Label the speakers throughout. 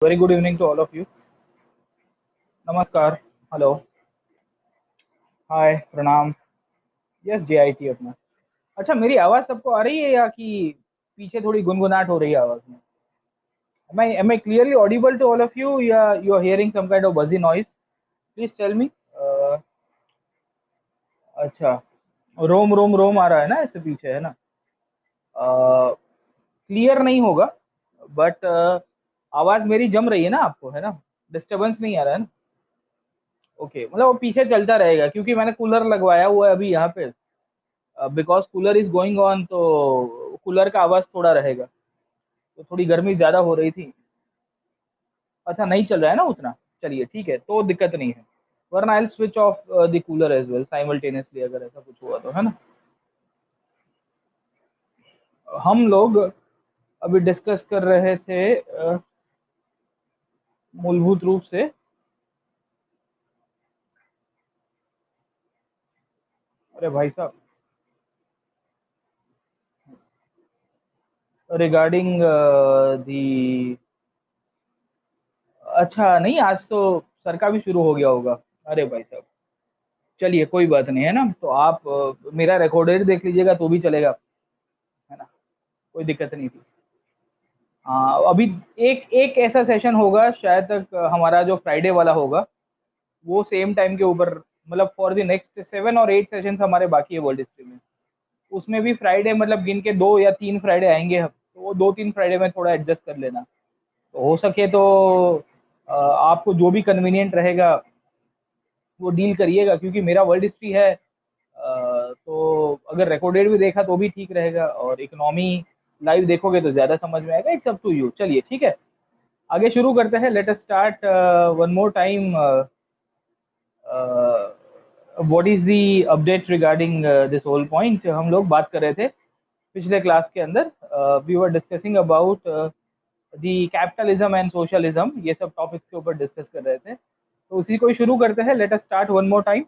Speaker 1: Very good evening to all of you. नमस्कार. Hello. हाय. प्रणाम. Yes, JIT अपना. अच्छा, मेरी आवाज़ सबको आ रही है या कि पीछे थोड़ी गुनगुनाहट हो रही है आवाज़ में? Am I clearly audible to all of you? या you are hearing some kind of buzzy noise? Please tell me. अच्छा. रोम रोम रोम आ रहा है ना इससे पीछे, है ना? क्लियर नहीं होगा, बट आवाज़ मेरी जम रही है ना आपको, है ना? डिस्टर्बेंस नहीं आ रहा है ना? ओके, मतलब वो पीछे चलता रहेगा क्योंकि मैंने कूलर लगवाया हुआ है अभी यहाँ पे. Because cooler is going on, तो कूलर का आवाज थोड़ा रहेगा. तो थोड़ी गर्मी ज्यादा हो रही थी. अच्छा, नहीं चल रहा है ना उतना? चलिए ठीक है, तो दिक्कत नहीं है. वरना I switch off the cooler as well simultaneously, अगर ऐसा कुछ हुआ तो, है ना? हम लोग अभी डिस्कस कर रहे थे मूलभूत रूप से. अरे भाई साहब, रिगार्डिंग दी. अच्छा नहीं, आज तो सर का भी शुरू हो गया होगा. अरे भाई साहब, चलिए कोई बात नहीं, है ना? तो आप मेरा रिकॉर्डेड देख लीजिएगा तो भी चलेगा, है ना? कोई दिक्कत नहीं थी. हाँ, अभी एक एक ऐसा सेशन होगा शायद तक हमारा जो फ्राइडे वाला होगा, वो सेम टाइम के ऊपर. मतलब फॉर द नेक्स्ट 7 और 8 सेशन हमारे बाकी है वर्ल्ड हिस्ट्री में. उसमें भी फ्राइडे मतलब गिन के 2 या 3 फ्राइडे आएंगे हम, तो वो 2-3 फ्राइडे में थोड़ा एडजस्ट कर लेना. तो हो सके तो आपको जो भी कन्वीनियंट रहेगा वो डील करिएगा, क्योंकि मेरा वर्ल्ड हिस्ट्री है. तो अगर रिकॉर्डेड भी देखा तो भी ठीक रहेगा, और इकोनॉमी लाइव देखोगे तो ज़्यादा समझ में आएगा. It's up to you. चलिए ठीक है, आगे शुरू करते हैं. Let us start one more time. What is the update regarding this whole point. हम लोग बात कर रहे थे पिछले क्लास के अंदर. We were discussing about the capitalism and socialism. ये सब टॉपिक्स के ऊपर डिस्कस कर रहे थे, तो उसी को ही शुरू करते हैं. Let us start one more time.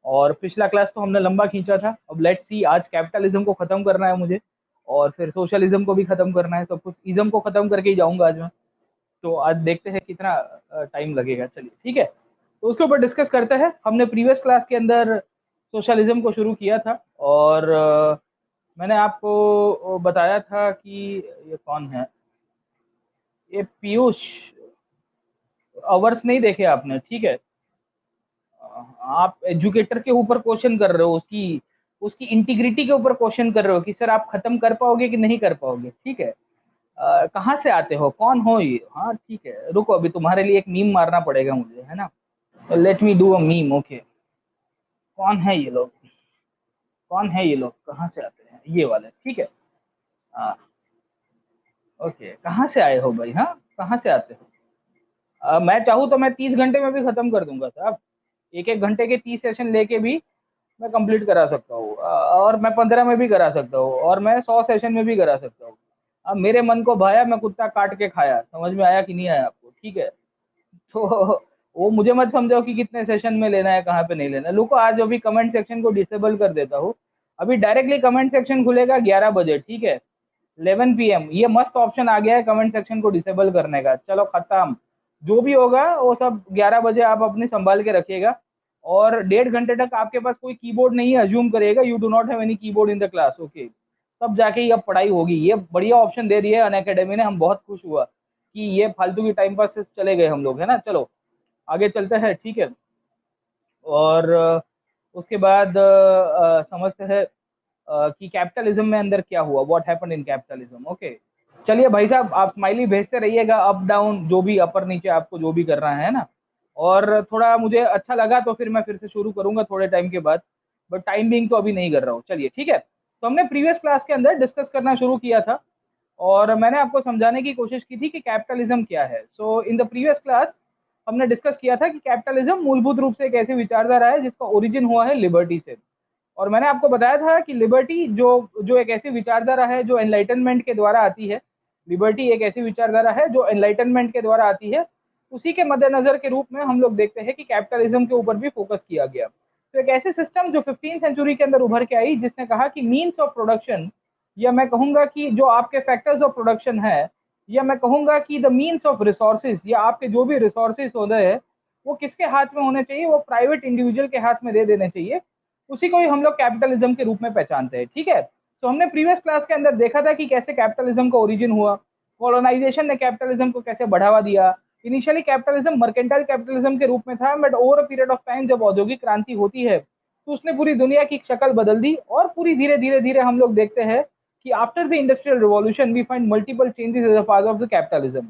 Speaker 1: और पिछला क्लास तो हमने लंबा खींचा था. अब लेट्स सी, आज कैपिटलिज्म को खत्म करना है मुझे, और फिर सोशलिज्म को भी खत्म करना है. सब कुछ इज्म को खत्म करके ही जाऊंगा आज मैं. तो आज देखते हैं कितना टाइम लगेगा. चलिए ठीक है, तो उसके ऊपर डिस्कस करते हैं. हमने प्रीवियस क्लास के अंदर सोशलिज्म को शुरू किया था, और मैंने आपको बताया था कि ये कौन है, ये पीयूष. अवर्स नहीं देखे आपने, ठीक है? आप एजुकेटर के ऊपर क्वेश्चन कर रहे हो, उसकी उसकी इंटीग्रिटी के ऊपर क्वेश्चन कर रहे हो कि सर आप खत्म कर पाओगे कि नहीं कर पाओगे. ठीक है, कहाँ से आते हो, कौन हो ये? हाँ ठीक है, रुको, अभी तुम्हारे लिए एक मीम मारना पड़ेगा मुझे, है ना? Let me do a meme. Okay, कौन है ये लोग, कौन है ये लोग, कहाँ से आते हैं ये वाले? ठीक है. हाँ. ओके, कहाँ से आए हो भाई? हाँ, कहाँ से आते हो? मैं चाहूँ तो मैं 30 घंटे में भी खत्म कर दूंगा साहब. एक एक घंटे के 30 सेशन लेके भी मैं कंप्लीट करा सकता हूँ. और मैं 15 में भी करा सकता हूँ, और मैं 100 सेशन में भी करा सकता हूँ. अब मेरे मन को भाया, मैं कुत्ता काट के खाया. समझ में आया कि नहीं आया आपको? ठीक है. तो वो मुझे मत समझाओ कि कितने सेशन में लेना है, कहाँ पे नहीं लेना. लुको, आज अभी कमेंट सेक्शन को डिसेबल कर देता हूँ. अभी डायरेक्टली कमेंट सेक्शन खुलेगा 11 बजे, ठीक है? 11 PM. ये मस्त ऑप्शन आ गया है कमेंट सेक्शन को डिसेबल करने का. चलो खत्म. जो भी होगा वो सब 11 बजे आप अपने संभाल के रखिएगा. और 1.5 घंटे तक आपके पास कोई कीबोर्ड नहीं है, अज्यूम करिएगा you do not have any keyboard in the class. Okay, तब जाके ही अब पढ़ाई होगी. ये बढ़िया ऑप्शन दे दिया है अन अकेडमी ने. हम बहुत खुश हुआ कि ये फालतू की टाइम पास से चले गए हम लोग, है ना? चलो आगे चलते हैं, ठीक है? और उसके बाद समझते हैं कि कैपिटलिज्म में अंदर क्या हुआ, what happened in capitalism. Okay, चलिए भाई साहब, आप स्माइली भेजते रहिएगा, अप डाउन जो भी, अपर नीचे आपको जो भी करना है ना. और थोड़ा मुझे अच्छा लगा तो फिर मैं फिर से शुरू करूंगा थोड़े टाइम के बाद, बट टाइम बिंग तो अभी नहीं कर रहा हूँ. चलिए ठीक है, तो हमने प्रीवियस क्लास के अंदर डिस्कस करना शुरू किया था, और मैंने आपको समझाने की कोशिश की थी कि कैपिटलिज्म क्या है. सो इन द प्रीवियस क्लास हमने डिस्कस किया था कि कैपिटलिज्म मूलभूत रूप से एक ऐसी विचारधारा है जिसका ओरिजिन हुआ है लिबर्टी से. और मैंने आपको बताया था कि लिबर्टी जो जो एक ऐसी विचारधारा है जो एनलाइटनमेंट के द्वारा आती है. लिबर्टी एक ऐसी विचारधारा है जो एनलाइटनमेंट के द्वारा आती है. उसी के मद्देनजर के रूप में हम लोग देखते हैं कि कैपिटलिज्म के ऊपर भी फोकस किया गया. तो एक ऐसे सिस्टम जो 15th सेंचुरी के अंदर उभर के आई, जिसने कहा कि मीन्स ऑफ प्रोडक्शन, या मैं कहूंगा कि जो आपके फैक्टर्स ऑफ प्रोडक्शन है, या मैं कहूंगा कि द मीन्स ऑफ रिसोर्सेज, या आपके जो भी रिसोर्सेज होते हैं वो किसके हाथ में होने चाहिए, वो प्राइवेट इंडिविजुअल के हाथ में दे देने चाहिए। उसी को ही हम लोग कैपिटलिज्म के रूप में पहचानते हैं, ठीक है। तो हमने प्रीवियस क्लास के अंदर देखा था कि कैसे कैपिटलिज्म का ओरिजिन हुआ, कॉलोनाइजेशन ने कैपिटलिज्म को कैसे बढ़ावा दिया। इनिशियली कैपिटलिज्म मर्केंटाइल कैपिटलिज्म के रूप में था, but over a period of time जब औद्योगिक क्रांति होती है तो उसने पूरी दुनिया की शक्ल बदल दी, और पूरी धीरे धीरे धीरे हम लोग देखते हैं कि after the industrial revolution we find multiple changes as a part of the capitalism.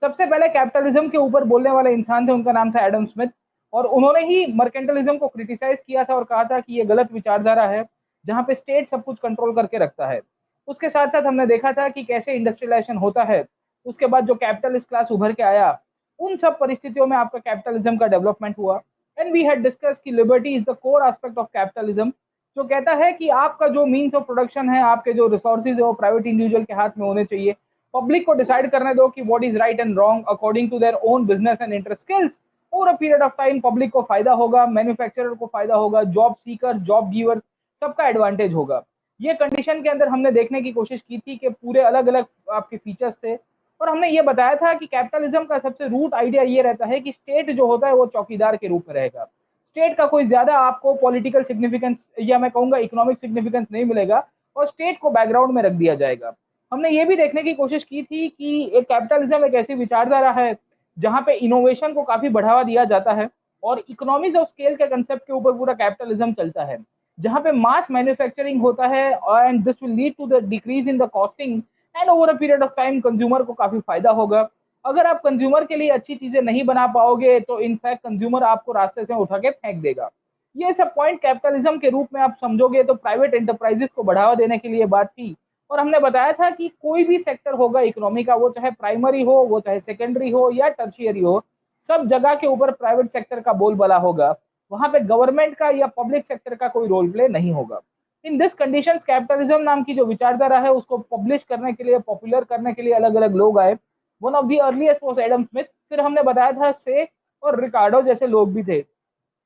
Speaker 1: सबसे पहले कैपिटलिज्म के ऊपर बोलने वाले इंसान थे, उनका नाम था एडम स्मिथ, और उन्होंने ही मर्केंटलिज्म को क्रिटिसाइज किया था और कहा था कि ये गलत विचारधारा है जहां पे स्टेट सब कुछ कंट्रोल करके रखता है। उसके साथ साथ हमने देखा था कि कैसे इंडस्ट्रियलाइजेशन होता है, उसके बाद जो कैपिटलिस्ट क्लास उभर के आया, उन सब परिस्थितियों में आपका कैपिटलिज्म का डेवलपमेंट हुआ। एंड वी हैड डिस्कस कि liberty is the core aspect of capitalism, जो कहता है कि आपका जो मीन्स ऑफ प्रोडक्शन है, आपके जो रिसोर्सेज है, वो प्राइवेट इंडिविजुअल के हाथ में होने चाहिए। पब्लिक को डिसाइड करने दो कि what is right and wrong according to their own business and interest skills. Over a period of time public को फायदा होगा, मैन्युफैक्चरर को फायदा होगा, जॉब सीकर, जॉब गिवर्स, सबका एडवांटेज होगा। ये कंडीशन के अंदर हमने देखने की कोशिश की थी कि पूरे अलग अलग आपके फीचर्स थे, और हमने ये बताया था कि कैपिटलिज्म का सबसे रूट आइडिया ये रहता है कि स्टेट जो होता है वो चौकीदार के रूप में रहेगा। स्टेट का कोई ज्यादा आपको पॉलिटिकल सिग्निफिकेंस या मैं कहूंगा इकोनॉमिक सिग्निफिकेंस नहीं मिलेगा, और स्टेट को बैकग्राउंड में रख दिया जाएगा। हमने ये भी देखने की कोशिश की थी कि एक कैपिटलिज्म एक ऐसी विचारधारा है जहां पे इनोवेशन को काफी बढ़ावा दिया जाता है, और इकोनॉमीज ऑफ स्केल के कंसेप्ट के ऊपर पूरा कैपिटलिज्म चलता है, जहां पे मास मैन्युफैक्चरिंग होता है, and this will lead to the decrease in the costing, and over a period of time consumer को काफी फायदा होगा। अगर आप कंज्यूमर के लिए अच्छी चीजें नहीं बना पाओगे तो इनफैक्ट कंज्यूमर आपको रास्ते से उठा के फेंक देगा। ये सब पॉइंट कैपिटलिज्म के रूप में आप समझोगे तो प्राइवेट एंटरप्राइजेस को बढ़ावा देने के लिए बात थी। और हमने बताया था कि कोई भी सेक्टर होगा इकोनॉमी का, वो चाहे प्राइमरी हो, वो चाहे सेकेंडरी हो या टर्शियरी हो, सब जगह के ऊपर प्राइवेट सेक्टर का बोलबाला होगा। वहां पे गवर्नमेंट का या पब्लिक सेक्टर का कोई रोल प्ले नहीं होगा। इन दिस कंडीशंस कैपिटलिज्म नाम की जो विचारधारा है उसको पब्लिश करने के लिए, पॉपुलर करने के लिए अलग अलग लोग आए। One of the earliest was Adam Smith, फिर हमने बताया था से और रिकार्डो जैसे लोग भी थे।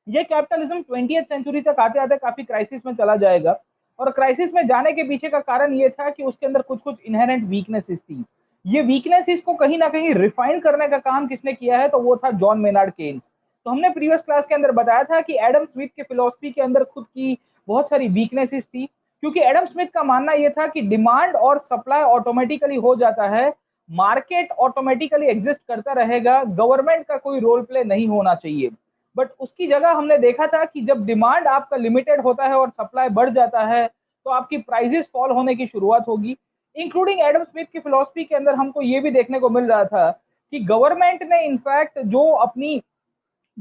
Speaker 1: ये कैपिटलिज्म 20th सेंचुरी तक आते आते काफी क्राइसिस में चला जाएगा, और क्राइसिस में जाने के पीछे का कारण ये था कि उसके अंदर कुछ कुछ इनहेरेंट वीकनेसेस थी। ये वीकनेसेस को कहीं ना कहीं रिफाइन करने का काम किसने किया है, तो वो था जॉन मेनार्ड केन्स। तो हमने प्रीवियस क्लास के अंदर बताया था कि एडम स्मिथ के फिलोसफी के अंदर खुद की बहुत सारी वीकनेसेस थी, क्योंकि एडम स्मिथ का मानना यह था कि डिमांड और सप्लाई ऑटोमेटिकली हो जाता है, मार्केट ऑटोमेटिकली एग्जिस्ट करता रहेगा, गवर्नमेंट का कोई रोल प्ले नहीं होना चाहिए। बट उसकी जगह हमने देखा था कि जब डिमांड आपका लिमिटेड होता है और सप्लाई बढ़ जाता है तो आपकी प्राइजेस फॉल होने की शुरुआत होगी। इंक्लूडिंग एडम स्मिथ की फिलोसफी के अंदर हमको ये भी देखने को मिल रहा था कि गवर्नमेंट ने इनफैक्ट जो अपनी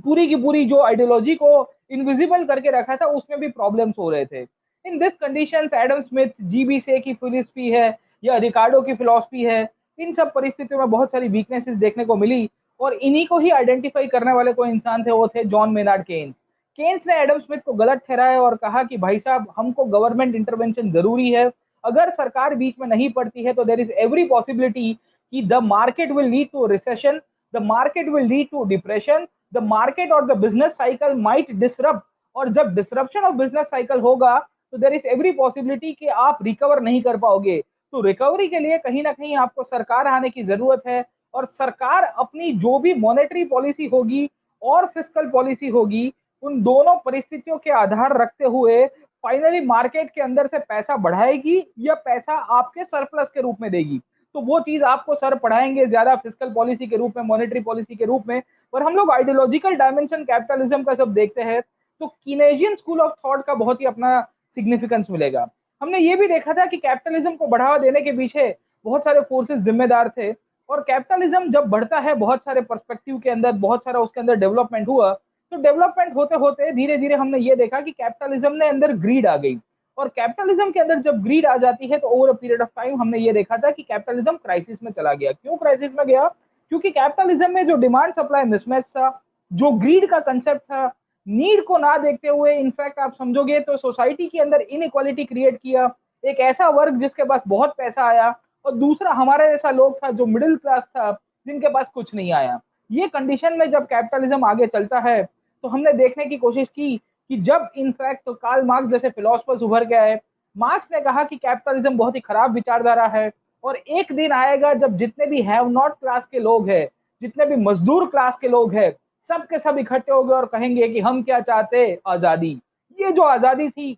Speaker 1: पूरी की पूरी जो आइडियोलॉजी को इनविजिबल करके रखा था उसमें भी प्रॉब्लम्स हो रहे थे। In this conditions Adam Smith, GB से की फिलोसफी है या रिकार्डो की फिलोसफी है, इन सब परिस्थितियों में बहुत सारी वीकनेसेस देखने को मिली, और इन्हीं को ही आइडेंटिफाई करने वाले कोई इंसान थे, वो थे जॉन मेनार्ड केन्स। केन्स ने एडम स्मिथ को गलत ठहराया और कहा कि भाई साहब हमको गवर्नमेंट इंटरवेंशन जरूरी है, अगर सरकार बीच में नहीं पड़ती है तो देर इज एवरी पॉसिबिलिटी कि the market will lead to recession, the market will lead to depression, the market और the business cycle might disrupt, और जब डिसरप्शन ऑफ बिजनेस साइकिल होगा तो देर इज एवरी पॉसिबिलिटी कि आप recover नहीं कर पाओगे। तो रिकवरी के लिए कहीं ना कहीं आपको सरकार आने की जरूरत है, और सरकार अपनी जो भी मॉनेटरी पॉलिसी होगी और फिस्कल पॉलिसी होगी, उन दोनों परिस्थितियों के आधार रखते हुए फाइनली मार्केट के अंदर से पैसा बढ़ाएगी या पैसा आपके सरप्लस के रूप में देगी। तो वो चीज आपको सर पढ़ाएंगे ज्यादा फिस्कल पॉलिसी के रूप में, मॉनेटरी पॉलिसी के रूप में। और हम लोग आइडियोलॉजिकल डायमेंशन कैपिटलिज्म का सब देखते हैं तो कीनेजियन स्कूल ऑफ थॉट का बहुत ही अपना सिग्निफिकेंस मिलेगा। हमने ये भी देखा था कि कैपिटलिज्म को बढ़ावा देने के पीछे बहुत सारे फोर्सेस जिम्मेदार थे, और कैपिटलिज्म जब बढ़ता है बहुत सारे पर्सपेक्टिव के अंदर, बहुत सारा उसके अंदर डेवलपमेंट हुआ, तो डेवलपमेंट होते होते धीरे धीरे हमने ये देखा कि कैपिटलिज्म ने अंदर ग्रीड आ गई, और कैपिटलिज्म के अंदर जब ग्रीड आ जाती है तो over a period of time हमने ये देखा था कि कैपिटलिज्म क्राइसिस में चला गया। क्यों क्राइसिस में गया? क्योंकि कैपिटलिज्म में जो डिमांड सप्लाई मिसमैच था, जो ग्रीड का कंसेप्ट था, नीड को ना देखते हुए इनफैक्ट आप समझोगे तो सोसाइटी के अंदर इनइक्वालिटी क्रिएट किया। एक ऐसा वर्ग जिसके पास बहुत पैसा आया, और दूसरा हमारे जैसा लोग था जो मिडिल क्लास था, जिनके पास कुछ नहीं आया। ये कंडीशन में जब कैपिटलिज्म आगे चलता है तो हमने देखने की कोशिश की कि जब इनफैक्ट तो कार्ल मार्क्स जैसे फिलोसफर्स उभर के आए, मार्क्स ने कहा कि कैपिटलिज्म बहुत ही खराब विचारधारा है, और एक दिन आएगा जब जितने भी हैव नॉट क्लास के लोग हैं, जितने भी मजदूर क्लास के लोग हैं, सब के सब इकट्ठे हो गए और कहेंगे कि हम क्या चाहते, आजादी। ये जो आजादी थी,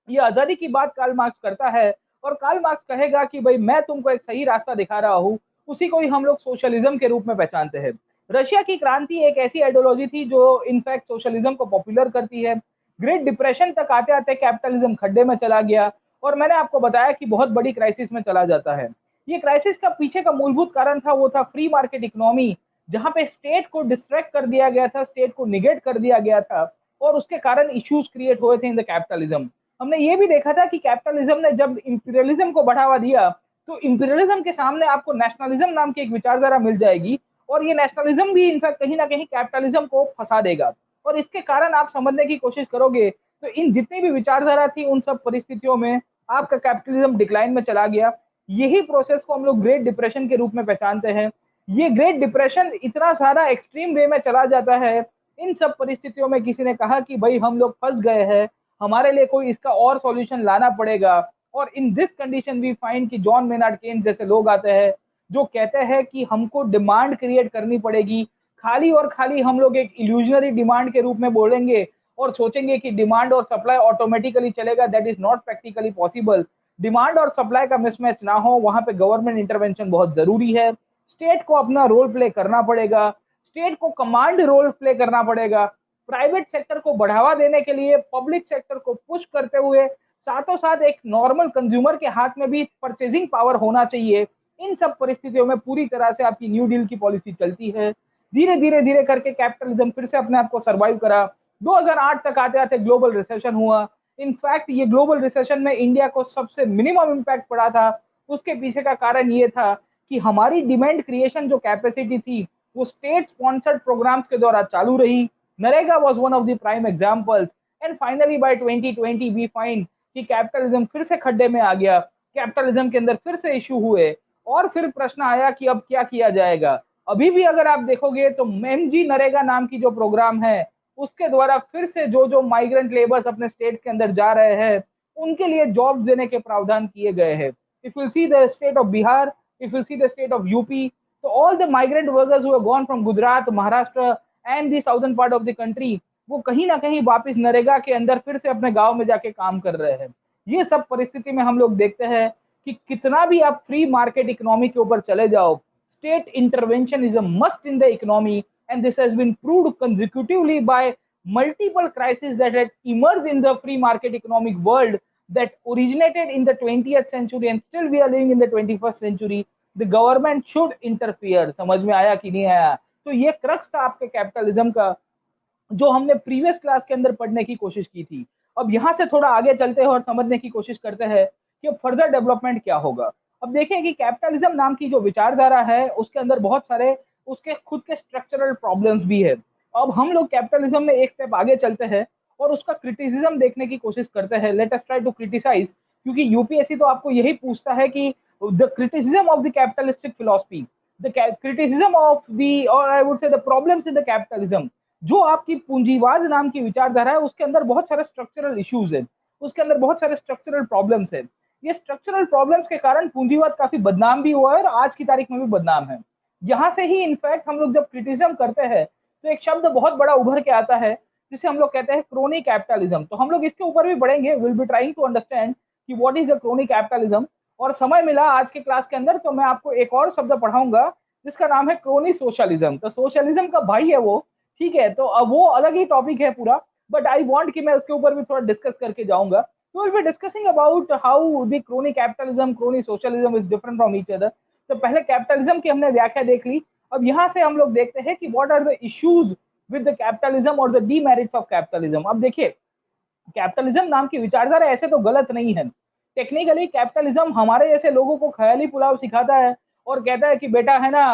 Speaker 1: ये आजादी की बात कार्ल मार्क्स करता है, और कार्ल मार्क्स कहेगा कि भाई मैं तुमको एक सही रास्ता दिखा रहा हूँ। उसी को ही हम लोग सोशलिज्म के रूप में पहचानते हैं। रशिया की क्रांति एक ऐसी आइडियोलॉजी थी जो इनफैक्ट सोशलिज्म को पॉपुलर करती है। ग्रेट डिप्रेशन तक आते आते कैपिटलिज्म खड्डे में चला गया, और मैंने आपको बताया कि बहुत बड़ी क्राइसिस में चला जाता है। ये क्राइसिस का पीछे का मूलभूत कारण था, वो था फ्री मार्केट इकोनॉमी, जहां पे स्टेट को डिस्ट्रैक्ट कर दिया गया था, स्टेट को निगेट कर दिया गया था, और उसके कारण इश्यूज क्रिएट हुए थे इन द कैपिटलिज्म। हमने ये भी देखा था कि कैपिटलिज्म ने जब इंपीरियलिज्म को बढ़ावा दिया, तो इंपीरियलिज्म के सामने आपको नेशनलिज्म नाम की एक विचारधारा मिल जाएगी, और ये नेशनलिज्म भी इनफैक्ट कहीं ना कहीं कैपिटलिज्म को फंसा देगा। और इसके कारण आप समझने की कोशिश करोगे तो इन जितनी भी विचारधारा थी, उन सब परिस्थितियों में आपका कैपिटलिज्म डिक्लाइन में चला गया। यही प्रोसेस को हम लोग ग्रेट डिप्रेशन के रूप में पहचानते हैं। ये ग्रेट डिप्रेशन इतना सारा एक्सट्रीम वे में चला जाता है, इन सब परिस्थितियों में किसी ने कहा कि भाई हम लोग फंस गए हैं, हमारे लिए कोई इसका और सॉल्यूशन लाना पड़ेगा। और in this condition we find कि जॉन मेनार्ड केन्स जैसे लोग आते हैं, जो कहते हैं कि हमको डिमांड क्रिएट करनी पड़ेगी। खाली और खाली हम लोग एक इल्यूजनरी डिमांड के रूप में बोलेंगे और सोचेंगे कि डिमांड और सप्लाई ऑटोमेटिकली चलेगा, that is not practically possible. Demand और सप्लाई का मिसमैच ना हो, वहां पे गवर्नमेंट इंटरवेंशन बहुत जरूरी है। स्टेट को अपना रोल प्ले करना पड़ेगा, स्टेट को कमांड रोल प्ले करना पड़ेगा। प्राइवेट सेक्टर को बढ़ावा देने के लिए पब्लिक सेक्टर को पुश करते हुए साथों साथ एक नॉर्मल कंज्यूमर के हाथ में भी परचेजिंग पावर होना चाहिए। इन सब परिस्थितियों में पूरी तरह से आपकी न्यू डील की पॉलिसी चलती है। धीरे धीरे धीरे करके कैपिटलिज्म फिर से अपने आप को सर्वाइव करा। 2008 तक आते आते ग्लोबल रिसेशन हुआ। इनफैक्ट ये ग्लोबल रिसेशन में इंडिया को सबसे मिनिमम इम्पैक्ट पड़ा था। उसके पीछे का कारण ये था कि हमारी डिमांड क्रिएशन जो कैपेसिटी थी, वो स्टेट स्पॉन्सर्ड प्रोग्राम्स के द्वारा चालू रही। NREGA was one of the prime examples. And finally by 2020 we find कि कैपिटलिज्म फिर से खड्डे में आ गया, कैपिटलिज्म के अंदर फिर से इशू हुए, और फिर प्रश्न आया कि अब क्या किया जाएगा। अभी भी अगर आप देखोगे तो एमजी नरेगा नाम की जो प्रोग्राम है, उसके द्वारा फिर से जो जो माइग्रेंट लेबर्स अपने स्टेट्स के अंदर जा रहे हैं, उनके लिए जॉब्स देने के प्रावधान किए गए हैं। If you see the state of Bihar, if you see the state of UP, so all the migrant workers who have gone from Gujarat, Maharashtra and the southern part of the country, वो कहीं ना कहीं वापस नरेगा के अंदर फिर से अपने गांव में जाके काम कर रहे हैं। ये सब परिस्थिति में हम लोग देखते हैं कि कितना भी आप फ्री मार्केट इकोनॉमी के ऊपर चले जाओ, state intervention is a must in the economy, and this has been proved consecutively by multiple crises that had emerged in the free market economic world that originated in the 20th century and still we are living in the 21st century. The government should interfere. समझ में आया कि नहीं आया? तो ये crux था आपके कैपिटलिज्म का, जो हमने प्रीवियस क्लास के अंदर पढ़ने की कोशिश की थी। अब यहाँ से थोड़ा आगे चलते हैं और समझने की कोशिश करते हैं कि फर्दर डेवलपमेंट क्या होगा। अब देखें कि कैपिटलिज्म नाम की जो विचारधारा है, उसके अंदर बहुत सारे उसके खुद के स्ट्रक्चरल प्रॉब्लम्स भी है। अब हम लोग कैपिटलिज्म में एक स्टेप आगे चलते हैं और उसका क्रिटिसिज्म देखने की कोशिश करते हैं। Let us try to criticize, क्योंकि यूपीएससी तो आपको यही पूछता है कि the criticism of the capitalistic philosophy, the criticism of the, और I would say the problems in the capitalism. जो आपकी पूंजीवाद नाम की विचारधारा है, उसके अंदर बहुत सारे स्ट्रक्चरल इश्यूज है, उसके अंदर बहुत सारे स्ट्रक्चरल प्रॉब्लम्स है। ये स्ट्रक्चरल प्रॉब्लम्स के कारण पूंजीवाद काफी बदनाम भी हुआ है और आज की तारीख में भी बदनाम है। यहाँ से ही इनफैक्ट हम लोग जब क्रिटिसिज्म करते हैं तो एक शब्द बहुत बड़ा उभर के आता है, जिसे हम लोग कहते हैं क्रोनी कैपिटलिज्म। तो हम लोग इसके ऊपर भी बढ़ेंगे, will be trying to understand कि what is the crony capitalism. और समय मिला आज के क्लास के अंदर तो मैं आपको एक और शब्द पढ़ाऊंगा जिसका नाम है क्रोनी सोशलिज्म। तो सोशलिज्म का भाई है वो, ठीक है। तो अब वो अलग ही टॉपिक है पूरा, बट आई वांट कि मैं उसके ऊपर भी थोड़ा डिस्कस करके जाऊंगा। तो will be discussing about how the crony capitalism, crony socialism is different from each other. तो पहले कैपिटलिज्म की हमने व्याख्या देख ली। अब यहाँ से हम लोग देखते हैं कि what are the issues with the capitalism और द डीमेरिट्स ऑफ कैपिटलिज्म। अब देखिए, कैपिटलिज्म नाम की विचारधारा ऐसे तो गलत नहीं है। टेक्निकली कैपिटलिज्म हमारे जैसे लोगों को ख्याली पुलाव सिखाता है और कहता है कि बेटा है ना,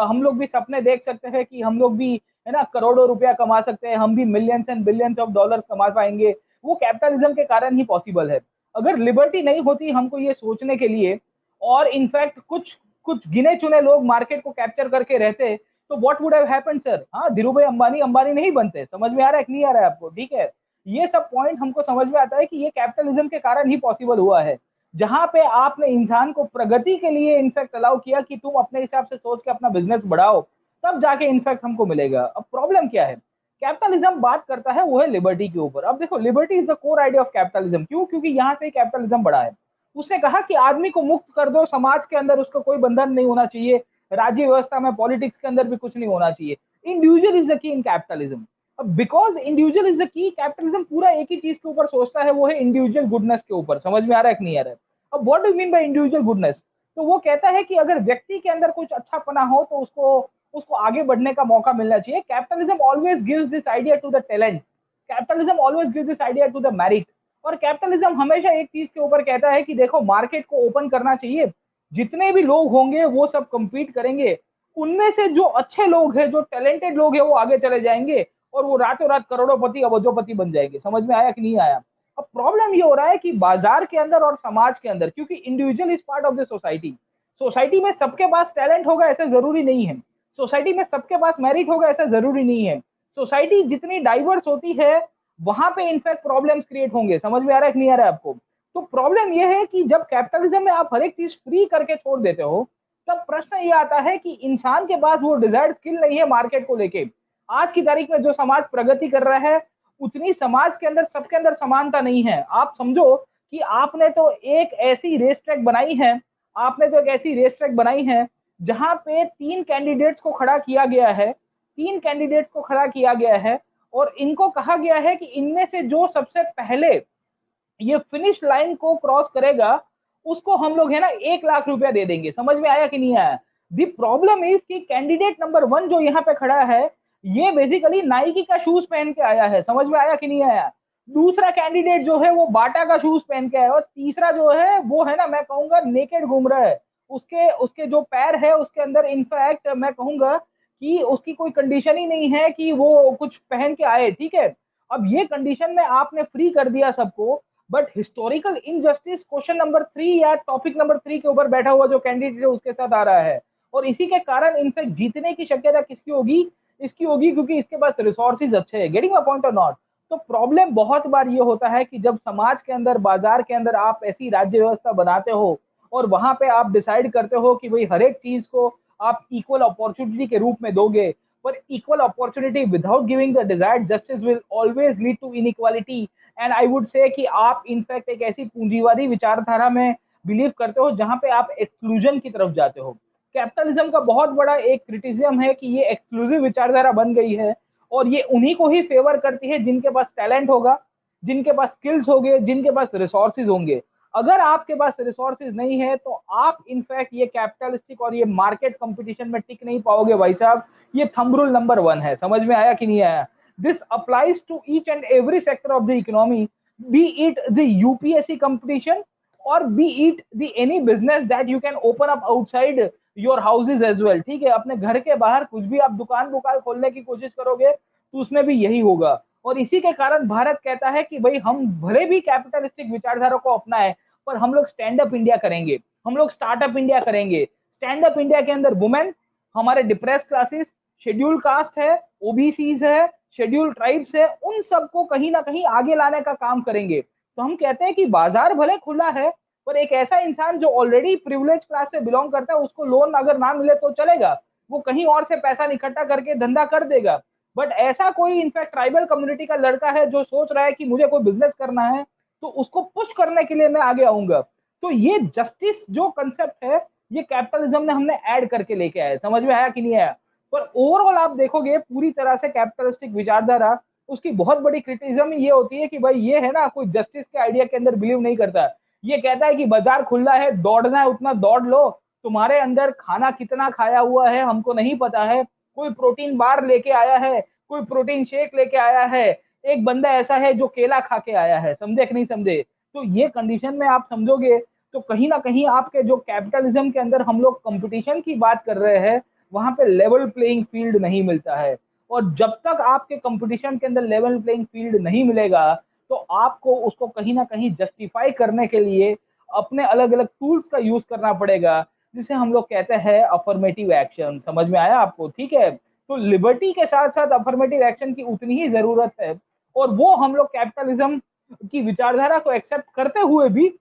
Speaker 1: हम लोग भी सपने देख सकते हैं कि हम लोग भी है ना करोड़ों रुपया कमा सकते हैं, हम भी millions and billions of dollars कमा पाएंगे। वो कैपिटलिज्म के कारण ही पॉसिबल है। अगर लिबर्टी नहीं होती हमको ये सोचने के लिए, और इनफैक्ट कुछ कुछ गिने चुने लोग मार्केट को कैप्चर करके रहते, तो what would have happened sir? हाँ, धीरू भाई अंबानी अंबानी नहीं बनते। समझ में आ रहा है कि नहीं आ रहा है आपको? ठीक है, ये सब पॉइंट हमको समझ में आता है कि ये कैपिटलिज्म के कारण ही पॉसिबल हुआ है। जहां पे आपने इंसान को प्रगति के लिए इनफैक्ट अलाउ किया कि तुम अपने हिसाब से सोच के अपना बिजनेस बढ़ाओ, तब जाके इनफैक्ट हमको मिलेगा। अब प्रॉब्लम क्या है, कैपिटलिज्म बात करता है वो है लिबर्टी के ऊपर। अब देखो, liberty is the core idea of capitalism. क्यों? क्योंकि यहाँ से कैपिटलिज्म बढ़ा है। उसने कहा कि आदमी को मुक्त कर दो, समाज के अंदर उसका कोई बंधन नहीं होना चाहिए, राज्य व्यवस्था में, पॉलिटिक्स के अंदर भी कुछ नहीं होना चाहिए। Individual is the key in capitalism. अब because individual is the key, capitalism पूरा एक ही चीज के ऊपर सोचता है, वो है इंडिविजुअल गुडनेस के ऊपर। समझ में आ रहा है कि नहीं आ रहा है? अब what do mean by individual goodness? तो वो कहता है कि अगर व्यक्ति के अंदर कुछ अच्छा पना हो तो उसको उसको आगे बढ़ने का मौका मिलना चाहिए। Capitalism always gives this idea to the talent, capitalism always gives this idea to the merit. और कैपिटलिज्म हमेशा एक चीज के ऊपर कहता है कि देखो, मार्केट को ओपन करना चाहिए, जितने भी लोग होंगे वो सब कंपीट करेंगे, उनमें से जो अच्छे लोग हैं, जो टैलेंटेड लोग हैं, वो आगे चले जाएंगे और वो रातों रात करोड़ों अबजोपति बन जाएंगे। समझ में आया कि नहीं आया? अब प्रॉब्लम ये हो रहा है कि बाजार के अंदर और समाज के अंदर, क्योंकि individual is part of the society, society में सबके पास टैलेंट होगा ऐसा जरूरी नहीं है, सोसाइटी में सबके पास मेरिट होगा ऐसा जरूरी नहीं है। सोसाइटी जितनी डाइवर्स होती है, वहां पे इनफैक्ट प्रॉब्लम्स क्रिएट होंगे। समझ में आ रहा है कि नहीं आ रहा है आपको? तो प्रॉब्लम यह है कि जब कैपिटलिज्म में आप हर एक चीज फ्री करके छोड़ देते हो, तब प्रश्न ये आता है कि इंसान के पास वो डिजायर्ड स्किल नहीं है मार्केट को लेके। आज की तारीख में जो समाज प्रगति कर रहा है, उतनी समाज के अंदर सबके अंदर समानता नहीं है। आप समझो कि आपने तो एक ऐसी रेस ट्रैक बनाई है, आपने तो एक ऐसी रेस ट्रैक बनाई है जहां पे तीन कैंडिडेट्स को खड़ा किया गया है, तीन कैंडिडेट्स को खड़ा किया गया है, और इनको कहा गया है कि इनमें से जो सबसे पहले ये फिनिश लाइन को क्रॉस करेगा, उसको हम लोग है ना 1 लाख रुपया दे देंगे। समझ में आया कि नहीं आया? दी प्रॉब्लम इज कि कैंडिडेट नंबर 1 जो यहाँ पे खड़ा है, ये बेसिकली नाइकी का शूज पहन के आया है। समझ में आया कि नहीं आया? दूसरा कैंडिडेट जो है वो बाटा का शूज पहन के आया है, और तीसरा जो है वो है ना, मैं कहूंगा नेकेड घूम रहा है। उसके उसके जो पैर है उसके अंदर इनफैक्ट मैं कहूंगा कि उसकी कोई कंडीशन ही नहीं है कि वो कुछ पहन के आए। ठीक है, अब ये कंडीशन में आपने फ्री कर दिया सबको, but historical injustice question number 3 या टॉपिक नंबर 3 के ऊपर बैठा हुआ जो कैंडिडेट है उसके साथ आ रहा है, और इसी के कारण इनफैक्ट जीतने की शक्यता किसकी होगी? इसकी होगी, क्योंकि इसके पास रिसोर्सेज अच्छे हैं। गेटिंग माय पॉइंट और नॉट? तो प्रॉब्लम बहुत बार ये होता है कि जब समाज के अंदर, बाजार के अंदर आप ऐसी राज्य व्यवस्था बनाते हो और वहां पे आप डिसाइड करते हो कि भाई हर एक चीज को आप इक्वल अपॉर्चुनिटी के रूप में दोगे, पर equal opportunity without giving the desired justice will always lead to inequality. And I would say कि आप इनफैक्ट एक ऐसी पूंजीवादी विचारधारा में बिलीव करते हो जहां पे आप एक्सक्लूजन की तरफ जाते हो। कैपिटलिज्म का बहुत बड़ा एक क्रिटिसिज्म है कि ये एक्सक्लूसिव विचारधारा बन गई है, और ये उन्हीं को ही फेवर करती है जिनके पास टैलेंट होगा, जिनके पास स्किल्स होंगे, जिनके पास रिसोर्सेज होंगे। अगर आपके पास रिसोर्सेज नहीं है तो आप इनफैक्ट ये कैपिटलिस्टिक और ये मार्केट कंपटीशन में टिक नहीं पाओगे भाई साहब। ये थंब रूल नंबर 1 है। समझ में आया कि नहीं आया? This applies to each and every sector of the economy, be it the UPSC competition or be it the any business that you can open up outside your houses as well। ठीक है, अपने घर के बाहर कुछ भी आप दुकान दुकान खोलने की कोशिश करोगे तो उसमें भी यही होगा। और इसी के कारण भारत कहता है कि भाई हम भले भी कैपिटलिस्टिक विचारधारा को अपनाएं, पर हम लोग स्टैंड अप इंडिया करेंगे, हम लोग स्टार्टअप इंडिया करेंगे। स्टैंड अप इंडिया के अंदर वुमेन, हमारे डिप्रेस क्लासेस, शेड्यूल कास्ट है, ओबीसीज है, शेड्यूल ट्राइब्स है, उन सबको कहीं ना कहीं आगे लाने का काम करेंगे। तो हम कहते हैं कि बाजार भले खुला है, पर एक ऐसा इंसान जो ऑलरेडी प्रिविलेज क्लास से बिलोंग करता है, उसको लोन अगर ना मिले तो चलेगा, वो कहीं और से पैसा इकट्ठा करके धंधा कर देगा। बट ऐसा कोई इनफैक्ट ट्राइबल कम्युनिटी का लड़का है जो सोच रहा है कि मुझे कोई बिजनेस करना है, तो उसको पुश करने के लिए मैं आगे आऊंगा। तो ये जस्टिस जो कंसेप्ट है, ये कैपिटलिज्म ने हमने ऐड करके लेके आया। समझ में आया कि नहीं आया? पर ओवरऑल आप देखोगे पूरी तरह से कैपिटलिस्टिक विचारधारा, उसकी बहुत बड़ी क्रिटिसिज्म ये होती है कि भाई ये है ना, कोई जस्टिस के आइडिया के अंदर बिलीव नहीं करता। ये कहता है कि बाजार खुला है, दौड़ना है उतना दौड़ लो, तुम्हारे अंदर खाना कितना खाया हुआ है हमको नहीं पता है, कोई प्रोटीन बार लेके आया है, कोई प्रोटीन शेक लेके आया है, एक बंदा ऐसा है जो केला खा के आया है। समझे कि नहीं समझे? तो ये कंडीशन में आप समझोगे तो कहीं ना कहीं आपके जो कैपिटलिज्म के अंदर हम लोग कंपटीशन की बात कर रहे हैं, वहां पे लेवल प्लेइंग फील्ड नहीं मिलता है। और जब तक आपके कंपटीशन के अंदर लेवल प्लेइंग फील्ड नहीं मिलेगा, तो आपको उसको कहीं ना कहीं जस्टिफाई करने के लिए अपने अलग अलग टूल्स का यूज करना पड़ेगा, जिसे हम लोग कहते हैं अफर्मेटिव एक्शन। समझ में आया आपको? ठीक है, तो लिबर्टी के साथ साथ अफर्मेटिव एक्शन की उतनी ही जरूरत है, और वो हम लोग कैपिटलिज्म की विचारधारा को एक्सेप्ट करते हुए भी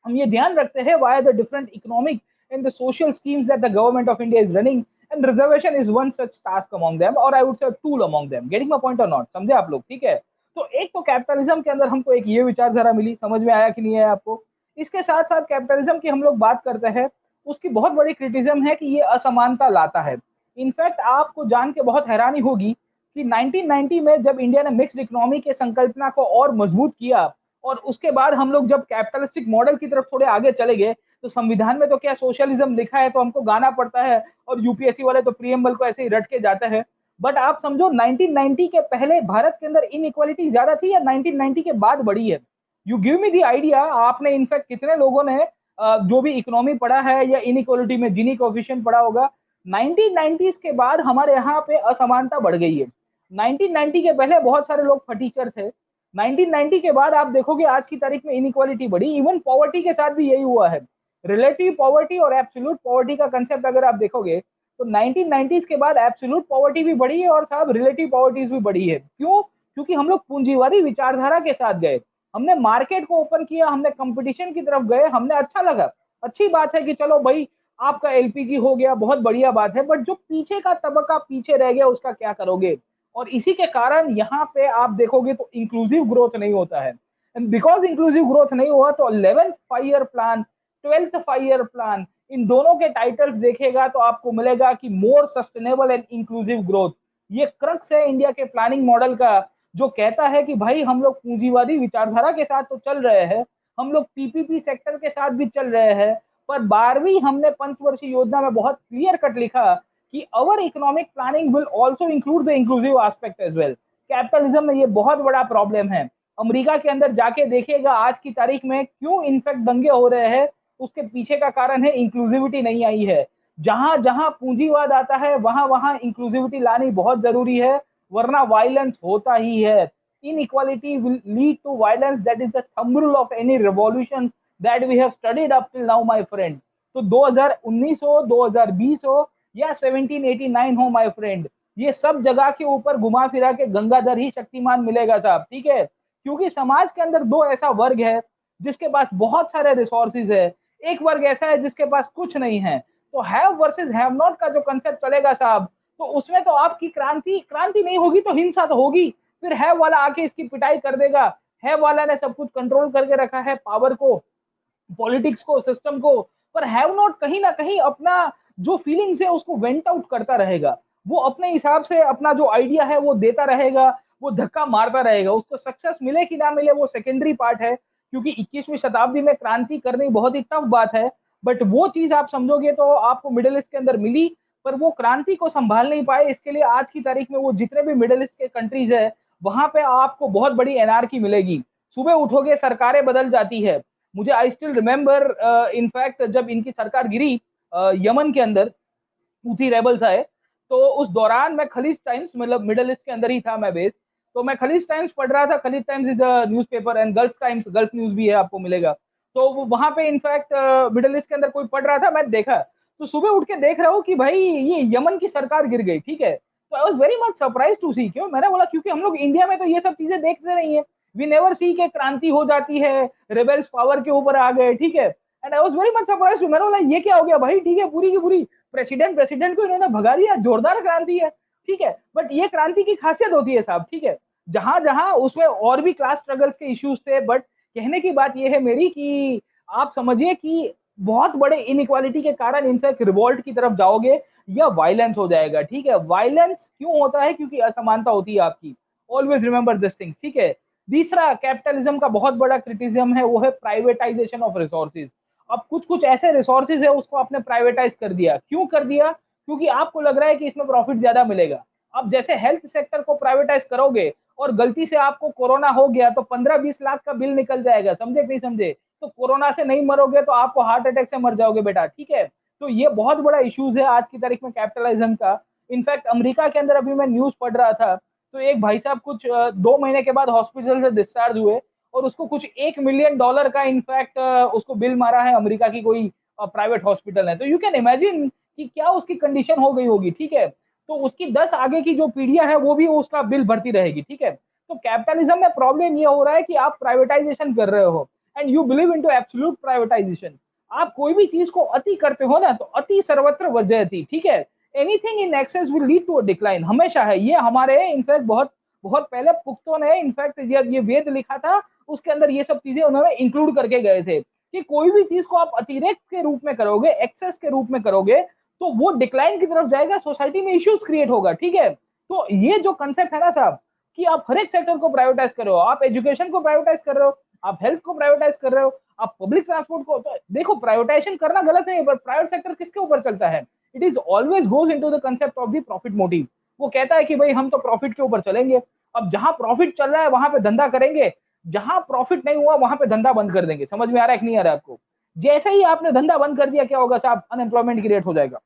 Speaker 1: हम ये ध्यान रखते हैं why the different economic and the social schemes that the government of India is running, and reservation is one such task among them, or I would say a tool among them. Getting my point or not? समझे आप लोग? ठीक है। तो एक तो capitalism के अंदर हमको एक ये विचारधारा मिली, समझ में आया कि नहीं है आपको? इसके साथ साथ कैपिटलिज्म की हम लोग बात करते हैं, उसकी बहुत बड़ी क्रिटिसिज्म है कि ये असमानता लाता है। इनफैक्ट आपको जान के बहुत हैरानी होगी कि 1990 में जब इंडिया ने मिक्स्ड इकोनॉमी के संकल्पना को और मजबूत किया, और उसके बाद हम लोग जब कैपिटलिस्टिक मॉडल की तरफ थोड़े आगे चले गए, तो संविधान में तो क्या सोशलिज्म लिखा है तो हमको गाना पड़ता है, और यूपीएससी वाले तो प्रीएम्बल को ऐसे ही रट के जाते हैं। बट आप समझो 1990 के पहले भारत के अंदर इनइक्वालिटी ज्यादा थी या 1990 के बाद बढ़ी है? You give me the idea. आपने इनफैक्ट कितने लोगों ने जो भी इकोनॉमी पढ़ा है या इनइक्वालिटी में जिनी कोएफिशिएंट पढ़ा होगा, 1990s के बाद हमारे यहाँ पे असमानता बढ़ गई है। 1990 के पहले बहुत सारे लोग फटीचर थे, 1990 के बाद आप देखोगे आज की तारीख में इनइक्वालिटी बढ़ी। इवन पॉवर्टी के साथ भी यही हुआ है। रिलेटिव पॉवर्टी और एब्सोल्यूट पॉवर्टी का कंसेप्ट अगर आप देखोगे तो 1990s के बाद एब्सोल्यूट पॉवर्टी भी बढ़ी है और साहब रिलेटिव पॉवर्टी भी बढ़ी है। क्यों? क्योंकि हम लोग पूंजीवादी विचारधारा के साथ गए, हमने मार्केट को ओपन किया, हमने कंपटीशन की तरफ गए, हमने अच्छा लगा, अच्छी बात है कि चलो भाई आपका एलपीजी हो गया, बहुत बढ़िया बात है। बट जो पीछे का तबका पीछे रह गया उसका क्या करोगे? और इसी के कारण यहाँ पे आप देखोगे तो इंक्लूसिव ग्रोथ नहीं होता है। एंड बिकॉज इंक्लूसिव ग्रोथ नहीं हुआ तो 11th 5 year plan, 12th 5 year plan, इन दोनों के टाइटल्स देखेगा तो आपको मिलेगा कि more sustainable and inclusive growth. ये क्रक्स है इंडिया के प्लानिंग मॉडल का, जो कहता है कि भाई हम लोग पूंजीवादी विचारधारा के साथ तो चल रहे हैं, हम लोग पीपीपी सेक्टर के साथ भी चल रहे हैं, पर 12वीं हमने पंचवर्षीय योजना में बहुत क्लियर कट लिखा कि our economic planning will also include the inclusive aspect as well. Capitalism में ये बहुत बड़ा प्रॉब्लम है। अमेरिका के अंदर जाके देखिएगा आज की तारीख में क्यों इनफैक्ट दंगे हो रहे हैं, उसके पीछे का कारण है इंक्लूसिविटी नहीं आई है। जहां जहां पूंजीवाद आता है वहां वहां इंक्लूसिविटी लानी बहुत जरूरी है, वरना वायलेंस होता ही है। Inequality will lead to violence, that is the thumb rule of any revolutions that we have studied up till now my friend. तो 2019 हो, 2020 हो या 1789 हो माय फ्रेंड, ये सब जगह के ऊपर घुमा फिरा के गंगाधर ही शक्तिमान मिलेगा साहब। ठीक है? क्योंकि समाज के अंदर दो ऐसा वर्ग है जिसके पास बहुत सारे रिसोर्सेज है, एक वर्ग ऐसा है जिसके पास कुछ नहीं है। तो हैव वर्सेस हैव नॉट का जो कंसेप्ट चलेगा साहब, तो उसमें तो आपकी क्रांति क्रांति नहीं होगी तो हिंसा तो होगी। फिर हैव वाला आके इसकी पिटाई कर देगा। हैव वाला ने सब कुछ कंट्रोल करके रखा है, पावर को, पॉलिटिक्स को, सिस्टम को। पर हैव नॉट कहीं ना कहीं अपना जो फीलिंग्स है उसको वेंट आउट करता रहेगा। वो अपने हिसाब से अपना जो आइडिया है वो देता रहेगा, वो धक्का मारता रहेगा। उसको सक्सेस मिले कि ना मिले वो सेकेंडरी पार्ट है, क्योंकि 21वीं शताब्दी में क्रांति करनी बहुत ही टफ बात है। बट वो चीज आप समझोगे तो आपको मिडिल ईस्ट के अंदर मिली, पर वो क्रांति को संभाल नहीं पाए। इसके लिए आज की तारीख में वो जितने भी मिडिल ईस्ट के कंट्रीज है वहां पे आपको बहुत बड़ी एनआरकी मिलेगी। सुबह उठोगे सरकारें बदल जाती है। मुझे आई स्टिल रिमेम्बर इनफैक्ट जब इनकी सरकार गिरी यमन के अंदर, हूथी रेबल्स आए, तो उस दौरान मैं खलीज टाइम्स, मतलब मिडिल ईस्ट के अंदर ही था मैं बेस, तो मैं खलीज टाइम्स पढ़ रहा था। Khaleej Times is a newspaper, and gulf times, gulf news भी है, आपको मिलेगा। तो वो वहां पे इनफैक्ट मिडिल ईस्ट के अंदर कोई पढ़ रहा था, मैं देखा, तो सुबह उठ के देख रहा हूँ कि भाई ये यमन की सरकार गिर गई। ठीक है? तो I was very much surprise to see. क्यों? मैंने बोला क्योंकि हम लोग इंडिया में तो ये सब चीजें देखते नहीं है। वी नेवर सी के क्रांति हो जाती है, रेबल्स पावर के ऊपर आ गए। ठीक है? And I was very much surprise. मैंने बोला ये क्या हो गया भाई? ठीक है, पूरी की पूरी प्रेसिडेंट को इन्होंने भगा दिया, जोरदार क्रांति है। ठीक है? बट ये क्रांति की खासियत होती है साहब। ठीक है? जहां जहां उसमें और भी क्लास स्ट्रगल्स के इश्यूज थे, बट कहने की बात यह है मेरी कि आप समझिए कि बहुत बड़े इनइक्वालिटी के कारण इनफैक्ट रिवॉल्ट की तरफ जाओगे या वायलेंस हो जाएगा। ठीक है? वायलेंस क्यों होता है? क्योंकि असमानता होती है आपकी। Always remember this things. ठीक है? तीसरा कैपिटलिज्म का बहुत बड़ा क्रिटिसिज्म है, वो है प्राइवेटाइजेशन ऑफ रिसोर्सेज। अब कुछ कुछ ऐसे रिसोर्सेज है उसको आपने प्राइवेटाइज कर दिया। क्यों कर दिया? क्योंकि आपको लग रहा है कि इसमें प्रॉफिट ज्यादा मिलेगा। अब जैसे हेल्थ सेक्टर को प्राइवेटाइज करोगे और गलती से आपको कोरोना हो गया तो 15-20 लाख का बिल निकल जाएगा। समझे कि नहीं समझे? तो कोरोना से नहीं मरोगे तो आपको हार्ट अटैक से मर जाओगे बेटा। ठीक है? तो ये बहुत बड़ा इश्यूज है आज की तारीख में कैपिटलिज्म का। इनफैक्ट अमेरिका के अंदर अभी मैं न्यूज पढ़ रहा था, तो एक भाई साहब कुछ 2 महीने के बाद हॉस्पिटल से डिस्चार्ज हुए, और उसको कुछ $1 मिलियन का इनफैक्ट उसको बिल मारा है अमेरिका की कोई प्राइवेट हॉस्पिटल है। तो यू कैन इमेजिन कि क्या उसकी कंडीशन हो गई होगी। ठीक है? तो उसकी 10 आगे की जो पीढ़ियां हैं वो भी उसका बिल भरती रहेगी। ठीक है? तो कैपिटलिज्म में प्रॉब्लम ये हो रहा है कि आप प्राइवेटाइजेशन कर रहे हो, and you believe into absolute privatisation. आप कोई भी चीज को अति करते हो ना, तो अति सर्वत्र वर्जयति, ठीक है। Anything in excess will lead to a decline, हमेशा है ये। हमारे इनफैक्ट बहुत बहुत पहले पुख्तों ने इनफैक्ट ये वेद लिखा था, उसके अंदर ये सब चीजें उन्होंने इंक्लूड करके गए थे कि कोई भी चीज को आप अतिरेक के रूप में करोगे, एक्सेस के रूप में करोगे, तो वो डिक्लाइन की तरफ जाएगा, सोसाइटी में इश्यूज क्रिएट होगा, ठीक है। तो ये जो कंसेप्ट है ना साहब, कि आप हर एक सेक्टर को प्राइवेटाइज कर रहे हो, आप एजुकेशन को प्राइवेटाइज कर रहे हो, आप हेल्थ को प्राइवेटाइज कर रहे हो, आप पब्लिक ट्रांसपोर्ट को, तो देखो प्राइवेटाइजेशन करना गलत है, पर प्राइवेट सेक्टर किसके ऊपर चलता है? It is always goes into the concept of the profit motive. वो कहता है कि भाई हम तो प्रॉफिट के ऊपर चलेंगे। अब जहां प्रॉफिट चल रहा है वहां पे धंधा करेंगे, जहां प्रॉफिट नहीं हुआ वहां पे धंधा बंद कर देंगे। समझ में आ रहा है कि नहीं आ रहा है आपको? जैसे ही आपने धंधा बंद कर दिया, क्या होगा साहब? अनएम्प्लॉयमेंट क्रिएट हो जाएगा।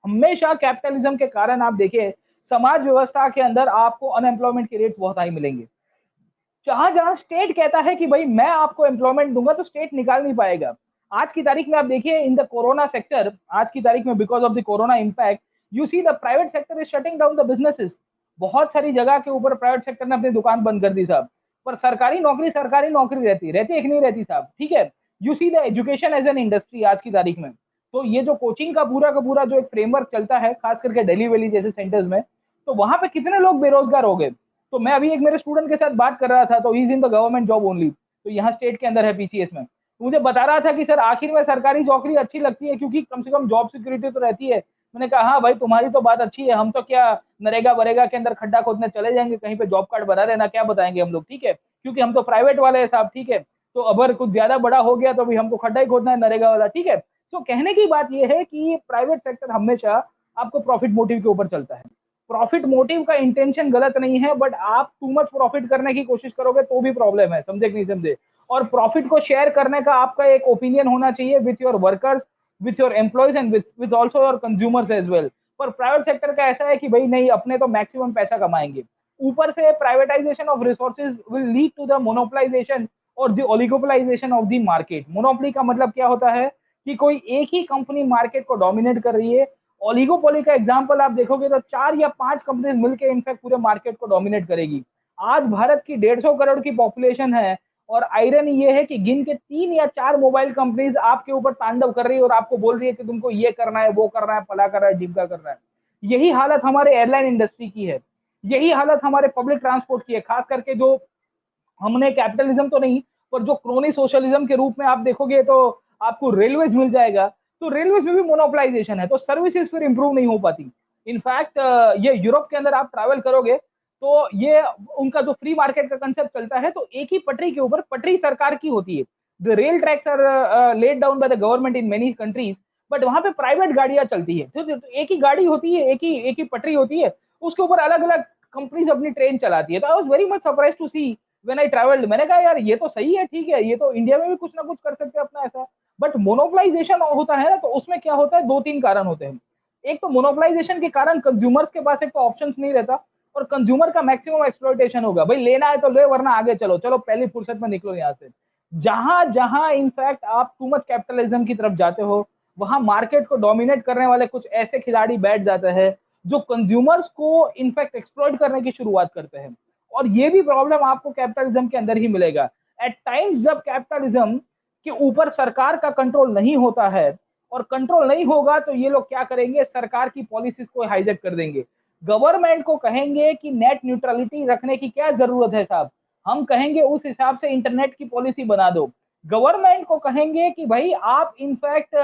Speaker 1: हमेशा कैपिटलिज्म के कारण आप देखिए समाज व्यवस्था के अंदर आपको अनएम्प्लॉयमेंट के रेट्स बहुत हाई मिलेंगे। जहां जहां स्टेट कहता है कि भाई मैं आपको एम्प्लॉयमेंट दूंगा, तो स्टेट निकाल नहीं पाएगा। आज की तारीख में आप देखिए इन द कोरोना सेक्टर, आज की तारीख में because of the corona impact, you see the private sector is shutting down the businesses. बहुत सारी जगह के ऊपर प्राइवेट सेक्टर ने अपनी दुकान बंद कर दी साहब। पर सरकारी नौकरी रहती रहती है कि नहीं रहती साहब, ठीक है। You see the education as an industry आज की तारीख में। तो ये जो कोचिंग का पूरा जो एक फ्रेमवर्क चलता है, खास करके दिल्ली वैली जैसे सेंटर्स में, तो वहां पे कितने लोग बेरोजगार हो गए। तो मैं अभी एक मेरे स्टूडेंट के साथ बात कर रहा था, तो is in the government job only, तो यहाँ स्टेट के अंदर है पीसीएस में। तो मुझे बता रहा था कि सर आखिर में सरकारी नौकरी अच्छी लगती है क्योंकि कम से कम जॉब सिक्योरिटी तो रहती है। मैंने कहा हाँ भाई तुम्हारी तो बात अच्छी है, हम तो क्या नरेगा बरेगा के अंदर खड्डा खोदने चले जाएंगे, कहीं पे जॉब कार्ड बना देना, क्या बताएंगे हम लोग, ठीक है, क्योंकि हम तो प्राइवेट वाले हैं साहब, ठीक है। तो अगर कुछ ज्यादा बड़ा हो गया तो भी हमको खड्डा ही खोदना है नरेगा वाला, ठीक है। सो कहने की बात यह है कि प्राइवेट सेक्टर हमेशा आपको प्रॉफिट मोटिव के ऊपर चलता है। प्रॉफिट मोटिव का इंटेंशन गलत नहीं है, बट आप टू मच प्रॉफिट करने की कोशिश करोगे तो भी प्रॉब्लम है, समझे कि नहीं समझे। और प्रॉफिट को शेयर करने का आपका एक ओपिनियन होना चाहिए with your workers, with your employees and with also your consumers as well. पर प्राइवेट सेक्टर का ऐसा है कि भाई नहीं, अपने तो मैक्सिमम पैसा कमाएंगे। ऊपर से privatization of resources will lead to the monopolization और the oligopolization of the market. Monopoly का मतलब क्या होता है कि कोई एक ही कंपनी मार्केट को डोमिनेट कर रही है। ओलिगोपोली का एग्जांपल आप देखोगे तो 4 या 5 कंपनीज मिलकर इनफैक्ट पूरे मार्केट को डोमिनेट करेगी। आज भारत की 150 करोड़ की पॉपुलेशन है, और आयरन ये है कि गिन के 3 या 4 मोबाइल कंपनीज आपके ऊपर तांडव कर रही है और आपको बोल रही है कि तुमको ये करना है, वो करना है, फला करना है, ढिमका करना है। यही हालत हमारे एयरलाइन इंडस्ट्री की है, यही हालत हमारे पब्लिक ट्रांसपोर्ट की है। खास करके जो हमने कैपिटलिज्म तो नहीं, पर जो क्रोनी सोशलिज्म के रूप में आप देखोगे तो आपको रेलवेज मिल जाएगा। तो रेलवेज में भी मोनोपलाइजेशन है, तो सर्विसेज फिर इंप्रूव नहीं हो पाती। इनफैक्ट ये यूरोप के अंदर आप ट्रैवल करोगे तो ये उनका जो फ्री मार्केट का कंसेप्ट चलता है, तो एक ही पटरी के ऊपर, पटरी सरकार की होती है। The rail tracks are laid down by the government in many countries, but वहां पे प्राइवेट गाड़ियां चलती है। तो एक ही गाड़ी होती है, एक ही पटरी होती है, उसके ऊपर अलग अलग कंपनीज अपनी ट्रेन चलाती है। तो I was very much surprise to see when I travelled. मैंने कहा यार ये तो सही है, ठीक है, ये तो इंडिया में भी कुछ ना कुछ कर सकते हैं अपना ऐसा। बट मोनोपलाइजेशन होता है ना, तो उसमें क्या होता है, 2-3 कारण होते हैं। एक तो मोनोपलाइजेशन के कारण कंज्यूमर्स के पास एक तो ऑप्शंस नहीं रहता, और कंज्यूमर का मैक्सिमम एक्सप्लॉइटेशन होगा। भाई लेना है तो ले, वरना आगे चलो, चलो पहली फुर्सत में निकलो यहाँ से। जहां जहां इनफैक्ट आप टू मच कैपिटलिज्म की तरफ जाते हो, वहां मार्केट को डोमिनेट करने वाले कुछ ऐसे खिलाड़ी बैठ जाते हैं जो कंज्यूमर्स को इनफैक्ट एक्सप्लॉइट करने की शुरुआत करते हैं। और ये भी प्रॉब्लम आपको कैपिटलिज्म के अंदर ही मिलेगा। एट टाइम्स जब कैपिटलिज्म के ऊपर सरकार का कंट्रोल नहीं होता है, और कंट्रोल नहीं होगा, तो ये लोग क्या करेंगे, सरकार की पॉलिसीज को हाईजैक कर देंगे। गवर्नमेंट को कहेंगे कि नेट न्यूट्रलिटी रखने की क्या जरूरत है साहब, हम कहेंगे उस हिसाब से इंटरनेट की पॉलिसी बना दो। गवर्नमेंट को कहेंगे कि भाई आप इनफैक्ट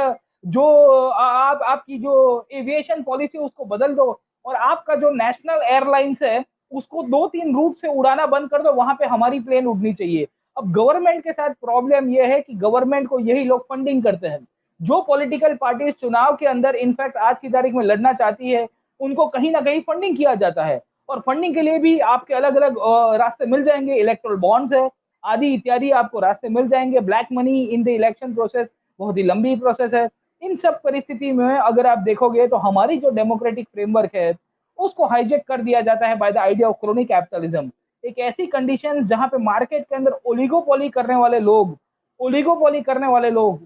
Speaker 1: जो आप आपकी जो एविएशन पॉलिसी उसको बदल दो, और आपका जो नेशनल एयरलाइंस है उसको 2-3 रूट से उड़ाना बंद कर दो, वहां पे हमारी प्लेन उड़नी चाहिए। अब गवर्नमेंट के साथ प्रॉब्लम यह है कि गवर्नमेंट को यही लोग फंडिंग करते हैं। जो पॉलिटिकल पार्टी चुनाव के अंदर इनफैक्ट आज की तारीख में लड़ना चाहती है, उनको कहीं ना कहीं फंडिंग किया जाता है। और फंडिंग के लिए भी आपके अलग अलग रास्ते मिल जाएंगे, इलेक्ट्रल बॉन्ड्स है आदि इत्यादि आपको रास्ते मिल जाएंगे। Black money in the election process बहुत ही लंबी प्रोसेस है। इन सब परिस्थिति में अगर आप देखोगे तो हमारी जो डेमोक्रेटिक फ्रेमवर्क है उसको हाईजेक कर दिया जाता है by the idea of chronic capitalism. एक ऐसी कंडीशन जहां पे मार्केट के अंदर ओलिगोपोली करने वाले लोग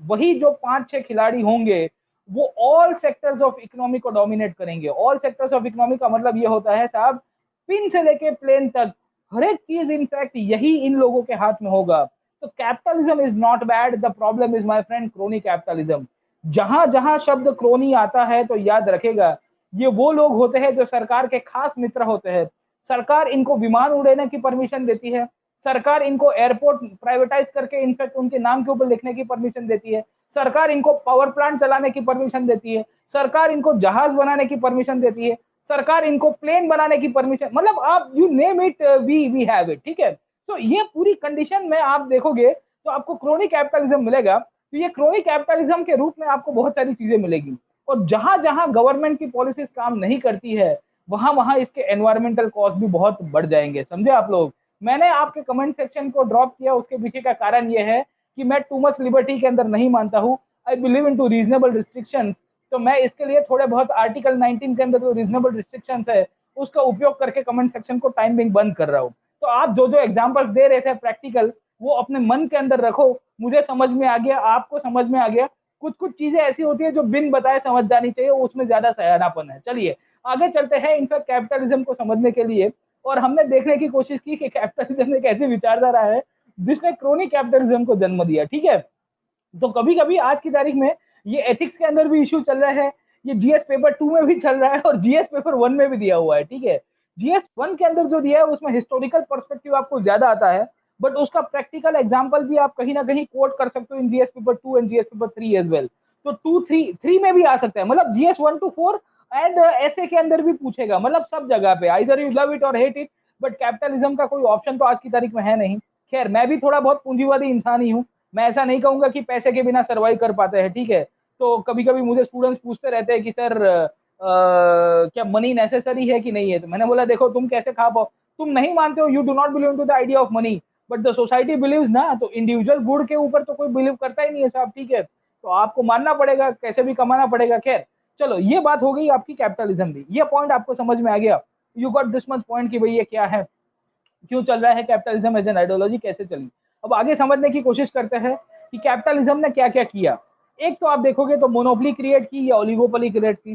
Speaker 1: वही जो 5-6 खिलाड़ी होंगे, वो ऑल सेक्टर्स ऑफ इकोनॉमी को डोमिनेट करेंगे। ऑल सेक्टर्स ऑफ इकोनॉमी का मतलब ये होता है साहब, पिन से लेके प्लेन तक हर एक चीज इनफैक्ट यही इन लोगों के हाथ में होगा। तो capitalism is not bad, the problem is my friend crony capitalism. जहां जहां शब्द क्रोनी आता है तो याद रखेगा ये वो लोग होते हैं जो सरकार के खास मित्र होते हैं। सरकार इनको विमान उड़ाने की परमिशन देती है, सरकार इनको एयरपोर्ट प्राइवेटाइज करके इनफैक्ट उनके नाम के ऊपर लिखने की परमिशन देती है, सरकार इनको पावर प्लांट चलाने की परमिशन देती है, सरकार इनको जहाज बनाने की परमिशन देती है, सरकार इनको प्लेन बनाने की परमिशन, मतलब आप you name it we have it, ठीक है। सो ये पूरी कंडीशन में आप देखोगे तो आपको क्रोनी कैपिटलिज्म मिलेगा। तो ये क्रोनी कैपिटलिज्म के रूप में आपको बहुत सारी चीजें मिलेगी, और जहां जहां गवर्नमेंट की पॉलिसीज काम नहीं करती है वहां वहां इसके एनवायरमेंटल कॉस्ट भी बहुत बढ़ जाएंगे, समझे आप लोग। मैंने आपके कमेंट सेक्शन को ड्रॉप किया, उसके पीछे का कारण यह है कि मैं टू मच लिबर्टी के अंदर नहीं मानता हूँ, I believe in to reasonable restrictions. तो मैं इसके लिए थोड़े बहुत आर्टिकल 19 के अंदर जो रीजनेबल रिस्ट्रिक्शंस है उसका उपयोग करके कमेंट सेक्शन को टाइम बिंग बंद कर रहा हूँ। तो आप जो जो एग्जांपल्स दे रहे थे प्रैक्टिकल, वो अपने मन के अंदर रखो, मुझे समझ में आ गया, आपको समझ में आ गया। कुछ कुछ चीजें ऐसी होती है जो बिन बताए समझ जानी चाहिए, उसमें ज्यादा सयानापन है। चलिए आगे चलते हैं इनफैक्ट कैपिटलिज्म को समझने के लिए, और हमने देखने की कोशिश की कि कैपिटलिज्म एक ऐसी विचारधारा है जिसने क्रोनी कैपिटलिज्म को जन्म दिया, ठीक है। तो कभी कभी आज की तारीख में ये एथिक्स के अंदर भी इश्यू चल रहा है, ये जीएस पेपर 2 में भी चल रहा है और जीएस पेपर 1 में भी दिया हुआ है, ठीक है। जीएस 1 के अंदर जो दिया है उसमें हिस्टोरिकल पर्सपेक्टिव आपको ज्यादा आता है, बट उसका प्रैक्टिकल एग्जांपल भी आप कहीं ना कहीं कोट कर सकते हो in GS paper 2 and GS paper 3 as well. तो 2 3 में भी आ सकता है, मतलब जीएस 1 to 4 एंड ऐसे के अंदर भी पूछेगा, मतलब सब जगह पे आइदर यू लव इट और हेट इट, बट कैपिटलिज्म का कोई ऑप्शन तो आज की तारीख में है नहीं। खैर मैं भी थोड़ा बहुत पूंजीवादी इंसान ही हूँ, मैं ऐसा नहीं कहूंगा कि पैसे के बिना सर्वाइव कर पाते हैं, ठीक है। तो कभी कभी मुझे स्टूडेंट्स पूछते रहते हैं कि सर क्या मनी नेसेसरी है कि नहीं है, तो मैंने बोला देखो तुम कैसे खा पाओ, तुम नहीं मानते हो, you do not believe to the idea of money, but the society believes ना, तो इंडिविजुअल गुड के ऊपर तो कोई बिलीव करता ही नहीं है साहब, ठीक है। तो आपको मानना पड़ेगा, कैसे भी कमाना पड़ेगा। खैर चलो ये बात हो गई आपकी कैपिटलिज्म भी, ये पॉइंट आपको समझ में आ गया, you got this much point कि भाई ये क्या है, क्यों चल रहा है कैपिटलिज्म एज एन आइडियोलॉजी, कैसे चली। अब आगे समझने की कोशिश करते हैं कि कैपिटलिज्म ने क्या क्या किया। एक तो आप देखोगे तो मोनोपोली क्रिएट की या ओलिगोपोली क्रिएट की,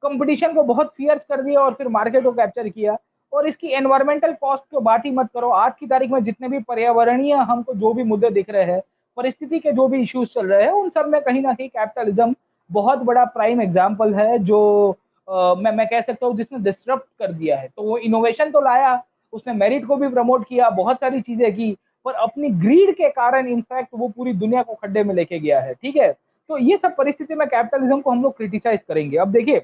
Speaker 1: कंपटीशन को बहुत फियर्स कर दिया और फिर मार्केट को कैप्चर किया। और इसकी एनवायरमेंटल कॉस्ट को बात ही मत करो, आज की तारीख में जितने भी पर्यावरणीय हमको जो भी मुद्दे दिख रहे हैं, परिस्थिति के जो भी इश्यूज चल रहे हैं, उन सब में कहीं ना कहीं कैपिटलिज्म बहुत बड़ा प्राइम एग्जाम्पल है, जो मैं कह सकता हूँ जिसने डिस्टर्ब कर दिया है। तो वो इनोवेशन तो लाया, उसने मेरिट को भी प्रमोट किया, बहुत सारी चीजें की, पर अपनी ग्रीड के कारण इनफैक्ट वो पूरी दुनिया को खड्डे में लेके गया है, ठीक है। तो ये सब परिस्थिति में कैपिटलिज्म को हम लोग क्रिटिसाइज करेंगे। अब देखिए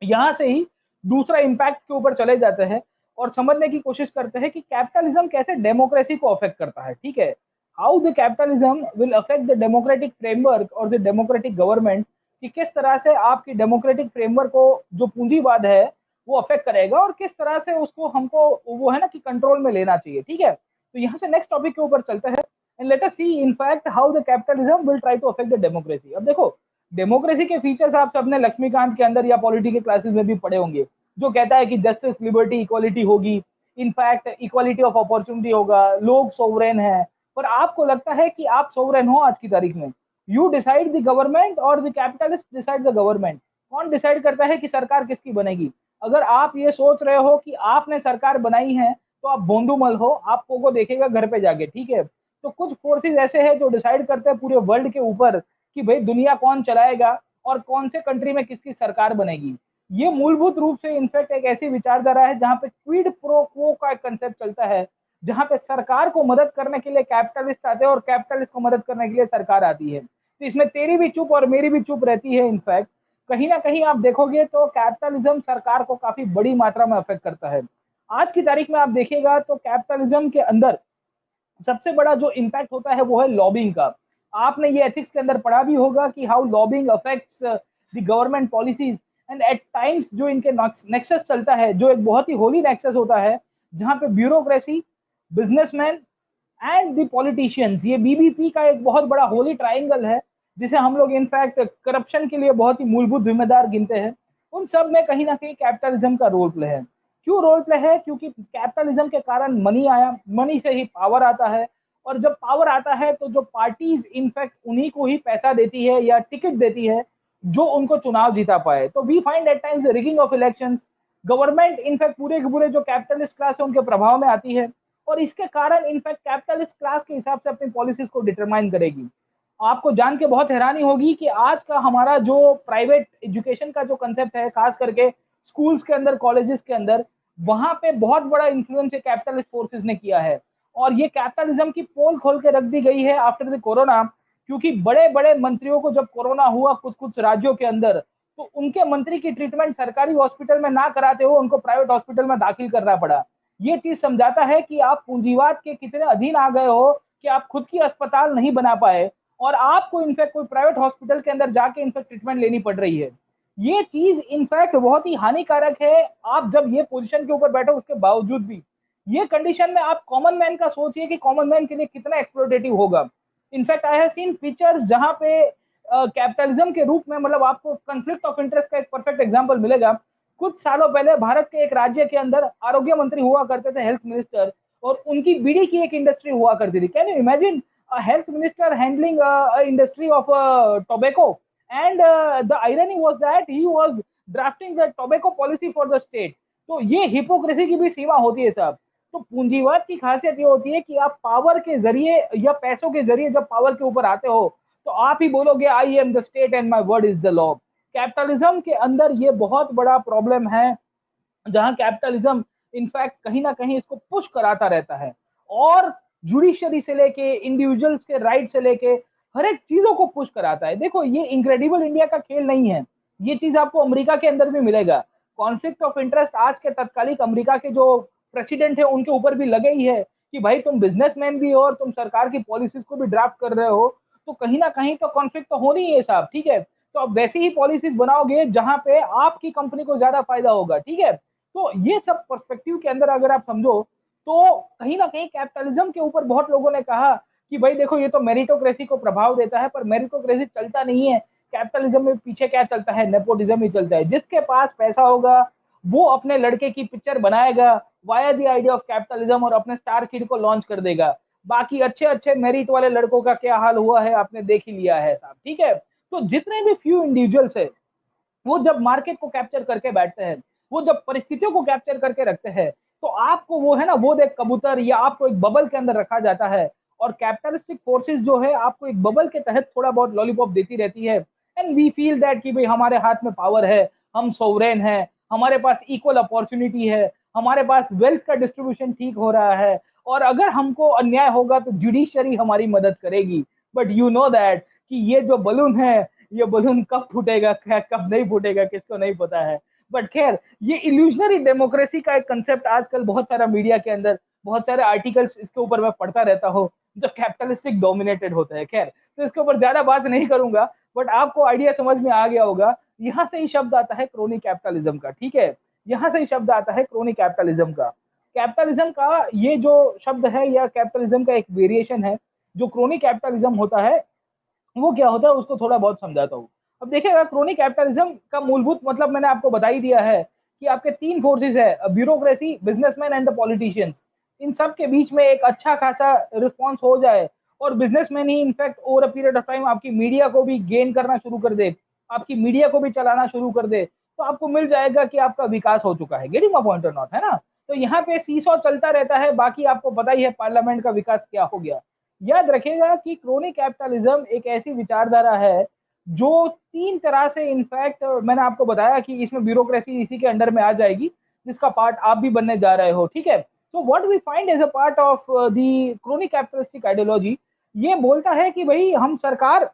Speaker 1: यहां से ही दूसरा इंपैक्ट के ऊपर चले जाते हैं और समझने की कोशिश करते हैं कि कैपिटलिज्म कैसे डेमोक्रेसी को अफेक्ट करता है, ठीक है। How the capitalism will affect the democratic framework और द डेमोक्रेटिक गवर्नमेंट, कि किस तरह से आपकी डेमोक्रेटिक फ्रेमवर्क को जो पूंजीवाद है वो अफेक्ट करेगा, और किस तरह से उसको हमको वो है ना कि कंट्रोल में लेना चाहिए, ठीक है। तो यहाँ से नेक्स्ट टॉपिक के ऊपर चलते हैं and let us see in fact how the capitalism will try to affect the democracy. अब देखो डेमोक्रेसी के फीचर्स आप सबने लक्ष्मीकांत के अंदर या पॉलिटी के क्लासेस में भी पढ़े होंगे, जो कहता है कि जस्टिस लिबर्टी इक्वालिटी होगी, इनफैक्ट इक्वालिटी ऑफ अपॉर्चुनिटी होगा, लोग सोवरेन है। पर आपको लगता है कि आप सोवरेन हो आज की तारीख में? यू डिसाइड द गवर्नमेंट और the capitalist decide the government. कौन डिसाइड करता है कि सरकार किसकी बनेगी? अगर आप ये सोच रहे हो कि आपने सरकार बनाई है तो आप बोंदूमल हो, आपको को देखेगा घर पे जाके, ठीक है। तो कुछ फोर्सेस ऐसे हैं जो डिसाइड करते हैं पूरे वर्ल्ड के ऊपर कि भाई दुनिया कौन चलाएगा और कौन से कंट्री में किसकी सरकार बनेगी। ये मूलभूत रूप से इनफैक्ट एक ऐसी विचारधारा है जहां पे क्विड प्रो क्वो का कंसेप्ट चलता है, जहां पे सरकार को मदद करने के लिए कैपिटलिस्ट आते हैं और कैपिटलिस्ट को मदद करने के लिए सरकार आती है। तो इसमें तेरी भी चुप और मेरी भी चुप रहती है। इनफैक्ट कहीं ना कहीं आप देखोगे तो कैपिटलिज्म सरकार को काफी बड़ी मात्रा में अफेक्ट करता है। आज की तारीख में आप देखिएगा तो कैपिटलिज्म के अंदर सबसे बड़ा जो इम्पैक्ट होता है वो है लॉबिंग का। आपने ये एथिक्स के अंदर पढ़ा भी होगा कि how lobbying affects the government policies and at times जो इनके नेक्सस चलता है, जो एक बहुत ही होली नेक्सस होता है, जहां पे bureaucracy, businessman and the politicians, ये बीबीपी का एक बहुत बड़ा होली ट्राइंगल है, जिसे हम लोग इनफैक्ट करप्शन के लिए बहुत ही मूलभूत जिम्मेदार गिनते हैं। उन सब में कहीं ना कहीं कैपिटलिज्म का रोल प्ले है। क्यों रोल प्ले है? क्योंकि कैपिटलिज्म के कारण मनी आया, मनी से ही पावर आता है, और जब पावर आता है तो जो पार्टीज इनफैक्ट उन्हीं को ही पैसा देती है या टिकट देती है जो उनको चुनाव जीता पाए। तो we find at times rigging of elections, government in fact पूरे के पूरे जो कैपिटलिस्ट क्लास है उनके प्रभाव में आती है, और इसके कारण इनफैक्ट कैपिटलिस्ट क्लास के हिसाब से अपनी पॉलिसीज को डिटरमाइन करेगी। आपको जान के बहुत हैरानी होगी कि आज का हमारा जो प्राइवेट एजुकेशन का जो कंसेप्ट है, खास करके स्कूल्स के अंदर, कॉलेजेस के अंदर, वहां पे बहुत बड़ा इन्फ्लुएंस कैपिटलिस्ट फोर्सेस ने किया है। और ये कैपिटलिज्म की पोल खोल के रख दी गई है आफ्टर द कोरोना, क्योंकि बड़े बड़े मंत्रियों को जब कोरोना हुआ कुछ कुछ राज्यों के अंदर, तो उनके मंत्री की ट्रीटमेंट सरकारी हॉस्पिटल में ना कराते हुए उनको प्राइवेट हॉस्पिटल में दाखिल करना पड़ा। ये चीज समझाता है कि आप पूंजीवाद के कितने अधीन आ गए हो कि आप खुद की अस्पताल नहीं बना पाए और आपको इनफैक्ट कोई प्राइवेट हॉस्पिटल के अंदर जाके इनफैक्ट ट्रीटमेंट लेनी पड़ रही है। ये चीज इनफैक्ट बहुत ही हानिकारक है। आप जब ये पोजीशन के ऊपर बैठो उसके बावजूद भी ये कंडीशन में आप कॉमन मैन का सोचिए कि कॉमन मैन के लिए कितना एक्सप्लोटेटिव होगा। In fact I have scene pictures जहां पे कैपिटलिज्म के रूप में, मतलब आपको कंफ्लिक्ट ऑफ इंटरेस्ट का एक परफेक्ट एग्जांपल मिलेगा। कुछ सालों पहले भारत के एक राज्य के अंदर आरोग्य मंत्री हुआ करते थे, हेल्थ मिनिस्टर, और उनकी बीड़ी की एक इंडस्ट्री हुआ करती थी। Can you imagine a health minister handling a industry of tobacco, and the irony was that he was drafting the tobacco policy for the state। तो ये हिपोक्रेसी की भी सीमा होती है साहब। तो पूंजीवाद की खासियत ये होती है कि आप पावर के जरिए या पैसों के जरिए जब पावर के ऊपर आते हो तो आप ही बोलोगे I am the state and my word is the law. Capitalism के अंदर ये बहुत बड़ा प्रॉब्लम है, जहां कैपिटलिज्म इनफैक्ट कहीं ना कहीं इसको पुश कराता रहता है और जुडिशरी से लेके इंडिविजुअल्स के राइट से लेके हर एक चीजों को पुश कराता है। देखो ये इनक्रेडिबल इंडिया का खेल नहीं है, ये चीज आपको अमेरिका के अंदर भी मिलेगा। कॉन्फ्लिक्ट ऑफ इंटरेस्ट आज के तत्कालिक अमेरिका के जो प्रेसिडेंट है उनके ऊपर भी लगे ही है कि भाई तुम बिजनेसमैन भी हो और तुम सरकार की पॉलिसीज को भी ड्राफ्ट कर रहे हो, तो कहीं ना कहीं तो कॉन्फ्लिक्ट तो होनी ही है साहब, ठीक है। तो अब वैसी ही पॉलिसीज बनाओगे जहां पे आपकी कंपनी को ज्यादा फायदा होगा, ठीक है। तो ये सब पर्सपेक्टिव के अंदर अगर आप समझो तो कहीं ना कहीं कैपिटलिज्म के ऊपर बहुत लोगों ने कहा कि भाई देखो ये तो मेरिटोक्रेसी को प्रभाव देता है, पर मेरिटोक्रेसी चलता नहीं है। कैपिटलिज्म में पीछे क्या चलता है, नेपोटिज्म ही चलता है। जिसके पास पैसा होगा वो अपने लड़के की पिक्चर बनाएगा via the idea of capitalism और अपने स्टार किड को लॉन्च कर देगा। बाकी अच्छे अच्छे मेरिट वाले लड़कों का क्या हाल हुआ है आपने देख ही लिया है साहब, ठीक है। तो जितने भी फ्यू इंडिविजुअल्स है वो जब मार्केट को कैप्चर करके बैठते हैं, वो जब परिस्थितियों को कैप्चर करके रखते हैं, तो आपको वो है ना वो देख कबूतर, या आपको एक बबल के अंदर रखा जाता है और कैपिटलिस्टिक फोर्सेस जो है आपको एक बबल के तहत थोड़ा बहुत लॉलीपॉप देती रहती है। एंड वी फील दैट कि भाई हमारे हाथ में पावर है, हम सोवरेन है, हमारे पास इक्वल अपॉर्चुनिटी है, हमारे पास वेल्थ का डिस्ट्रीब्यूशन ठीक हो रहा है, और अगर हमको अन्याय होगा तो जुडिशरी हमारी मदद करेगी। बट यू नो दैट कि ये जो बलून है, ये बलून कब फूटेगा कब नहीं फूटेगा किसको नहीं पता है। बट खैर ये इल्यूजनरी डेमोक्रेसी का एक कंसेप्ट आजकल बहुत सारा मीडिया के अंदर, बहुत सारे आर्टिकल्स इसके ऊपर मैं पढ़ता रहता हूँ जो कैपिटलिस्टिक डोमिनेटेड होता है। खैर तो इसके ऊपर ज्यादा बात नहीं करूंगा, बट आपको आइडिया समझ में आ गया होगा। यहाँ से ही शब्द आता है क्रोनी कैपिटलिज्म का, ठीक है। यहाँ से ही शब्द आता है क्रोनी कैपिटलिज्म का। कैपिटलिज्म का ये जो शब्द है या कैपिटलिज्म का एक वेरिएशन है, जो क्रोनी कैपिटलिज्म होता है वो क्या होता है उसको थोड़ा बहुत समझाता हूँ। अब देखिएगा क्रोनी कैपिटलिज्म का मूलभूत मतलब मैंने आपको बता ही दिया है कि आपके तीन फोर्सेस है, bureaucracy, businessman and the politicians. इन सब के बीच में एक अच्छा खासा रिस्पॉन्स हो जाए और businessman he in fact over a period of time आपकी मीडिया को भी गेन करना शुरू कर दे, आपकी मीडिया को भी चलाना शुरू कर दे, तो आपको मिल जाएगा कि आपका विकास हो चुका है। गेटिंग माय पॉइंट और नॉट, है ना। तो यहाँ पे सीसॉ चलता रहता है, बाकी आपको पता ही है पार्लियामेंट का विकास क्या हो गया। याद रखिएगा कि क्रोनी कैपिटलिज्म एक ऐसी विचारधारा है जो तीन तरह से, इनफैक्ट मैंने आपको बताया कि इसमें ब्यूरोक्रेसी इसी के अंडर में आ जाएगी, जिसका पार्ट आप भी बनने जा रहे हो, ठीक है। So what we find as a part of the crony capitalistic ideology, ये बोलता है कि भाई हम सरकार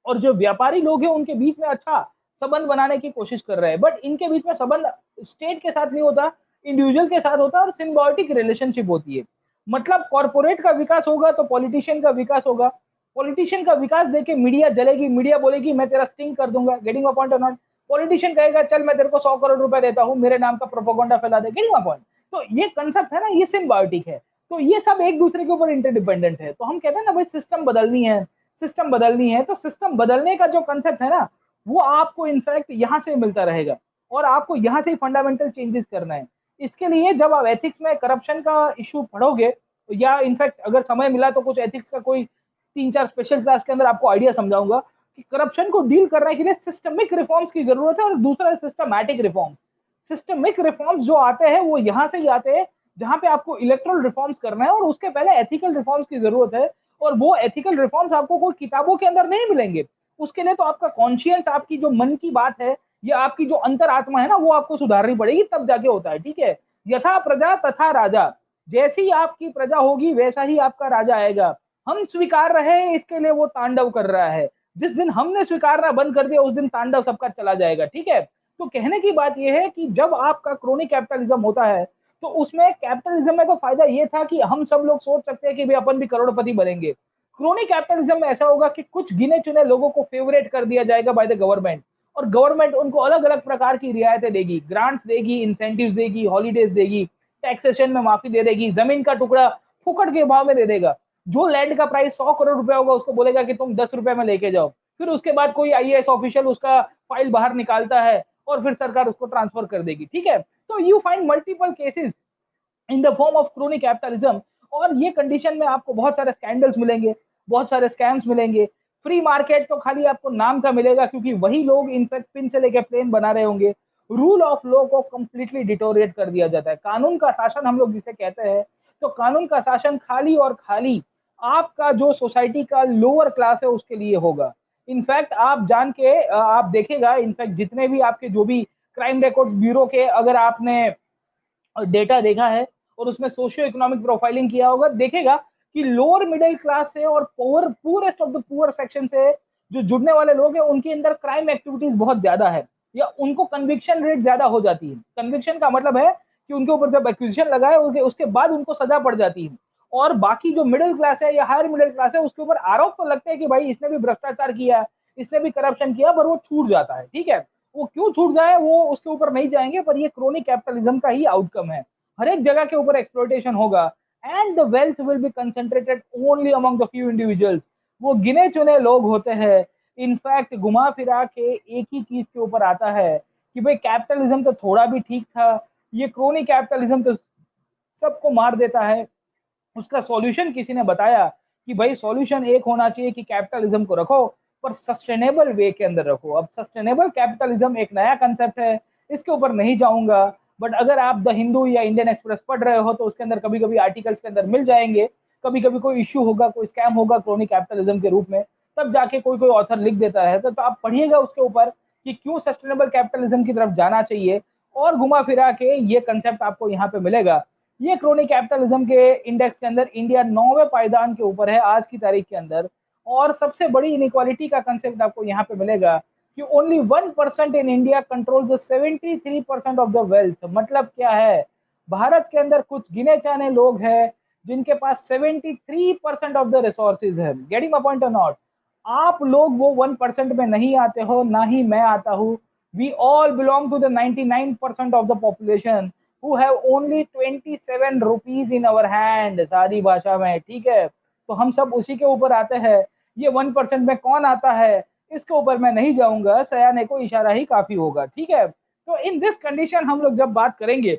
Speaker 1: और जो व्यापारी लोग हैं उनके बीच में अच्छा संबंध बनाने की कोशिश कर रहे हैं, बट इनके बीच में संबंध स्टेट के साथ नहीं होता, इंडिविजुअल के साथ होता है और सिम्बायोटिक रिलेशनशिप होती है। मतलब कॉर्पोरेट का विकास होगा तो पॉलिटिशियन का विकास होगा, पॉलिटिशियन का विकास देके मीडिया जलेगी, मीडिया बोलेगी मैं तेरा स्टिंग कर दूंगा, गेटिंग माय पॉइंट और नॉट। पॉलिटिशियन कहेगा चल मैं तेरे को 100 करोड़ रुपए देता हूं, मेरे नाम का प्रोपेगेंडा फैला दे, गेटिंग माय पॉइंट। तो ये कंसेप्ट है ना, ये सिम्बायोटिक है। तो ये सब एक दूसरे के ऊपर इंटरडिपेंडेंट है। तो हम कहते हैं ना भाई सिस्टम बदलनी है, सिस्टम बदलनी है, तो सिस्टम बदलने का जो कंसेप्ट है ना वो आपको इनफैक्ट यहां से मिलता रहेगा और आपको यहां से फंडामेंटल चेंजेस करना है। इसके लिए जब आप एथिक्स में करप्शन का इश्यू पढ़ोगे, या इनफैक्ट अगर समय मिला तो कुछ एथिक्स का कोई 3-4 स्पेशल क्लास के अंदर आपको आइडिया समझाऊंगा कि करप्शन को डील करने के लिए सिस्टमिक रिफॉर्म्स की जरूरत है और दूसरा सिस्टमैटिक रिफॉर्म्स। सिस्टमिक रिफॉर्म्स जो आते हैं वो यहां से ही आते हैं जहां पे आपको इलेक्ट्रल रिफॉर्म्स करना है और उसके पहले एथिकल रिफॉर्म्स की जरूरत है। और वो एथिकल रिफॉर्म्स आपको कोई किताबों के अंदर नहीं मिलेंगे। उसके लिए तो आपका कॉन्शियस, आपकी जो मन की बात है या आपकी जो अंतरात्मा है ना, वो आपको सुधारनी पड़ेगी, तब जाके होता है। ठीक है, यथा प्रजा तथा राजा, जैसी आपकी प्रजा होगी वैसा ही आपका राजा आएगा। हम स्वीकार रहे हैं, इसके लिए वो तांडव कर रहा है। जिस दिन हमने स्वीकारना बंद कर दिया उस दिन तांडव सबका चला जाएगा। ठीक है, तो कहने की बात यह है कि जब आपका क्रोनी कैपिटलिज्म होता है तो उसमें कैपिटलिज्म में तो फायदा ये था कि हम सब लोग सोच सकते हैं कि भाई अपन भी करोड़पति बनेंगे। क्रोनी कैपिटलिज्म में ऐसा होगा कि कुछ गिने चुने लोगों को फेवरेट कर दिया जाएगा बाय द गवर्नमेंट, और गवर्नमेंट उनको अलग अलग प्रकार की रियायतें देगी, ग्रांट्स देगी, इंसेंटिव्स देगी, हॉलीडेज देगी, टैक्सेशन में माफी दे देगी, जमीन का टुकड़ा फुकट के भाव में दे देगा। जो लैंड का प्राइस 100 करोड़ रुपया होगा उसको बोलेगा कि तुम 10 रुपए में लेके जाओ। फिर उसके बाद कोई आईएएस ऑफिशियल उसका फाइल बाहर निकालता है और फिर सरकार उसको ट्रांसफर कर देगी। ठीक है, तो you find multiple cases in the form of crony capitalism. और ये कंडीशन में आपको बहुत सारे स्कैंडल्स मिलेंगे, बहुत सारे स्कैम्स मिलेंगे। फ्री मार्केट तो खाली आपको नाम का मिलेगा, क्योंकि वही लोग इनफैक्ट पिन से लेके प्लेन बना रहे होंगे। रूल ऑफ लॉ को कंप्लीटली डिटोरिएट कर दिया जाता है। कानून का शासन हम लोग जिसे कहते हैं, तो कानून का शासन खाली और खाली आपका जो सोसाइटी का लोअर क्लास है उसके लिए होगा। इनफैक्ट आप जान के आप देखेगा, इनफैक्ट जितने भी आपके जो भी क्राइम रिकॉर्ड्स ब्यूरो के अगर आपने डेटा देखा है और उसमें सोशियो इकोनॉमिक प्रोफाइलिंग किया होगा, देखेगा कि लोअर मिडिल क्लास से और poorest of the poor section से जो जुड़ने वाले लोग हैं उनके अंदर क्राइम एक्टिविटीज बहुत ज्यादा है, या उनको कन्विक्शन रेट ज्यादा हो जाती है। कन्विक्शन का मतलब है कि उनके ऊपर जब एक्विजिशन लगा है उसके बाद उनको सजा पड़ जाती है। और बाकी जो मिडिल क्लास है या हायर मिडिल क्लास है उसके ऊपर आरोप तो लगते हैं कि भाई इसने भी भ्रष्टाचार किया, इसने भी करप्शन किया, पर वो छूट जाता है। ठीक है, वो क्यों छूट जाए वो उसके ऊपर नहीं जाएंगे, पर ये क्रोनी कैपिटलिज्म का ही आउटकम है। हर एक जगह के ऊपर एक्सप्लॉइटेशन होगा and the wealth will be concentrated only among the few individuals. वो गिने चुने लोग होते हैं। इनफैक्ट घुमा फिरा के एक ही चीज के ऊपर आता है कि भाई कैपिटलिज्म तो थोड़ा भी ठीक था, ये क्रोनी कैपिटलिज्म तो सबको मार देता है। उसका सॉल्यूशन किसी ने बताया कि भाई सॉल्यूशन एक होना चाहिए कि कैपिटलिज्म को रखो पर सस्टेनेबल वे के अंदर रखो। अब सस्टेनेबल कैपिटलिज्म एक नया कंसेप्ट है, इसके ऊपर नहीं जाऊंगा। बट अगर आप द हिंदू या इंडियन एक्सप्रेस पढ़ रहे हो तो उसके अंदर कभी कभी आर्टिकल्स के अंदर मिल जाएंगे। कभी कभी कोई इश्यू होगा, कोई स्कैम होगा क्रोनी कैपिटलिज्म के रूप में, तब जाके कोई कोई ऑथर लिख देता है। तो आप पढ़िएगा उसके ऊपर कि क्यों सस्टेनेबल कैपिटलिज्म की तरफ जाना चाहिए। और घुमा फिरा के ये कंसेप्ट आपको यहाँ पे मिलेगा। ये क्रोनी कैपिटलिज्म के इंडेक्स के अंदर इंडिया 9वें पायदान के ऊपर है आज की तारीख के अंदर। और सबसे बड़ी इनइक्वालिटी का कंसेप्ट आपको यहाँ पे मिलेगा कि only 1% in India control the 73% of the wealth. मतलब क्या है, भारत के अंदर कुछ गिने चाने लोग हैं जिनके पास 73% ऑफ द रिसोर्सेज है। गेटिंग माय पॉइंट और नॉट? आप लोग वो 1% में नहीं आते हो, ना ही मैं आता हूँ। We all belong to the 99% of the population who have only 27 rupees in our hand, सादी भाषा में। ठीक है, तो हम सब उसी के ऊपर आते हैं। ये 1% में कौन आता है इसके ऊपर मैं नहीं जाऊंगा, सयाने को इशारा ही काफी होगा। ठीक है, तो इन दिस कंडीशन हम लोग जब बात करेंगे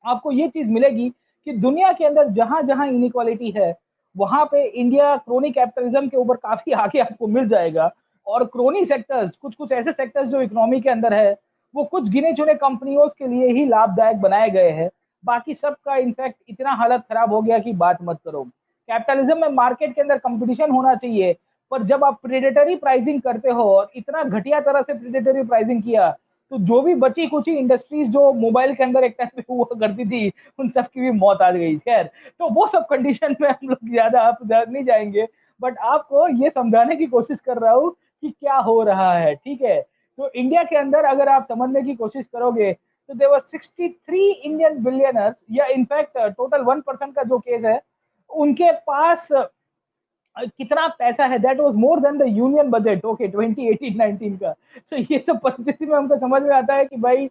Speaker 1: आपको ये चीज मिलेगी कि दुनिया के अंदर जहां जहां इनइक्वालिटी है वहां पे इंडिया क्रोनी कैपिटलिज्म के ऊपर काफी आगे आपको मिल जाएगा। और क्रोनी सेक्टर्स, कुछ कुछ ऐसे सेक्टर्स जो इकोनॉमी के अंदर है, वो कुछ गिने चुने कंपनियों के लिए ही लाभदायक बनाए गए हैं। बाकी सबका इनफैक्ट इतना हालत खराब हो गया कि बात मत करो। कैपिटलिज्म में मार्केट के अंदर कंपटीशन होना चाहिए, पर जब आप प्रेडेटरी प्राइसिंग करते हो और इतना घटिया तरह से प्रेडेटरी प्राइसिंग किया, तो जो भी बची कुची इंडस्ट्रीज जो मोबाइल के अंदर एक टाइम पे हुआ करती थी उन सब की भी मौत आ गई। खैर, तो वो सब कंडीशन में हम लोग ज्यादा आप नहीं जाएंगे, बट आपको ये समझाने की कोशिश कर रहा हूँ कि क्या हो रहा है। ठीक है, तो इंडिया के अंदर अगर आप समझने की कोशिश करोगे तो देवर 63 इंडियन बिलियनर्स, या इनफैक्ट टोटल 1% का जो केस है उनके पास कितना पैसा है, that was more than the union budget. Okay, 2018-19 का। तो ये सब परिस्थिति में हमको समझ में आता है कि भाई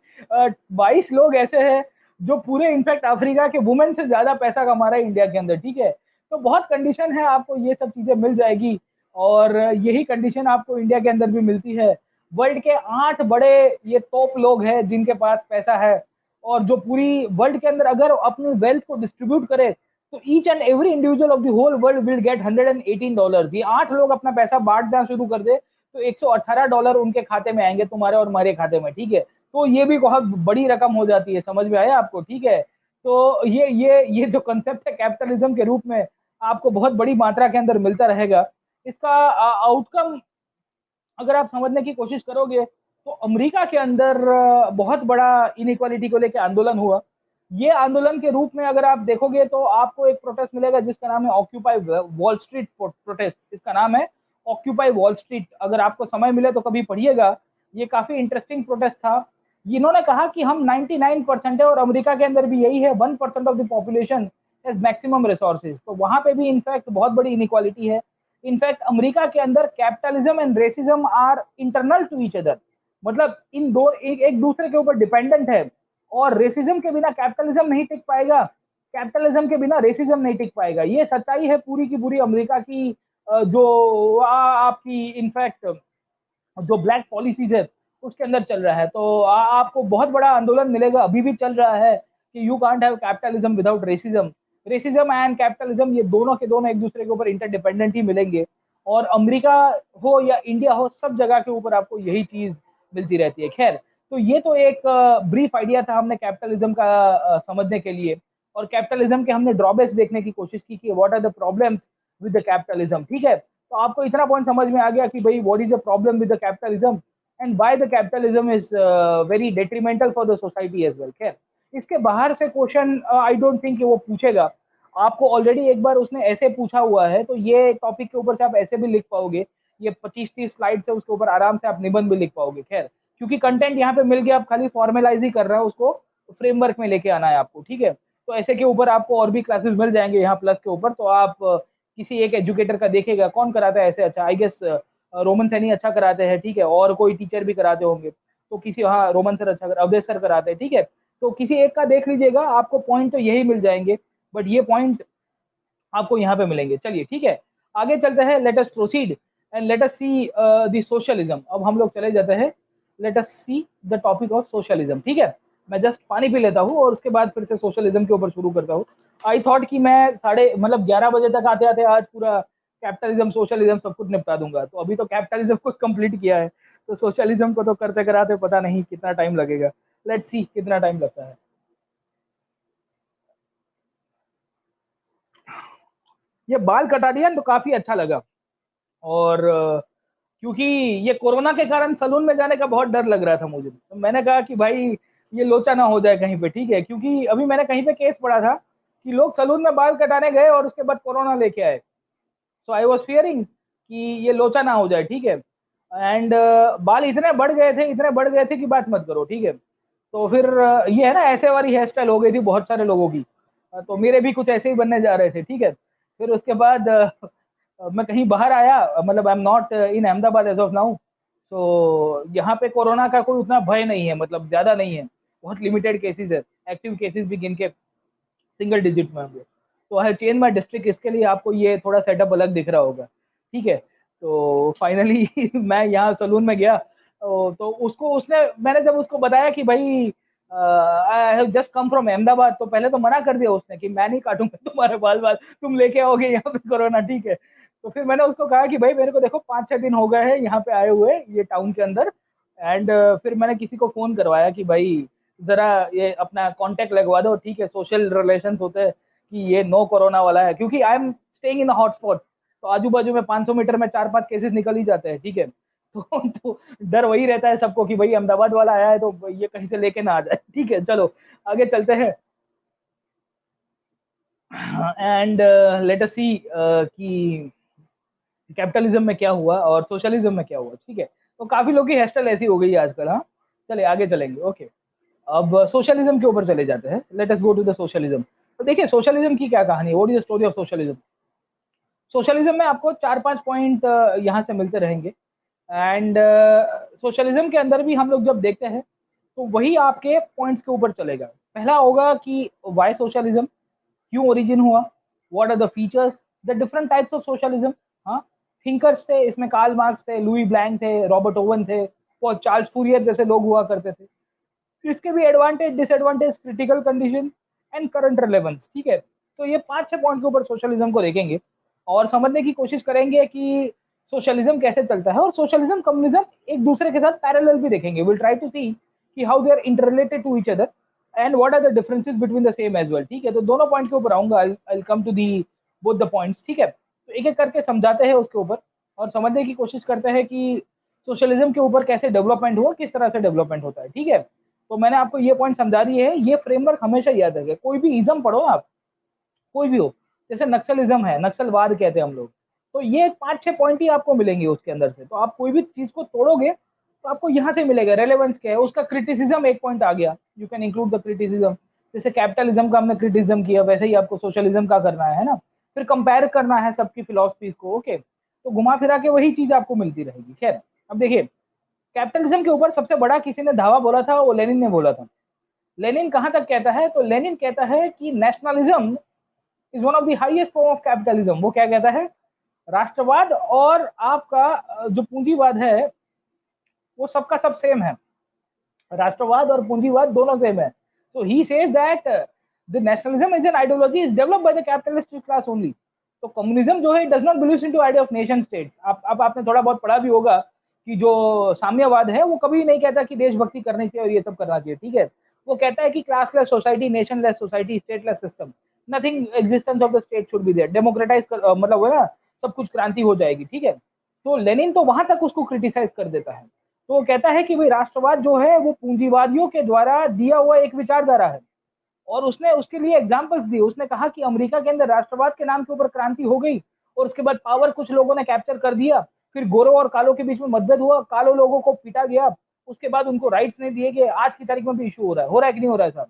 Speaker 1: 22 लोग ऐसे हैं जो पूरे इनफैक्ट अफ्रीका के वुमेन से ज्यादा पैसा कमा रहे हैं इंडिया के अंदर। ठीक है, तो बहुत कंडीशन है, आपको ये सब चीजें मिल जाएगी। और यही कंडीशन आपको इंडिया के अंदर भी मिलती है। वर्ल्ड के 8 बड़े ये टॉप लोग हैं जिनके पास पैसा है, और जो पूरी वर्ल्ड के अंदर अगर अपनी वेल्थ को डिस्ट्रीब्यूट करे तो each and every individual of the whole world will get $118। ये 8 लोग अपना पैसा बांटना शुरू कर दे तो $118 उनके खाते में आएंगे, तुम्हारे और हमारे खाते में। ठीक है, तो ये भी बहुत बड़ी रकम हो जाती है। समझ में आया आपको? ठीक है, तो ये जो कंसेप्ट है कैपिटलिज्म के रूप में आपको बहुत बड़ी मात्रा के अंदर मिलता रहेगा। इसका आउटकम अगर आप समझने की कोशिश करोगे तो अमेरिका के अंदर बहुत बड़ा इनइक्वालिटी को लेकर आंदोलन हुआ। ये आंदोलन के रूप में अगर आप देखोगे तो आपको एक प्रोटेस्ट मिलेगा जिसका नाम है ऑक्यूपाई वॉल स्ट्रीट प्रोटेस्ट। इसका नाम है ऑक्यूपाई वॉल स्ट्रीट। अगर आपको समय मिले तो कभी पढ़िएगा, ये काफी इंटरेस्टिंग प्रोटेस्ट था। इन्होंने कहा कि हम 99% है और अमेरिका के अंदर भी यही है, 1% of the population has maximum resources. तो वहां पे भी इनफैक्ट बहुत बड़ी इनइक्वालिटी है। इनफैक्ट अमेरिका के अंदर capitalism and racism are internal to each other, मतलब इन दो एक दूसरे के ऊपर डिपेंडेंट है। और रेसिज्म के बिना कैपिटलिज्म नहीं टिक पाएगा, कैपिटलिज्म के बिना रेसिज्म नहीं टिक पाएगा। ये सच्चाई है पूरी की पूरी अमेरिका की। जो आपकी इनफैक्ट जो ब्लैक पॉलिसीज है उसके अंदर चल रहा है। तो आपको बहुत बड़ा आंदोलन मिलेगा, अभी भी चल रहा है कि you can't have capitalism without racism. Racism and capitalism ये दोनों के दोनों एक दूसरे के ऊपर इंटरडिपेंडेंट ही मिलेंगे। और अमेरिका हो या इंडिया हो, सब जगह के ऊपर आपको यही चीज मिलती रहती है। खैर, तो ये तो एक ब्रीफ आइडिया था हमने कैपिटलिज्म का समझने के लिए। और कैपिटलिज्म के हमने ड्रॉबैक्स देखने की कोशिश की कि what are the problems with the capitalism. ठीक है, तो आपको इतना पॉइंट समझ में आ गया कि भाई what is the problem with the capitalism and why the capitalism is very detrimental for the society as well. खैर, इसके बाहर से क्वेश्चन आई डोंट थिंक वो पूछेगा आपको। ऑलरेडी एक बार उसने ऐसे पूछा हुआ है, तो ये टॉपिक के ऊपर से आप ऐसे भी लिख पाओगे। ये 25-30 स्लाइड से उसके ऊपर आराम से आप निबंध भी लिख पाओगे। खैर, क्योंकि कंटेंट यहाँ पे मिल गया, आप खाली फॉर्मेलाइज ही कर रहे हो, उसको फ्रेमवर्क में लेके आना है आपको। ठीक है, तो ऐसे के ऊपर आपको और भी क्लासेस मिल जाएंगे यहाँ प्लस के ऊपर। तो आप किसी एक एजुकेटर का देखिएगा कौन कराता है ऐसे अच्छा। आई गेस रोमन सैनी अच्छा कराते हैं, ठीक है, और कोई टीचर भी कराते होंगे। तो किसी, हाँ, रोमन सर अच्छा, अवधेश सर कराते हैं, ठीक है। तो किसी एक का देख लीजिएगा, आपको पॉइंट तो यही मिल जाएंगे, बट ये पॉइंट आपको यहाँ पे मिलेंगे। चलिए ठीक है, आगे चलते हैं। Let us proceed and let us see the socialism. अब हम लोग चले जाते हैं, let us see the topic of socialism. ठीक है, मैं जस्ट पानी पी लेता हूँ और उसके बाद फिर से सोशलिज्म के ऊपर शुरू करता हूँ। आई थॉट कि मैं 11:30 बजे तक आते आते आज पूरा कैपिटलिज्म सोशलिज्म सब कुछ निपटा दूंगा। तो अभी तो कैपिटलिज्म को कंप्लीट किया है, तो सोशलिज्म को तो करते कराते पता नहीं कितना टाइम लगेगा। लेट्स सी कितना टाइम लगता है। ये बाल कटा दिया तो काफी अच्छा लगा। और क्योंकि ये कोरोना के कारण सलून में जाने का बहुत डर लग रहा था मुझे, तो मैंने कहा कि भाई ये लोचा ना हो जाए कहीं पे। ठीक है, क्योंकि अभी मैंने कहीं पे केस पढ़ा था कि लोग सलून में बाल कटाने गए और उसके बाद कोरोना लेके आए। सो आई वाज फियरिंग कि ये लोचा ना हो जाए। ठीक है, एंड बाल इतने बढ़ गए थे, इतने बढ़ गए थे कि बात मत करो। ठीक है, तो फिर ये है ना, ऐसे वाली हेयर स्टाइल हो गई थी बहुत सारे लोगों की। तो मेरे भी कुछ ऐसे ही बनने जा रहे थे। ठीक है, फिर उसके बाद मैं कहीं बाहर आया, मतलब I am not in Ahmedabad as of now. तो यहाँ पे कोरोना का कोई उतना भय नहीं है, मतलब ज्यादा नहीं है, बहुत लिमिटेड केसेस है। एक्टिव केसेस भी गिन के सिंगल डिजिट में होंगे। तो आई चेंज माई डिस्ट्रिक्ट, इसके लिए आपको ये थोड़ा सेटअप अलग दिख रहा होगा। ठीक है, तो फाइनली मैं यहाँ सलून में गया। तो उसको उसने मैंने जब उसको बताया कि भाई I have just come from Ahmedabad, तो पहले तो मना कर दिया उसने कि मैं नहीं काटूंगा तुम्हारे बाल बाल, तुम लेके आओगे यहाँ पे कोरोना। ठीक है, तो फिर मैंने उसको कहा कि भाई मेरे को देखो 5-6 दिन हो गए हैं यहाँ पे आए हुए ये टाउन के अंदर। एंड फिर मैंने किसी को फोन करवाया कि भाई जरा ये अपना कांटेक्ट लगवा दो। ठीक है, सोशल रिलेशंस होते हैं कि ये नो कोरोना वाला है, क्योंकि I am staying in hotspot. तो आजू बाजू में 500 मीटर में 4-5 केसेस निकल ही जाते हैं। ठीक है, तो डर वही रहता है सबको कि भाई अहमदाबाद वाला आया है तो ये कहीं से लेके ना आ जाए। ठीक है, चलो आगे चलते हैं। एंड लेट अस सी कि कैपिटलिज्म में क्या हुआ और सोशलिज्म में क्या हुआ। ठीक है, तो काफी लोग की हेयर स्टाइल ऐसी हो गई है आजकल। हाँ, चले आगे चलेंगे। ओके, अब सोशलिज्म के ऊपर चले जाते हैं। Let us go to the socialism. तो देखिए सोशलिज्म की क्या कहानी है, what is the story of socialism. Socialism में आपको 4-5 पॉइंट यहाँ से मिलते रहेंगे। एंड सोशलिज्म के अंदर भी हम लोग जब देखते हैं तो वही आपके पॉइंट्स के ऊपर चलेगा। पहला होगा कि वाई सोशलिज्म, क्यों ओरिजिन हुआ, what are the features, the different types of socialism. हाँ, थिंकर्स थे इसमें, कार्ल मार्क्स थे, लुई ब्लैंक थे, रॉबर्ट ओवन थे, और चार्ल्स फूरियर जैसे लोग हुआ करते थे। इसके भी advantage disadvantage, critical condition and current relevance. ठीक है, तो ये 5-6 पॉइंट के ऊपर सोशलिज्म को देखेंगे और समझने की कोशिश करेंगे कि सोशलिज्म कैसे चलता है। और सोशलिज्म कम्युनिज्म एक दूसरे के साथ पैरेलल भी देखेंगे। विल ट्राई टू सी कि how they are interrelated to each other and what are the differences between the same as well. ठीक है, तो दोनों पॉइंट के ऊपर आऊंगा, I come to the both the points. ठीक है, तो एक एक करके समझाते हैं उसके ऊपर और समझने की कोशिश करते हैं कि सोशलिज्म के ऊपर कैसे डेवलपमेंट हुआ, किस तरह से डेवलपमेंट होता है। ठीक है, तो मैंने आपको ये पॉइंट समझा दिए है। ये फ्रेमवर्क हमेशा याद रखें, कोई भी इज्म पढ़ो आप, कोई भी हो, जैसे नक्सलिज्म है, नक्सलवाद कहते हैं हम लोग, तो ये 5-6 पॉइंट ही आपको मिलेंगे उसके अंदर से। तो आप कोई भी चीज को तोड़ोगे तो आपको यहाँ से मिलेगा रेलेवेंस क्या है उसका। क्रिटिसिज्म एक पॉइंट आ गया, you can include the criticism. जैसे कैपिटलिज्म का हमने क्रिटिसिज्म किया, वैसे ही आपको सोशलिज्म का करना है ना। फिर कंपेयर करना है सबकी फिलोसफीज को। ओके, तो घुमा फिरा के वही चीज आपको मिलती रहेगी। खैर, अब देखिए, कैपिटलिज्म के ऊपर सबसे बड़ा किसी ने धावा बोला था, वो लेनिन ने बोला था। लेनिन कहां तक कहता है, तो लेनिन कहता है कि nationalism is one of the highest form of capitalism. वो क्या कहता है, राष्ट्रवाद और आपका जो पूंजीवाद है वो सबका सब सेम है, राष्ट्रवाद और पूंजीवाद दोनों सेम है। So he says that the nationalism is an ideology is developed by the capitalist class only. तो कम्युनिज्म जो है does not believe into idea of nation states. आप आपने थोड़ा बहुत पढ़ा भी होगा कि जो साम्यवाद है वो कभी नहीं कहता कि देशभक्ति करनी चाहिए और ये सब करना चाहिए। ठीक है, वो कहता है कि classless society, nationless society, stateless system, nothing existence of the state should be there, democratize मतलब वो ना सब कुछ क्रांति हो जाएगी। ठीक है, तो लेनिन तो वहां तक उसको क्रिटिसाइज कर देता है। तो वो कहता है कि भाई राष्ट्रवाद जो है वो पूंजीवादियों के द्वारा दिया हुआ एक विचारधारा है, और उसने उसके लिए एग्जांपल्स दिए। उसने कहा कि अमेरिका के अंदर राष्ट्रवाद के नाम के ऊपर क्रांति हो गई और उसके बाद पावर कुछ लोगों ने कैप्चर कर दिया, फिर गोरों और कालों के बीच में मतभेद हुआ, कालो लोगों को पीटा गया, उसके बाद उनको राइट्स नहीं दिए गए। आज की तारीख में भी इशू हो रहा है कि नहीं हो रहा है साहब।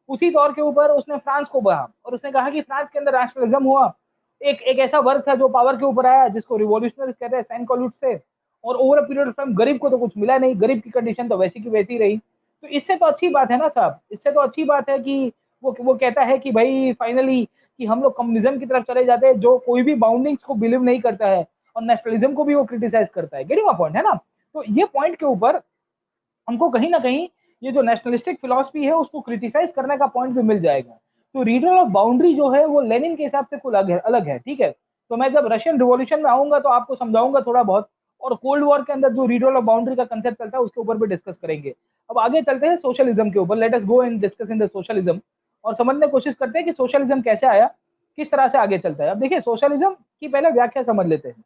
Speaker 1: उसी तौर के ऊपर उसने फ्रांस को बढ़ा और उसने कहा कि फ्रांस के अंदर नेशनलिज्म हुआ। एक एक ऐसा वर्ग था जो पावर के ऊपर आया जिसको रिवॉल्यूशनरीज कहते हैं, सैन कॉलूट से, और over a period of time गरीब को तो कुछ मिला नहीं, गरीब की कंडीशन तो वैसी की वैसी रही। तो इससे तो अच्छी बात है ना साहब, इससे तो अच्छी बात है कि वो कहता है कि भाई फाइनली कि हम लोग कम्युनिज्म की तरफ चले जाते हैं जो कोई भी बाउंडिंग्स को बिलीव नहीं करता है और नेशनलिज्म को भी वो क्रिटिसाइज करता है। गेटिंग माय पॉइंट है ना। तो ये पॉइंट के ऊपर हमको कहीं ना कहीं ये जो नेशनलिस्टिक फिलॉसफी है उसको क्रिटिसाइज करने का पॉइंट भी मिल जाएगा। तो रीडर ऑफ बाउंड्री जो है वो लेनिन के हिसाब से कुछ अलग है। ठीक है, तो मैं जब रशियन रिवॉल्यूशन में आऊंगा तो आपको समझाऊंगा थोड़ा बहुत, और कोल्ड वॉर के अंदर जो रीडर ऑफ बाउंड्री का कंसेप्ट चलता है उसके ऊपर भी डिस्कस करेंगे। अब आगे चलते हैं सोशलिज्म के ऊपर, late us go and discuss in the socialism, और समझने की कोशिश करते हैं कि सोशलिज्म कैसे आया, किस तरह से आगे चलता है। अब देखिए, सोशलिज्म की पहले व्याख्या समझ लेते हैं।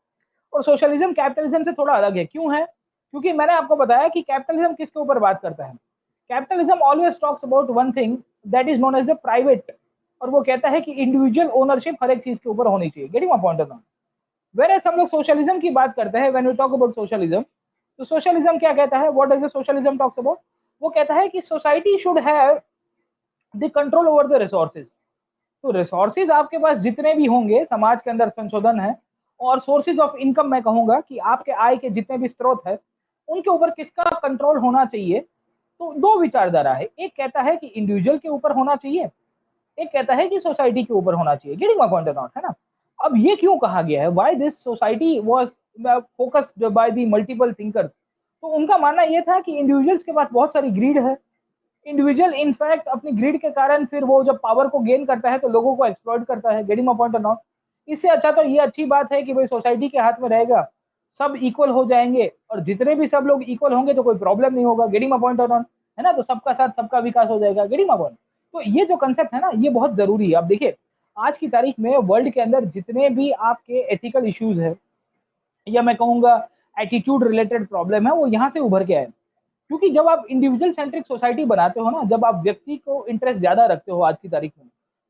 Speaker 1: और सोशलिज्म कैपिटलिज्म से थोड़ा अलग है। क्यों है, क्योंकि मैंने आपको बताया कि कैपिटलिज्म किसके ऊपर बात करता है। Capitalism always talks about one thing that is known as the private, और वो कहता है कि इंडिविजुअल ओनरशिप हर एक चीज के ऊपर होनी चाहिए। Getting my point of. Where हम लोग सोशलिज्म की बात करते हैं, when we talk about socialism, तो सोशलिज्म क्या कहता है, what does the socialism talks about, वो कहता है कि society should have the control over the resources. तो रिसोर्सेज आपके पास जितने भी होंगे समाज के अंदर, संशोधन है, और सोर्सेज ऑफ इनकम मैं कहूंगा कि आपके आय के जितने भी स्रोत है उनके ऊपर किसका कंट्रोल होना चाहिए। तो दो विचारधारा है, एक कहता है कि इंडिविजुअल के ऊपर होना चाहिए, एक कहता है कि सोसाइटी के ऊपर होना चाहिए। गेटिंग माय पॉइंट नॉट, है ना। अब ये क्यों कहा गया है, why this society was focused by the multiple thinkers. तो उनका मानना यह था कि इंडिविजुअल्स के पास बहुत सारी ग्रीड है, इंडिविजुअल इनफैक्ट अपनी ग्रीड के कारण फिर वो जब पावर को गेन करता है तो लोगों को एक्सप्लॉइट करता है। Getting my point not. इससे अच्छा तो ये अच्छी बात है कि भाई सोसाइटी के हाथ में रहेगा, सब इक्वल हो जाएंगे, और जितने भी सब लोग इक्वल होंगे तो कोई प्रॉब्लम नहीं होगा। गेटिंग माय पॉइंट नॉट, है ना। तो सबका साथ सबका विकास हो जाएगा। Getting my point. तो ये जो कंसेप्ट है ना ये बहुत जरूरी है। अब देखिए, आज की तारीख में वर्ल्ड के अंदर जितने भी आपके एथिकल इश्यूज है, या मैं कहूंगा एटीट्यूड रिलेटेड प्रॉब्लम है, वो यहाँ से उभर के आए। क्योंकि जब आप इंडिविजुअल सेंट्रिक सोसाइटी बनाते हो ना, जब आप व्यक्ति को इंटरेस्ट ज्यादा रखते हो आज की तारीख में,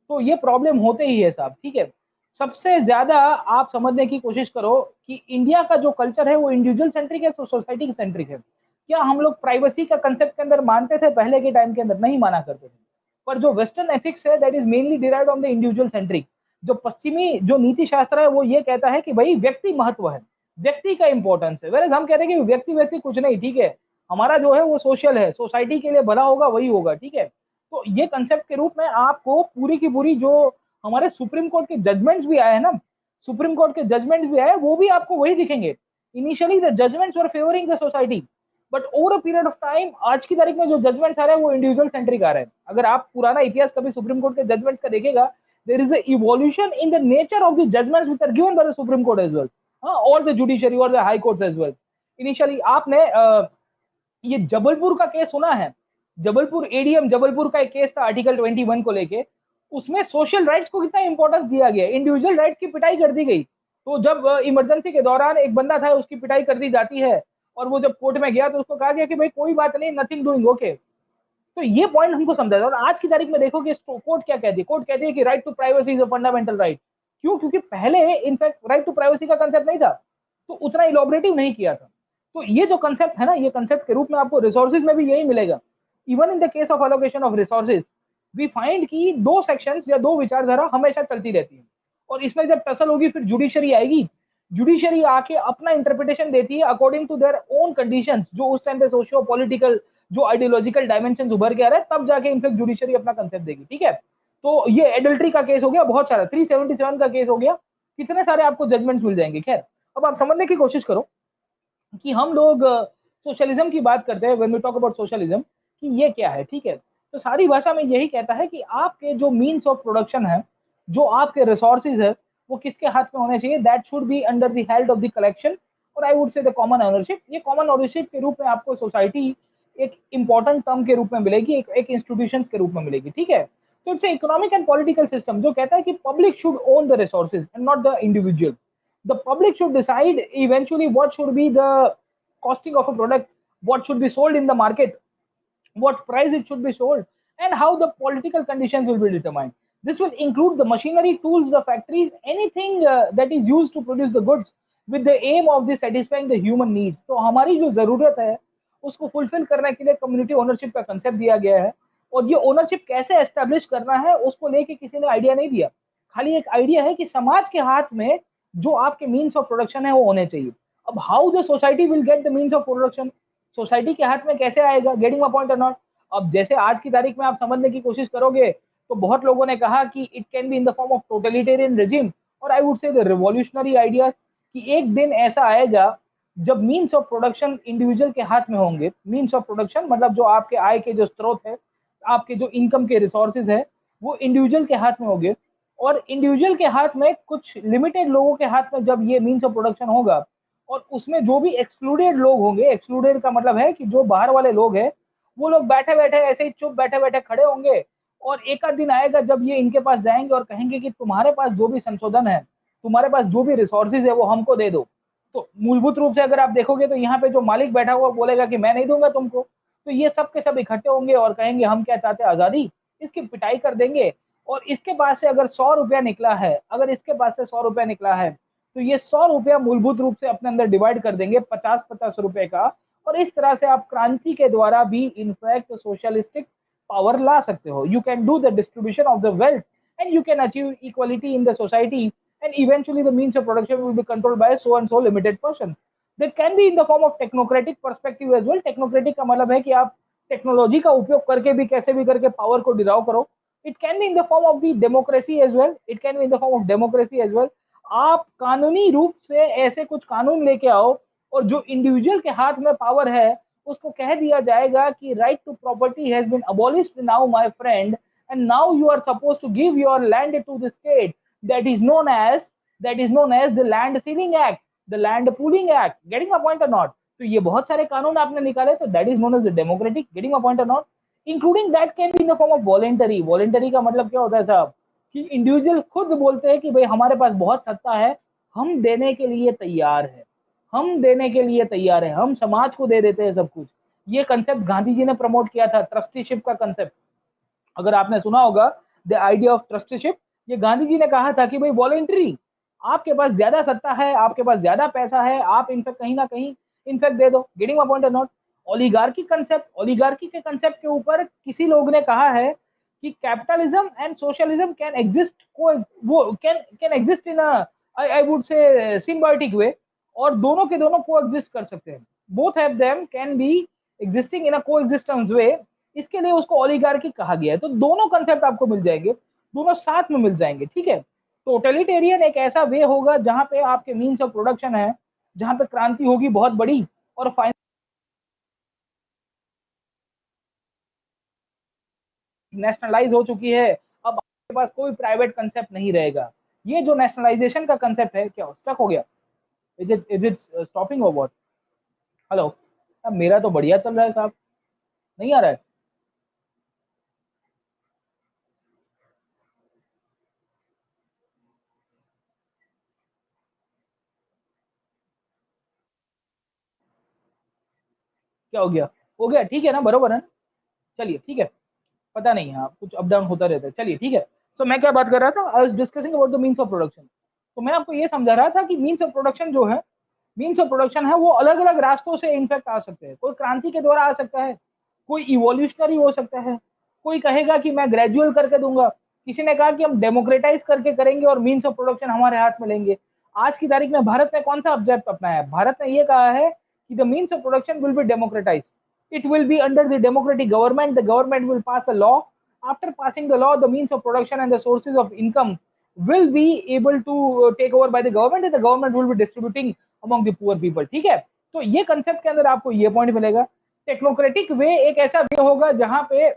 Speaker 1: तो ये प्रॉब्लम होते ही है साहब। ठीक है, सबसे ज्यादा आप समझने की कोशिश करो कि इंडिया का जो कल्चर है वो इंडिविजुअल सेंट्रिक है तो सोसाइटी सेंट्रिक है। क्या हम लोग प्राइवेसी का कंसेप्ट के अंदर मानते थे पहले के टाइम के अंदर? नहीं माना करते थे। पर जो वेस्टर्न एथिक्स है that is mainly derived on the individual centric. जो पश्चिमी जो नीति शास्त्र है वो ये कहता है कि भाई व्यक्ति महत्व है, व्यक्ति का इंपॉर्टेंस है। वेर हम कहते हैं कि व्यक्ति व्यक्ति कुछ नहीं, ठीक है, हमारा जो है वो सोशल है, सोसाइटी के लिए भला होगा वही होगा। ठीक है, तो ये कंसेप्ट के रूप में आपको पूरी की पूरी जो हमारे सुप्रीम कोर्ट के जजमेंट्स भी आए हैं ना, सुप्रीम कोर्ट के जजमेंट्स भी आए वो भी आपको वही दिखेंगे। Initially the judgments were favouring the society, but over a period of time आज की तारीख में जो जजमेंट्स आ रहे हैं वो इंडिविजुअल सेंट्रिक आ रहे हैं। अगर आप पुराना इतिहास कभी सुप्रीम कोर्ट के जजमेंट्स का देखेगा, there is a evolution in the nature of the judgments which are given by the supreme court as well, और द जुडिशरी और the high courts as well. Initially आपने ये जबलपुर का केस सुना है, जबलपुर एडीएम, जबलपुर का एक केस था आर्टिकल 21 को लेके, उसमें सोशल राइट्स को कितना इंपॉर्टेंस दिया गया, इंडिविजुअल राइट्स की पिटाई कर दी गई। तो जब इमरजेंसी के दौरान एक बंदा था, उसकी पिटाई कर दी जाती है, और वो जब कोर्ट में गया तो उसको कहा गया कि भाई कोई बात नहीं, नथिंग डूइंग ओके। तो ये पॉइंट हमको समझा था। और आज की तारीख में देखो कि कोर्ट क्या कहती है, कोर्ट कहती है कि right to privacy is a fundamental right. क्यों? क्योंकि पहले इनफैक्ट राइट टू प्राइवेसी का कंसेप्ट नहीं था, तो उतना इलोबरेटिव नहीं किया था। तो ये जो कंसेप्ट है ना, ये कंसेप्ट के रूप में आपको रिसोर्सेज में भी यही मिलेगा। Even in the case of allocation of resources, we find कि दो सेक्शंस या दो विचारधारा हमेशा चलती रहती है, और इसमें जब टसल होगी फिर जुडिशरी आएगी। जुडिशरी आके अपना इंटरप्रिटेशन देती है according to their own conditions, जो उस टाइम पे सोशियो पॉलिटिकल, जो आइडियोलॉजिकल डायमेंशन उभर के आ रहा है, तब जाके इनफेक्ट जुडिशरी अपना कंसेप्ट देगी। ठीक है, तो ये एडल्ट्री का केस हो गया, बहुत सारा 377 का केस हो गया, कितने सारे आपको जजमेंट्स मिल जाएंगे। खैर, अब आप समझने की कोशिश करो कि हम लोग सोशलिज्म की बात करते हैं, when we talk about socialism, कि ये क्या है। ठीक है, तो सारी भाषा में यही कहता है कि आपके जो मीन्स ऑफ प्रोडक्शन है, जो आपके रिसोर्सेज है, वो किसके हाथ में होने चाहिए, that should be under the held of the collection, और I would say the common ownership. ये कॉमन ओनरशिप के रूप में आपको सोसाइटी एक इंपॉर्टेंट टर्म के रूप में मिलेगी, एक इंस्टीट्यूशंस के रूप में मिलेगी। ठीक है, तो it's economic and political system जो कहता है कि public should own the resources and not the individual. The public should decide eventually what should be the costing of a product, what should be sold in the market, what price it should be sold, and how the political conditions will be determined. This will include the machinery, tools, the factories, anything that is used to produce the goods with the aim of the satisfying the human needs. तो हमारी जो जरूरत है उसको fulfil करने के लिए community ownership का कंसेप्ट दिया गया है। और ये ओनरशिप कैसे एस्टेब्लिश करना है उसको लेके किसी ने आइडिया नहीं दिया, खाली एक आइडिया है कि समाज के हाथ में जो आपके मीन्स ऑफ प्रोडक्शन है वो होने चाहिए। अब how the society will get the means of production, society के हाथ में कैसे आएगा, गेटिंग माय पॉइंट और नॉट। अब जैसे आज की तारीख में आप समझने की कोशिश करोगे तो बहुत लोगों ने कहा कि it can be in the form of totalitarian regime, और I would say the revolutionary ideas, कि एक दिन ऐसा आएगा जब मीन्स ऑफ प्रोडक्शन इंडिविजुअल के हाथ में होंगे। मीन्स ऑफ प्रोडक्शन मतलब जो आपके आय के जो स्रोत है, आपके जो इनकम के रिसोर्सेज है, वो इंडिविजुअल के हाथ में होंगे। और इंडिविजुअल के हाथ में, कुछ लिमिटेड लोगों के हाथ में जब ये मीन्स ऑफ प्रोडक्शन होगा, और उसमें जो भी एक्सक्लूडेड लोग होंगे, एक्सक्लूडेड का मतलब है कि जो बाहर वाले लोग हैं, वो लोग बैठे बैठे ऐसे ही चुप बैठे बैठे खड़े होंगे, और एक आध दिन आएगा जब ये इनके पास जाएंगे और कहेंगे कि तुम्हारे पास जो भी संशोधन है, तुम्हारे पास जो भी रिसोर्सेज है वो हमको दे दो। तो मूलभूत रूप से अगर आप देखोगे तो यहाँ पे जो मालिक बैठा हुआ बोलेगा कि मैं नहीं दूंगा तुमको, तो ये सब के सब इकट्ठे होंगे और कहेंगे हम क्या चाहते हैं, आजादी, इसकी पिटाई कर देंगे। और इसके पास से अगर 100 रुपया निकला है, अगर इसके पास से 100 रुपया निकला है, तो ये 100 रुपया मूलभूत रूप से अपने अंदर डिवाइड कर देंगे 50-50 रुपए का। और इस तरह से आप क्रांति के द्वारा भी इनफैक्ट सोशलिस्टिक पावर ला सकते हो। You can do the distribution of the wealth and you can achieve equality in the society, and eventually the means of production will be controlled by so and so limited persons. That can be in the form of technocratic perspective as well. Technocratic का मतलब है कि आप technology का उपयोग करके भी कैसे भी करके पावर को डिराव करो। It can be in the form of the democracy as well, it can be in the form of democracy as well. आप कानूनी रूप से ऐसे कुछ कानून लेके आओ, और जो इंडिविजुअल के हाथ में पावर है उसको कह दिया जाएगा कि right to property has been abolished now my friend, and now you are suppose to give your land to the state, that is known as the land ceiling act, the land pooling act, getting my point or not। तो ये बहुत सारे कानून आपने निकाले, तो that is known as the democratic, getting my point or not। including that can be in the form of voluntary। voluntary का मतलब क्या होता है साहब, कि इंडिविजुअल्स खुद बोलते हैं कि भाई हमारे पास बहुत सत्ता है, हम देने के लिए तैयार है, हम देने के लिए तैयार है, हम समाज को दे देते हैं सब कुछ। ये कंसेप्ट गांधी जी ने प्रमोट किया था, ट्रस्टीशिप का कंसेप्ट, अगर आपने सुना होगा द आइडिया ऑफ ट्रस्टीशिप। ये गांधी जी ने कहा था कि भाई वॉलेंट्री, आपके पास ज्यादा सत्ता है, आपके पास ज्यादा पैसा है, आप इनफेक्ट कहीं ना कहीं इनफेक्ट दे दो। गेटिंग माय पॉइंट और नॉट। ओलिगार्की कंसेप्ट, ओलिगार्की के कंसेप्ट के ऊपर किसी लोग ने कहा है कि capitalism and socialism can exist, को वो can exist in I would say symbiotic way, और दोनों के दोनों को एग्जिस्ट कर सकते हैं। Both of them can be existing in a coexistence वे। इसके लिए उसको ओलिगार्की कहा गया है। तो दोनों कंसेप्ट आपको मिल जाएंगे, दोनों साथ में मिल जाएंगे। ठीक है, टोटलिटेरियन एक ऐसा वे होगा जहां पे आपके मीन्स ऑफ प्रोडक्शन है, जहां पे क्रांति होगी बहुत बड़ी, और नेशनलाइज हो चुकी है। अब आपके पास कोई प्राइवेट कंसेप्ट नहीं रहेगा। ये जो नेशनलाइजेशन का कंसेप्ट है, क्या स्टक हो गया, इज इट स्टॉपिंग और व्हाट? हेलो, अब मेरा तो बढ़िया चल रहा है साहब, नहीं आ रहा है? क्या हो गया ठीक है ना, बरोबर है ना? चलिए ठीक है, पता नहीं है कुछ अप डाउन होता रहता है, चलिए ठीक है। सो मैं क्या बात कर रहा था, I was discussing about the means of production. तो मैं आपको ये समझा रहा था कि मीन्स ऑफ प्रोडक्शन जो है, मीन्स ऑफ प्रोडक्शन है वो अलग अलग रास्तों से इनफैक्ट आ सकते हैं। कोई क्रांति के द्वारा आ सकता है, कोई इवोल्यूशनरी हो सकता है, कोई कहेगा कि मैं ग्रेजुअल करके दूंगा, किसी ने कहा कि हम डेमोक्रेटाइज करके करेंगे और मीन्स ऑफ प्रोडक्शन हमारे हाथ में लेंगे। आज की तारीख में भारत ने कौन सा ऑब्जेक्ट अपनाया है? भारत ने ये कहा है कि the means of production will be democratise, it will be under the democratic government, the government will pass a law, after passing the law the means of production and the sources of income will be able to take over by the government and the government will be distributing among the poor people, ठीक है? तो ये concept के अंदर आपको ये point मिलेगा। Technocratic वे एक ऐसा वे होगा जहां पे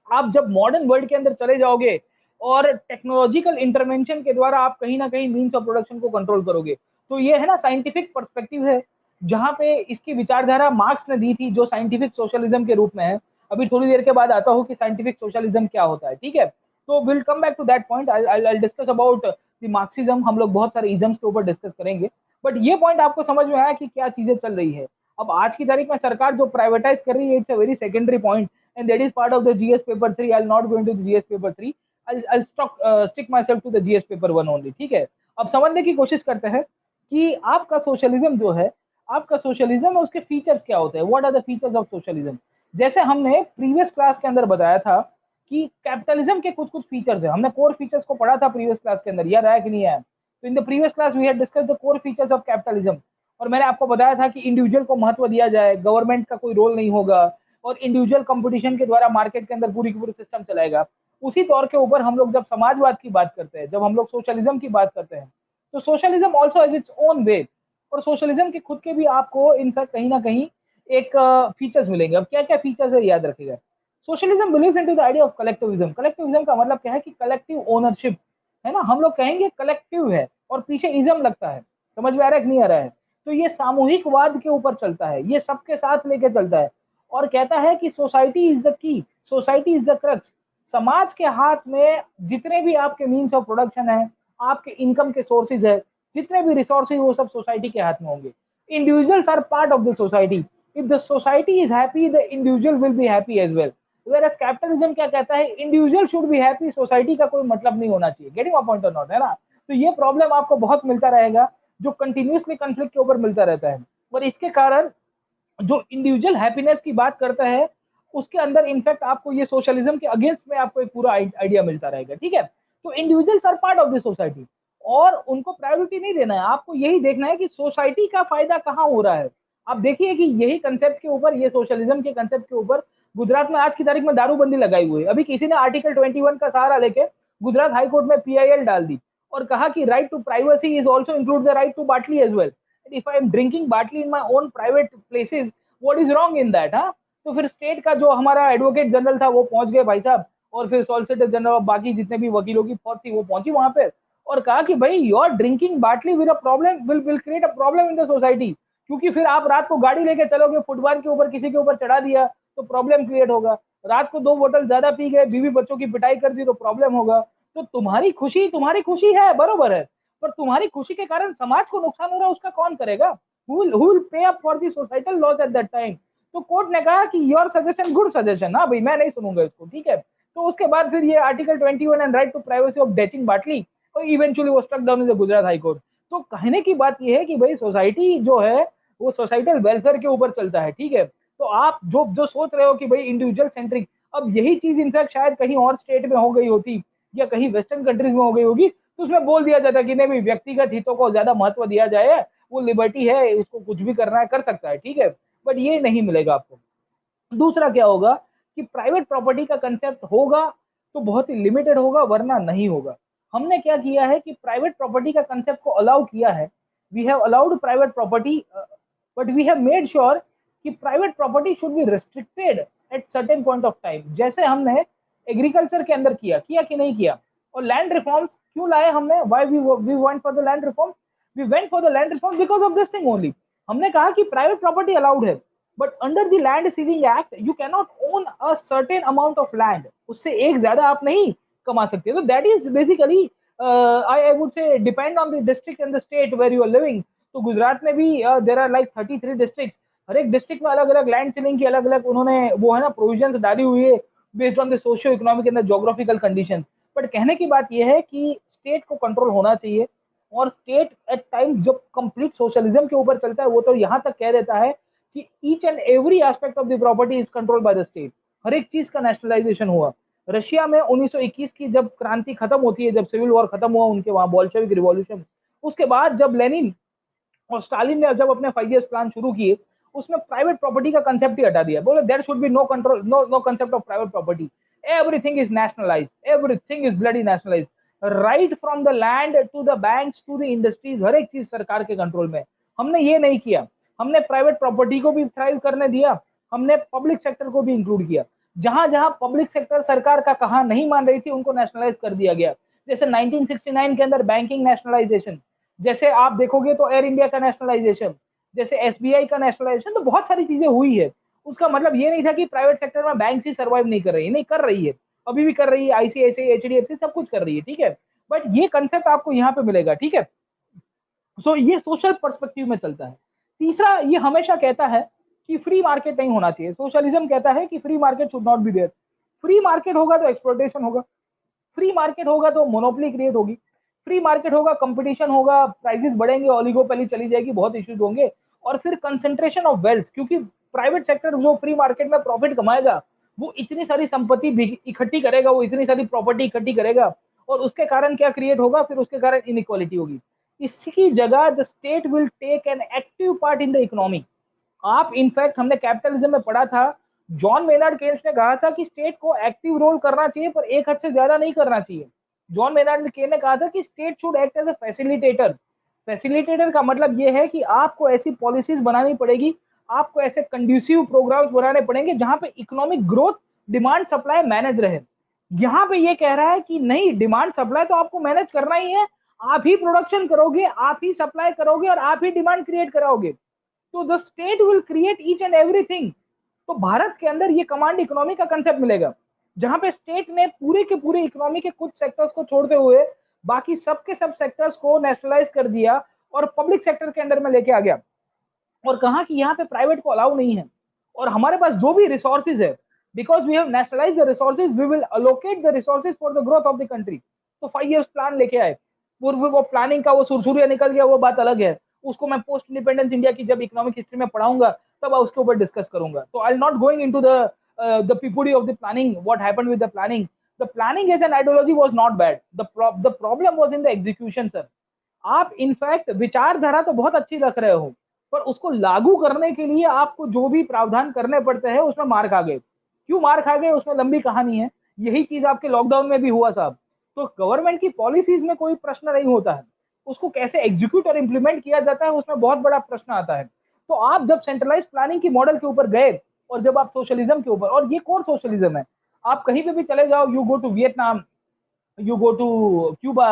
Speaker 1: आप जब मॉडर्न वर्ल्ड के अंदर चले जाओगे और टेक्नोलॉजिकल इंटरवेंशन के द्वारा आप कहीं ना कहीं मीन्स ऑफ प्रोडक्शन को कंट्रोल करोगे। तो ये है ना साइंटिफिक पर्सपेक्टिव है, जहां पे इसकी विचारधारा मार्क्स ने दी थी, जो साइंटिफिक सोशलिज्म के रूप में है। अभी थोड़ी देर के बाद आता हूँ कि साइंटिफिक सोशलिज्म क्या होता है, ठीक है? तो will come back to that point, I discuss about the Marxism, हम लोग बहुत सारे इजम्स के ऊपर डिस्कस करेंगे। बट ये पॉइंट आपको समझ में आया कि क्या चीजें चल रही है। अब आज की तारीख में सरकार जो प्राइवेटाइज कर रही है, it's a very secondary point and that is part of the GS paper 3. I'll not go into the GS paper 3. I'll stick myself to the GS paper 1 only, ठीक है? अब समझने की कोशिश करते हैं कि आपका सोशलिज्म जो है, आपका सोशलिज्म है उसके फीचर्स क्या होते हैं, what are the features of socialism. जैसे हमने प्रीवियस क्लास के अंदर बताया था कि कैपिटलिज्म के कुछ कुछ फीचर्स है, हमने कोर फीचर्स को पढ़ा था प्रीवियस क्लास के अंदर, याद आया कि नहीं आया? तो in the previous class we had discuss the core features of capitalism, और मैंने आपको बताया था कि इंडिविजुअल को महत्व दिया जाए, गवर्नमेंट का कोई रोल नहीं होगा, और इंडिविजुअल कंपटीशन के द्वारा मार्केट के अंदर पूरी की पूरी सिस्टम चलाएगा। उसी तौर के ऊपर हम लोग जब समाजवाद की बात करते हैं, जब हम लोग सोशलिज्म की बात करते हैं, तो socialism also has its own way, और सोशलिज्म के खुद के भी आपको इनफैक्ट कहीं ना कहीं एक फीचर्स मिलेंगे। अब क्या क्या फीचर्स है याद रखिएगा। Socialism believes into the idea of collectivism. Collectivism का मतलब क्या है कि कलेक्टिव ओनरशिप, है ना? हम लोग कहेंगे कलेक्टिव है और पीछे इज्म लगता है, समझ में आ रहा है कि नहीं आ रहा है? तो ये सामूहिकवाद के ऊपर चलता है, ये सबके साथ लेके चलता है, और कहता है कि सोसाइटी इज द की, सोसाइटी इज द क्रक्स। समाज के हाथ में जितने भी आपके मीन्स ऑफ प्रोडक्शन है, आपके इनकम के सोर्सेज है, जितने भी रिसोर्सेज, वो सब सोसाइटी के हाथ में होंगे। Individuals are part of the society, if the society is happy the individual will be happy as well. Whereas capitalism क्या कहता है, individual should be happy, society का कोई मतलब नहीं होना चाहिए। गेटिंग माय पॉइंट और नॉट, है ना? तो ये प्रॉब्लम आपको बहुत मिलता रहेगा, जो कंटिन्यूसली कॉन्फ्लिक्ट के ऊपर मिलता रहता है, और इसके कारण जो इंडिविजुअल हैप्पीनेस की बात करता है, उसके अंदर इनफैक्ट आपको ये सोशलिज्म के अगेंस्ट में आपको एक पूरा आइडिया मिलता रहेगा, ठीक है? तो individuals are part of the society, और उनको प्रायोरिटी नहीं देना है, आपको यही देखना है कि सोसाइटी का फायदा कहाँ हो रहा है। आप देखिए कि यही कंसेप्ट के ऊपर, ये सोशलिज्म के कंसेप्ट के ऊपर गुजरात में आज की तारीख में दारूबंदी लगाई हुई है। अभी किसी ने आर्टिकल 21 का सहारा लेके गुजरात हाईकोर्ट में PIL डाल दी और कहा कि right to privacy is also include the right to bottle as well. If I am drinking bottle in my own private places, what is wrong in that? हाँ, तो फिर स्टेट का जो हमारा एडवोकेट जनरल था वो पहुंच गए भाई साहब, और फिर सॉलिसिटर जनरल, बाकी जितने भी वकीलों की फौज थी वो पहुंची वहां पे, और कहा कि भाई योर ड्रिंकिंग बाटली will a problem, will create a problem in the society, क्योंकि फिर आप रात को गाड़ी लेके चलोगे, फुटपाथ के ऊपर किसी के ऊपर चढ़ा दिया तो प्रॉब्लम क्रिएट होगा। रात को 2 बोतल ज्यादा पी गए, बीवी बच्चों की पिटाई कर दी तो प्रॉब्लम होगा। तो तुम्हारी खुशी है, बरोबर है, पर तुम्हारी खुशी के कारण समाज को नुकसान हो रहा है, उसका कौन करेगा? who will pay up for the societal loss at that time? तो कोर्ट ने कहा कि योर सजेशन गुड सजेशन, हाँ भाई मैं नहीं सुनूंगा इसको, ठीक है? तो उसके बाद फिर ये article 21 and right to privacy of drinking bottle, और इवेंचुअली वो struck down in the Gujarat high court. तो कहने की बात ये है कि भाई सोसाइटी जो है वो सोसाइटल वेलफेयर के ऊपर चलता है, ठीक है? तो आप जो जो सोच रहे हो कि भाई इंडिविजुअल सेंट्रिक, अब यही चीज इनफैक्ट शायद कहीं और स्टेट में हो गई होती या कहीं वेस्टर्न कंट्रीज में हो गई होगी, तो उसमें बोल दिया जाता कि नहीं भाई व्यक्तिगत हितों को ज्यादा महत्व दिया जाए, वो लिबर्टी है, उसको कुछ भी करना है कर सकता है, ठीक है? बट ये नहीं मिलेगा आपको। दूसरा क्या होगा कि प्राइवेट प्रॉपर्टी का कंसेप्ट होगा तो बहुत ही लिमिटेड होगा, वरना नहीं होगा। हमने क्या किया है कि प्राइवेट प्रॉपर्टी का कंसेप्ट को अलाउ किया है, we have allowed private property, but we have made sure कि private property should be restricted at certain point of time, जैसे हमने एग्रीकल्चर के अंदर किया कि नहीं किया? और लैंड रिफॉर्म्स क्यों लाए हमने, why we want for the land reform, we went for the land reform because of this thing only. हमने कहा कि प्राइवेट प्रॉपर्टी अलाउड है, but under the land ceiling act you can not own a certain amount of land, उससे एक ज्यादा आप नहीं कमा सकते। तो that is basically I would say depend on the district and the state where you are living. तो गुजरात में भी देयर आर लाइक 33 डिस्ट्रिक्ट्स हर एक डिस्ट्रिक्ट में अलग अलग लैंड सीलिंग की अलग अलग उन्होंने वो है ना प्रोविजंस डाली हुई है based on the socio economic and the geographical conditions. But कहने की बात यह है कि स्टेट को कंट्रोल होना चाहिए, और स्टेट एट टाइम जो कंप्लीट सोशलिज्म के ऊपर चलता है वो तो यहाँ तक कह देता है कि each and every aspect of the property is controlled by the state. हर एक चीज का नेशनलाइजेशन हुआ। रशिया में 1921 की जब क्रांति खत्म होती है, जब सिविल वॉर खत्म हुआ उनके वहां बॉल्शेविक रिवॉल्यूशन, उसके बाद जब लेनिन और स्टालिन ने जब अपने 5 इयर्स प्लान शुरू किए, उसमें प्राइवेट प्रॉपर्टी का कंसेप्ट ही हटा दिया। बोले there should be no control, no concept of private property, everything is nationalized, everything is bloody nationalized, right from the land to the banks to the industries, हर एक चीज सरकार के कंट्रोल में। हमने ये नहीं किया, हमने प्राइवेट प्रॉपर्टी को भी थ्राइव करने दिया, हमने पब्लिक सेक्टर को भी इंक्लूड किया। जहां जहां पब्लिक सेक्टर सरकार का कहा नहीं मान रही थी उनको नेशनलाइज कर दिया गया। जैसे 1969 के अंदर बैंकिंग नेशनलाइजेशन, जैसे आप देखोगे तो एयर इंडिया का नेशनलाइजेशन, जैसे एसबीआई का नेशनलाइजेशन, तो बहुत सारी चीजें हुई है। उसका मतलब ये नहीं था कि प्राइवेट सेक्टर में बैंक ही सर्वाइव नहीं कर रही है, नहीं कर रही है, अभी भी कर रही है, आईसीआईसीआई एचडीएफसी सब कुछ कर रही है, ठीक है। बट ये कंसेप्ट आपको यहाँ पे मिलेगा, ठीक है। सो ये सोशल पर्सपेक्टिव में चलता है। तीसरा, ये हमेशा कहता है कि फ्री मार्केट नहीं होना चाहिए। सोशलिज्म कहता है कि free market should not be there. Free market होगा तो एक्सप्लॉयटेशन होगा, फ्री मार्केट होगा तो मोनोपोली क्रिएट होगी, फ्री मार्केट होगा कंपटीशन होगा, प्राइसेस बढ़ेंगे, ओलिगोपोली चली जाएगी, बहुत इश्यूज होंगे, और फिर कंसंट्रेशन ऑफ वेल्थ, क्योंकि प्राइवेट सेक्टर जो फ्री मार्केट में प्रॉफिट कमाएगा वो इतनी सारी संपत्ति इकट्ठी करेगा, वो इतनी सारी प्रॉपर्टी इकट्ठी करेगा, और उसके कारण क्या क्रिएट होगा, फिर उसके कारण इनइक्वालिटी होगी। इसकी जगह the state will take an active part in the economy. आप इनफैक्ट हमने कैपिटलिज्म में पढ़ा था, जॉन मेनार्ड केन्स ने कहा था कि स्टेट को एक्टिव रोल करना चाहिए पर एक हद से ज्यादा नहीं करना चाहिए। जॉन मेनार्ड केन ने कहा था कि state should act as a facilitator. Facilitator का मतलब यह है कि आपको ऐसी पॉलिसीज बनानी पड़ेगी, आपको ऐसे कंड्यूसिव प्रोग्राम्स बनाने पड़ेंगे जहां पे economic growth, demand supply manage रहे। यहाँ पे ये कह रहा है कि नहीं, डिमांड सप्लाई तो आपको मैनेज करना ही है, आप ही प्रोडक्शन करोगे, आप ही सप्लाई करोगे और आप ही डिमांड क्रिएट कराओगे, तो the state will create each and everything. तो भारत के अंदर ये कमांड इकोनॉमी का कंसेप्ट मिलेगा, जहां पे स्टेट ने पूरे के पूरे इकोनॉमी के कुछ सेक्टर्स को छोड़ते हुए बाकी सबके सब सेक्टर्स को नेशनलाइज कर दिया और पब्लिक सेक्टर के अंडर में लेके आ गया, और कहा कि यहाँ पे प्राइवेट को अलाउ नहीं है, और हमारे पास जो भी रिसोर्सेज है, because we have nationalise the resources, we will allocate the resources for the growth of the country. तो 5 इयर्स प्लान लेके आए। वो प्लानिंग का वो सुरसुरिया निकल गया, वो बात अलग है, उसको मैं पोस्ट इंडिपेंडेंस इंडिया की जब इकोनॉमिक हिस्ट्री में पढ़ाऊंगा तब उसके ऊपर डिस्कस करूंगा। तो I am not going into the पीपुडी of the planning, what happened with the planning. The planning as an ideology was not bad, the problem was in the execution sir. आप in fact विचारधारा तो बहुत अच्छी रख रहे हो, पर उसको लागू करने के लिए आपको जो भी प्रावधान करने पड़ते हैं उसमें मार खा गए। क्यों मार खा गए, उसमें लंबी कहानी है। यही चीज आपके लॉकडाउन में भी हुआ साहब। तो गवर्नमेंट की पॉलिसीज में कोई प्रश्न नहीं होता है, उसको कैसे एग्जीक्यूट और इंप्लीमेंट किया जाता है उसमें बहुत बड़ा प्रश्न आता है। तो आप जब सेंट्रलाइज प्लानिंग की मॉडल के ऊपर गए, और जब आप सोशलिज्म के ऊपर, और ये कोर सोशलिज्म है, आप कहीं पे भी चले जाओ, you go to Vietnam, you go to Cuba,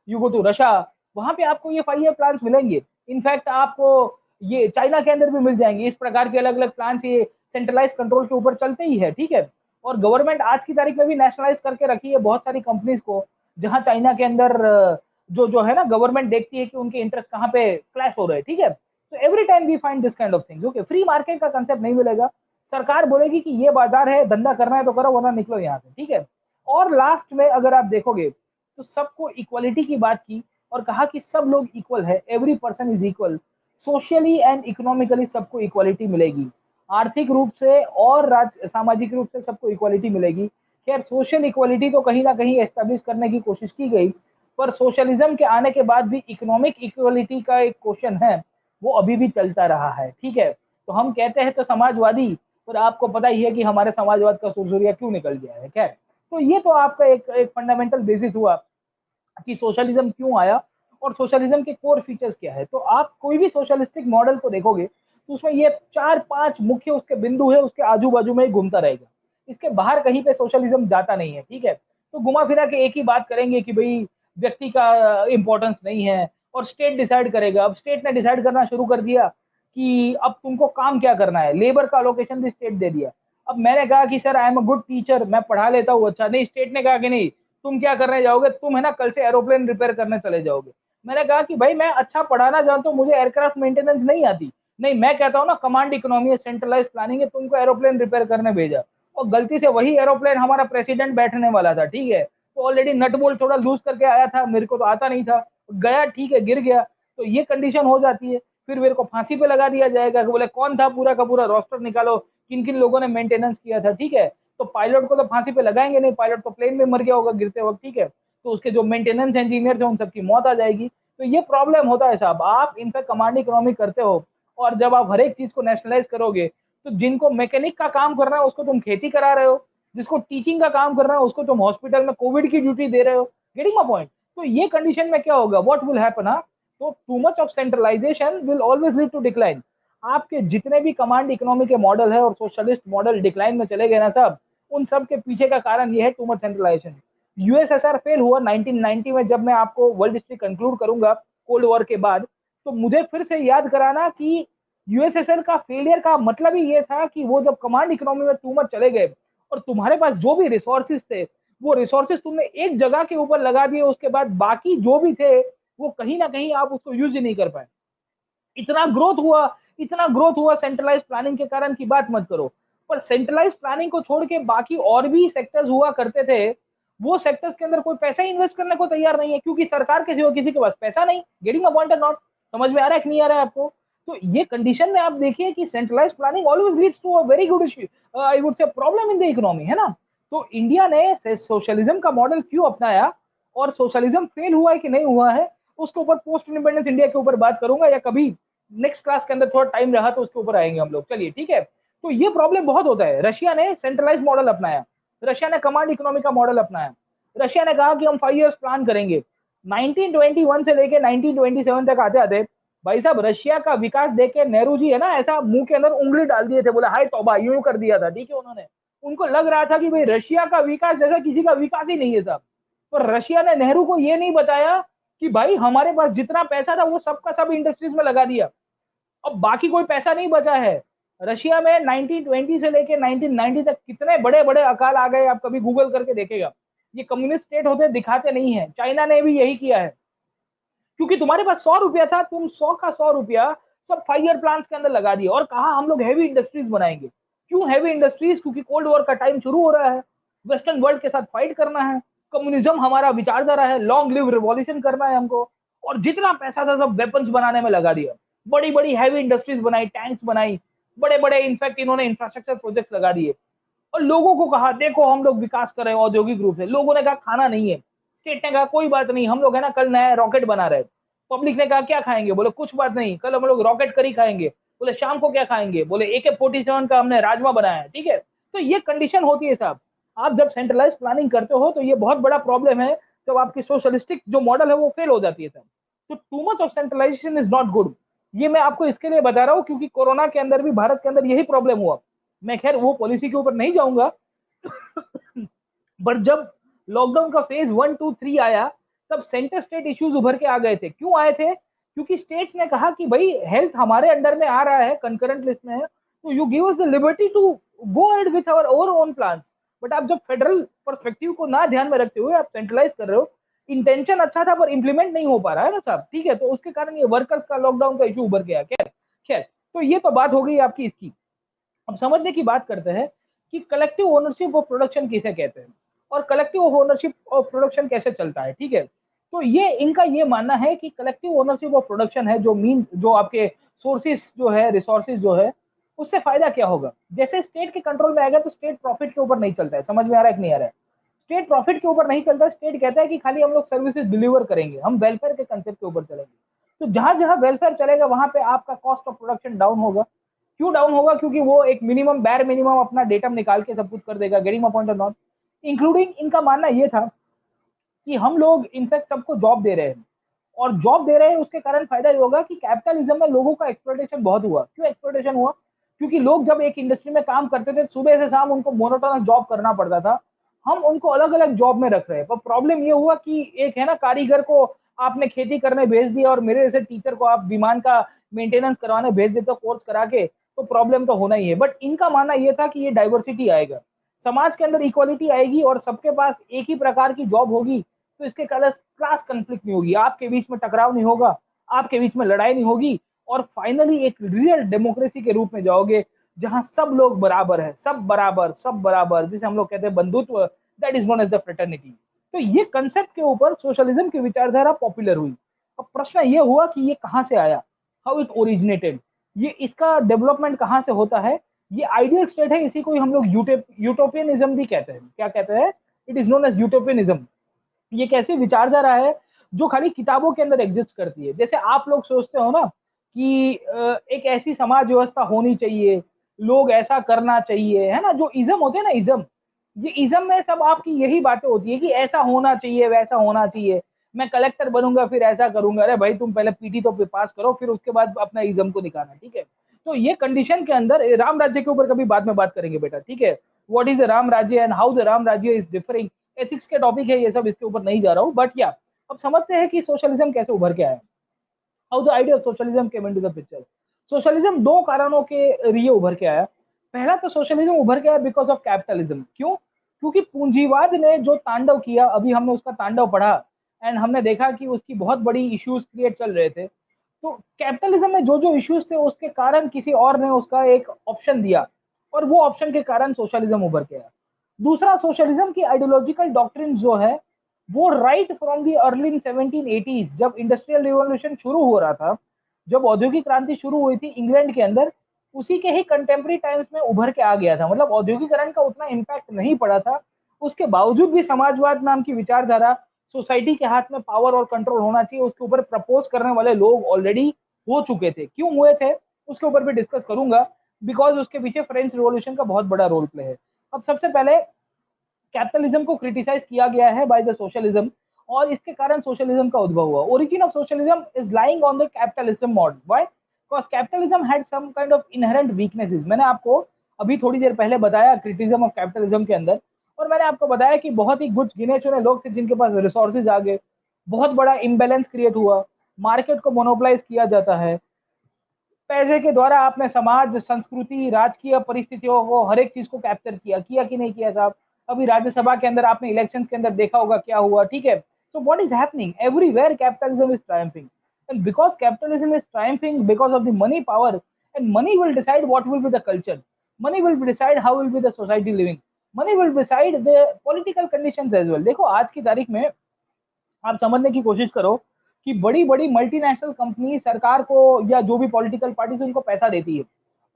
Speaker 1: you go to Russia, वहां पे आपको ये 5 ईयर प्लान मिलेंगे। इनफैक्ट आपको ये चाइना के अंदर भी मिल जाएंगे, इस प्रकार के अलग अलग प्लान ये सेंट्रलाइज कंट्रोल के ऊपर चलते ही है, ठीक है। और गवर्नमेंट आज की तारीख में भी नेशनलाइज करके रखी है बहुत सारी कंपनीज को, जहां चाइना के अंदर जो जो है ना, गवर्नमेंट देखती है कि उनके इंटरेस्ट कहाँ पे क्लैश हो रहे हैं, ठीक है। तो every time we find this kind of things. Okay, free market का कंसेप्ट नहीं मिलेगा, सरकार बोलेगी कि ये बाजार है, धंधा करना है तो करो वरना निकलो यहाँ से, ठीक है। और लास्ट में अगर आप देखोगे तो सबको इक्वालिटी की बात की और कहा कि सब लोग इक्वल है, every person is equal, socially and economically सबको इक्वालिटी मिलेगी, आर्थिक रूप से और सामाजिक रूप से सबको इक्वालिटी मिलेगी। खैर सोशल इक्वालिटी तो कहीं ना कहीं एस्टेब्लिश करने की कोशिश की गई, पर सोशलिज्म के आने के बाद भी इकोनॉमिक इक्वालिटी का एक क्वेश्चन है, वो अभी भी चलता रहा है, ठीक है। तो हम कहते हैं तो समाजवादी, पर आपको पता ही है कि हमारे समाजवाद का सुरसुरिया क्यों निकल गया है। खैर, तो ये तो आपका एक फंडामेंटल बेसिस हुआ कि सोशलिज्म क्यों आया और सोशलिज्म के कोर फीचर्स क्या है। तो आप कोई भी सोशलिस्टिक मॉडल को देखोगे तो उसमें ये 4-5 मुख्य उसके बिंदु है, उसके आजू बाजू में ही घूमता रहेगा, इसके बाहर कहीं पे सोशलिज्म जाता नहीं है, ठीक है। तो घुमा फिरा के एक ही बात करेंगे कि भाई व्यक्ति का इंपॉर्टेंस नहीं है और स्टेट डिसाइड करेगा। अब स्टेट ने डिसाइड करना शुरू कर दिया कि अब तुमको काम क्या करना है, लेबर का अलोकेशन भी स्टेट दे दिया। अब मैंने कहा कि sir I am a good teacher, मैं पढ़ा लेता हूँ अच्छा, नहीं स्टेट ने कहा कि नहीं, तुम क्या करने जाओगे, तुम है ना कल से एरोप्लेन रिपेयर करने चले जाओगे। मैंने कहा कि भाई मैं अच्छा पढ़ाना जानता हूँ, मुझे एयरक्राफ्ट मेंटेनेंस नहीं आती, नहीं, मैं कहता हूँ ना, कमांड इकोनॉमी है, सेंट्रलाइज प्लानिंग है, तुमको एरोप्लेन रिपेयर करने भेजा और गलती से वही एरोप्लेन हमारा प्रेसिडेंट बैठने वाला था, ठीक है, तो ऑलरेडी नट बोल्ट थोड़ा लूज करके आया था, मेरे को तो आता नहीं था, गया, ठीक है, गिर गया, तो ये कंडीशन हो जाती है। फिर मेरे को फांसी पे लगा दिया जाएगा कि बोले कौन था, पूरा का पूरा रोस्टर निकालो, किन किन लोगों ने मेंटेनेंस किया था, ठीक है, तो पायलट को तो फांसी पे लगाएंगे नहीं, पायलट तो प्लेन में मर गया होगा गिरते वक्त, ठीक है, तो उसके जो मेंटेनेंस इंजीनियर थे उन सबकी मौत आ जाएगी। तो ये प्रॉब्लम होता है साहब, आप इनफैक्ट कमांड इकोनॉमी करते हो और जब आप हर एक चीज को नेशनलाइज करोगे, तो जिनको मैकेनिक का काम करना है उसको तुम खेती करा रहे हो, जिसको टीचिंग का काम करना है उसको तुम हॉस्पिटल में कोविड की ड्यूटी दे रहे हो। Getting my point? तो ये कंडीशन में क्या होगा, व्हाट विल हैपन, तो too much of centralisation will always lead to decline. आपके जितने भी कमांड इकोनॉमी के मॉडल है और सोशलिस्ट मॉडल डिक्लाइन में चले गए ना साहब, उन सब के पीछे का कारण ये है too much centralisation. USSR fail हुआ 1990 में, जब मैं आपको वर्ल्ड हिस्ट्री कंक्लूड करूंगा कोल्ड वॉर के बाद, तो मुझे फिर से याद कराना कि यूएसएसआर का फेलियर का मतलब ही ये था कि वो जब कमांड इकोनॉमी में टू मच चले गए और तुम्हारे पास जो भी रिसोर्सेज थे वो रिसोर्सेज तुमने एक जगह के ऊपर लगा दिए, उसके बाद बाकी जो भी थे वो कहीं ना कहीं आप उसको यूज ही नहीं कर पाए। इतना ग्रोथ हुआ, इतना ग्रोथ हुआ सेंट्रलाइज प्लानिंग के कारण की बात मत करो। पर सेंट्रलाइज प्लानिंग को छोड़ के बाकी और भी सेक्टर्स हुआ करते थे, वो सेक्टर्स के अंदर कोई पैसा इन्वेस्ट करने को तैयार नहीं है, क्योंकि सरकार के सिवा किसी के पास पैसा नहीं। गेटिंग अ पॉइंट और नॉट? समझ में आ रहा है कि नहीं आ रहा है आपको? तो ये कंडीशन में आप देखिए कि centralise planning always leads to a very good I would say problem in the economy, है ना? तो इंडिया ने सोशलिज्म का मॉडल क्यों अपनाया और सोशलिज्म फेल हुआ है कि नहीं हुआ है, उसके ऊपर पोस्ट इंडिपेंडेंस इंडिया के ऊपर बात करूंगा, या कभी नेक्स्ट क्लास के अंदर थोड़ा टाइम रहा तो उसके ऊपर आएंगे हम लोग। चलिए ठीक है। तो ये प्रॉब्लम बहुत होता है। रशिया ने सेंट्रलाइज मॉडल अपनाया, रशिया ने कमांड इकोनॉमी का मॉडल अपनाया, रशिया ने कहा कि हम 5 इयर्स प्लान करेंगे। 1921 से लेके 1927 तक आते आते भाई साहब रशिया का विकास देख के नेहरू जी है ना, ऐसा मुंह के अंदर उंगली डाल दिए थे, बोले हाय तौबा, यूं कर दिया था, ठीक है, उन्होंने, उनको लग रहा था कि भाई रशिया का विकास जैसा किसी का विकास ही नहीं है साहब। पर रशिया ने नेहरू को ये नहीं बताया कि भाई हमारे पास जितना पैसा था वो सबका सब इंडस्ट्रीज में लगा दिया, अब बाकी कोई पैसा नहीं बचा है। रशिया में 1920 से लेके 1990 तक कितने बड़े बड़े अकाल आ गए, आप कभी गूगल करके देखेगा। ये कम्युनिस्ट स्टेट होते दिखाते नहीं है। चाइना ने भी यही किया है, क्योंकि तुम्हारे पास 100 रुपया था, तुम 100 का 100 रुपया सब 5 ईयर प्लान के अंदर लगा दिए और कहा हम लोग हैवी इंडस्ट्रीज बनाएंगे। क्यों हैवी इंडस्ट्रीज? क्योंकि कोल्ड वॉर का टाइम शुरू हो रहा है, वेस्टर्न वर्ल्ड के साथ फाइट करना है, कम्युनिज्म हमारा विचारधारा है, लॉन्ग लिव रिवॉल्यूशन करना है हमको। और जितना पैसा था सब वेपन्स बनाने में लगा दिया, बड़ी बड़ी हैवी इंडस्ट्रीज बनाई, टैंक्स बनाई, बड़े बड़े इनफैक्ट इन्होंने इंफ्रास्ट्रक्चर प्रोजेक्ट्स लगा दिए और लोगों को कहा देखो हम लोग विकास कर रहे हैं औद्योगिक रूप से। लोगों ने कहा खाना नहीं है, स्टेट ने कहा कोई बात नहीं, हम लोग है ना कल नया रॉकेट बना रहे हैं। पब्लिक ने कहा क्या खाएंगे? बोले कुछ बात नहीं, कल हम लोग रॉकेट करी खाएंगे। बोले शाम को क्या खाएंगे? बोले AK-47 का हमने राजमा बनाया है, ठीक है। तो ये कंडीशन होती है साहब। आप जब सेंट्रलाइज प्लानिंग करते हो तो ये बहुत बड़ा प्रॉब्लम है, जब आपकी सोशलिस्टिक जो मॉडल है वो फेल हो जाती है साहब। तो too much of centralisation is not good. ये मैं आपको इसके लिए बता रहा हूँ क्योंकि कोरोना के अंदर भी भारत के अंदर यही प्रॉब्लम हुआ। मैं खैर वो पॉलिसी के ऊपर नहीं जाऊंगा बट जब लॉकडाउन का फेज 1 2 3 आया, तब सेंटर स्टेट इश्यूज उभर के आ गए थे। क्यों आए थे? क्योंकि स्टेट्स ने कहा कि भाई हेल्थ हमारे अंडर में आ रहा है, कंकरेंट लिस्ट में है, तो you give us the liberty to go ahead with our own plans. But आप जब फेडरल पर्सपेक्टिव को ना ध्यान में रखते हुए आप सेंट्रलाइज कर रहे हो, इंटेंशन अच्छा था पर इंप्लीमेंट नहीं हो पा रहा है ना साहब, ठीक है, तो उसके कारण ये वर्कर्स का लॉकडाउन का इशू उभर गया। खैर खैर, तो ये तो बात हो गई आपकी इसकी। अब समझने की बात करते हैं कि कलेक्टिव ओनरशिप ऑफ प्रोडक्शन किसे कहते हैं और कलेक्टिव ओनरशिप ऑफ प्रोडक्शन कैसे चलता है, ठीक है। तो ये इनका ये मानना है कि कलेक्टिव ओनरशिप ऑफ प्रोडक्शन है जो आपके सोर्सेस जो है, रिसोर्सेज जो है, उससे फायदा क्या होगा? जैसे स्टेट के कंट्रोल में आएगा तो स्टेट प्रॉफिट के ऊपर नहीं चलता है। समझ में आ रहा है कि नहीं आ रहा है? स्टेट प्रॉफिट के ऊपर नहीं चलता, स्टेट कहता है कि खाली हम लोग सर्विसेज डिलीवर करेंगे, हम वेलफेयर के कंसेप्ट के ऊपर चलेंगे। तो जहां जहां वेलफेयर चलेगा वहां पे आपका कॉस्ट ऑफ प्रोडक्शन डाउन होगा। क्यों डाउन होगा? क्योंकि वो एक मिनिमम बैर मिनिमम अपना डेटम निकाल के सब कुछ कर देगा। गेटिंग माय पॉइंट और नॉट? इंक्लूडिंग इनका मानना ये था कि हम लोग इनफैक्ट सबको जॉब दे रहे हैं और जॉब दे रहे हैं उसके कारण फायदा ये होगा कि कैपिटलिज्म में लोगों का एक्सप्लॉयटेशन बहुत हुआ। क्यों एक्सप्लॉयटेशन हुआ? क्योंकि लोग जब एक इंडस्ट्री में काम करते थे सुबह से शाम उनको मोनोटोनस जॉब करना पड़ता था, हम उनको अलग अलग जॉब में रख रहे हैं। पर प्रॉब्लम ये हुआ कि एक है ना कारीगर को आपने खेती करने भेज दिया और मेरे जैसे टीचर को आप विमान का मेंटेनेंस करवाने भेज देते हो कोर्स करा के, तो प्रॉब्लम तो होना ही है। बट इनका मानना यह था कि ये डाइवर्सिटी आएगा, समाज के अंदर इक्वालिटी आएगी और सबके पास एक ही प्रकार की जॉब होगी, तो इसके क्लास क्लास कंफ्लिक्ट नहीं होगी, आपके बीच में टकराव नहीं होगा, आपके बीच में लड़ाई नहीं होगी। और फाइनली एक रियल डेमोक्रेसी के रूप में जाओगे, जहां सब लोग बराबर है, सब बराबर, सब बराबर, जिसे हम लोग कहते हैं बंधुत्व, that is known as the fraternity. तो ये कंसेप्ट के ऊपर सोशलिज्म की विचारधारा पॉपुलर हुई। अब प्रश्न ये हुआ कि ये कहां से आया, हाउ इट ओरिजिनेटेड, ये इसका डेवलपमेंट कहां से होता है। ये आइडियल स्टेट है, इसी को ही हम लोग यूटोपियनिज्म भी कहते हैं। क्या कहते हैं? It is known as utopianism. ये कैसी विचारधारा है जो खाली किताबों के अंदर एग्जिस्ट करती है। जैसे आप लोग सोचते हो ना कि एक ऐसी समाज व्यवस्था होनी चाहिए, लोग ऐसा करना चाहिए, है ना, जो इज्म होते हैं ना, इज्म, ये इज्म में सब आपकी यही बातें होती है कि ऐसा होना चाहिए, वैसा होना चाहिए, मैं कलेक्टर बनूंगा फिर ऐसा करूंगा। अरे भाई, तुम पहले पीटी तो पास करो, फिर उसके बाद अपना इज्म को दिखाना, ठीक है। तो ये कंडीशन के अंदर राम राज्य के ऊपर कभी बाद में बात करेंगे बेटा, ठीक है। व्हाट इज द राम राज्य एंड हाउ द राम राज्य इज डिफरिंग, एथिक्स के टॉपिक है ये सब, इसके ऊपर नहीं जा रहा हूँ, बट या अब समझते हैं कि सोशलिज्म कैसे उभर के आया, how the idea of socialism came into the picture. Socialism दो कारणों के लिए उभर के आया। पहला तो सोशलिज्म उभर के आया बिकॉज ऑफ कैपिटलिज्म। क्यों? क्योंकि पूंजीवाद ने जो तांडव किया, अभी हमने उसका तांडव पढ़ा एंड हमने देखा कि उसकी बहुत बड़ी इश्यूज क्रिएट चल रहे थे। तो कैपिटलिज्म में जो जो इश्यूज थे उसके कारण किसी और ने उसका एक ऑप्शन दिया, और वो ऑप्शन के कारण सोशलिज्म उभर के आया। दूसरा, सोशलिज्म की आइडियोलॉजिकल डॉक्ट्रिन जो है वो right from the early 1780s, जब इंडस्ट्रियल रिवॉल्यूशन शुरू हो रहा था, जब औद्योगिक क्रांति शुरू हुई थी इंग्लैंड के अंदर, उसी के ही कंटेम्प्रेरी टाइम्स में उभर के आ गया था। मतलब औद्योगिकरण का उतना इम्पैक्ट नहीं पड़ा था, उसके बावजूद भी समाजवाद नाम की विचारधारा, सोसाइटी के हाथ में पावर और कंट्रोल होना चाहिए, उसके ऊपर प्रपोज करने वाले लोग ऑलरेडी हो चुके थे। क्यों हुए थे उसके ऊपर भी डिस्कस करूंगा, बिकॉज उसके पीछे फ्रेंच रिवॉल्यूशन का बहुत बड़ा रोल प्ले है। अब सबसे पहले कैपिटलिज्म को क्रिटिसाइज किया गया है बाय द सोशलिज्म, और इसके कारण सोशलिज्म का उद्भव हुआ। Origin of socialism is lying on the capitalism model. Why? Because capitalism had some kind of inherent weaknesses. मैंने आपको अभी थोड़ी देर पहले बताया क्रिटिसिज्म ऑफ कैपिटलिज्म के अंदर, और मैंने आपको बताया कि बहुत ही कुछ गिने चुने लोग थे जिनके पास रिसोर्सेज आ गए, बहुत बड़ा इम्बैलेंस क्रिएट हुआ, मार्केट को मोनोपलाइज किया जाता है, पैसे के द्वारा आपने समाज, संस्कृति, राजकीय परिस्थितियों को, हर एक चीज को कैप्चर किया, किया कि नहीं किया साहब? अभी राज्यसभा के अंदर आपने इलेक्शंस के अंदर देखा होगा क्या हुआ, ठीक है। So what is happening everywhere, capitalism is triumphing, and because capitalism is triumphing because of the money power, and money will decide what will be the culture, money will decide how will be the society living, money will decide the political conditions as well. देखो आज की तारीख में आप समझने की कोशिश करो कि बड़ी बड़ी मल्टीनेशनल कंपनी सरकार को या जो भी पॉलिटिकल पार्टी से उनको पैसा देती है,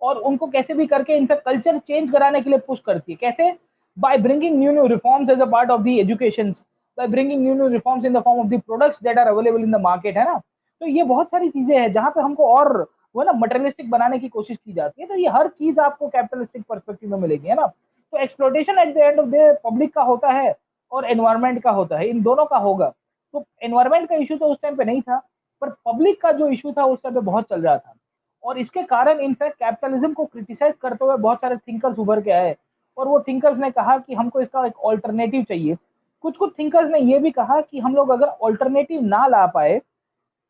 Speaker 1: और उनको कैसे भी करके इनका कल्चर चेंज कराने के लिए पुश करती है। कैसे? By bringing new reforms as a part of the education, by bringing new reforms in the form of the products that are available in the market, है ना। तो ये बहुत सारी चीजें हैं जहां पे हमको और वो ना मटेरियलिस्टिक बनाने की कोशिश की जाती है। तो ये हर चीज आपको कैपिटलिस्टिक पर्सपेक्टिव में मिलेगी, है ना। तो exploitation at the end of the public का होता है और एनवायरमेंट का होता है, इन दोनों का होगा। तो एनवायरमेंट का इशू तो उस टाइम पे नहीं था, पर पब्लिक का जो इशू था उस टाइम पे बहुत चल रहा था, और इसके कारण इनफैक्ट कैपिटलिज्म को क्रिटिसाइज करते हुए बहुत सारे थिंकर्स उभर के आए, और वो थिंकर्स ने कहा कि हमको इसका एक ऑल्टरनेटिव चाहिए। कुछ कुछ थिंकर्स ने ये भी कहा कि हम लोग अगर ऑल्टरनेटिव ना ला पाए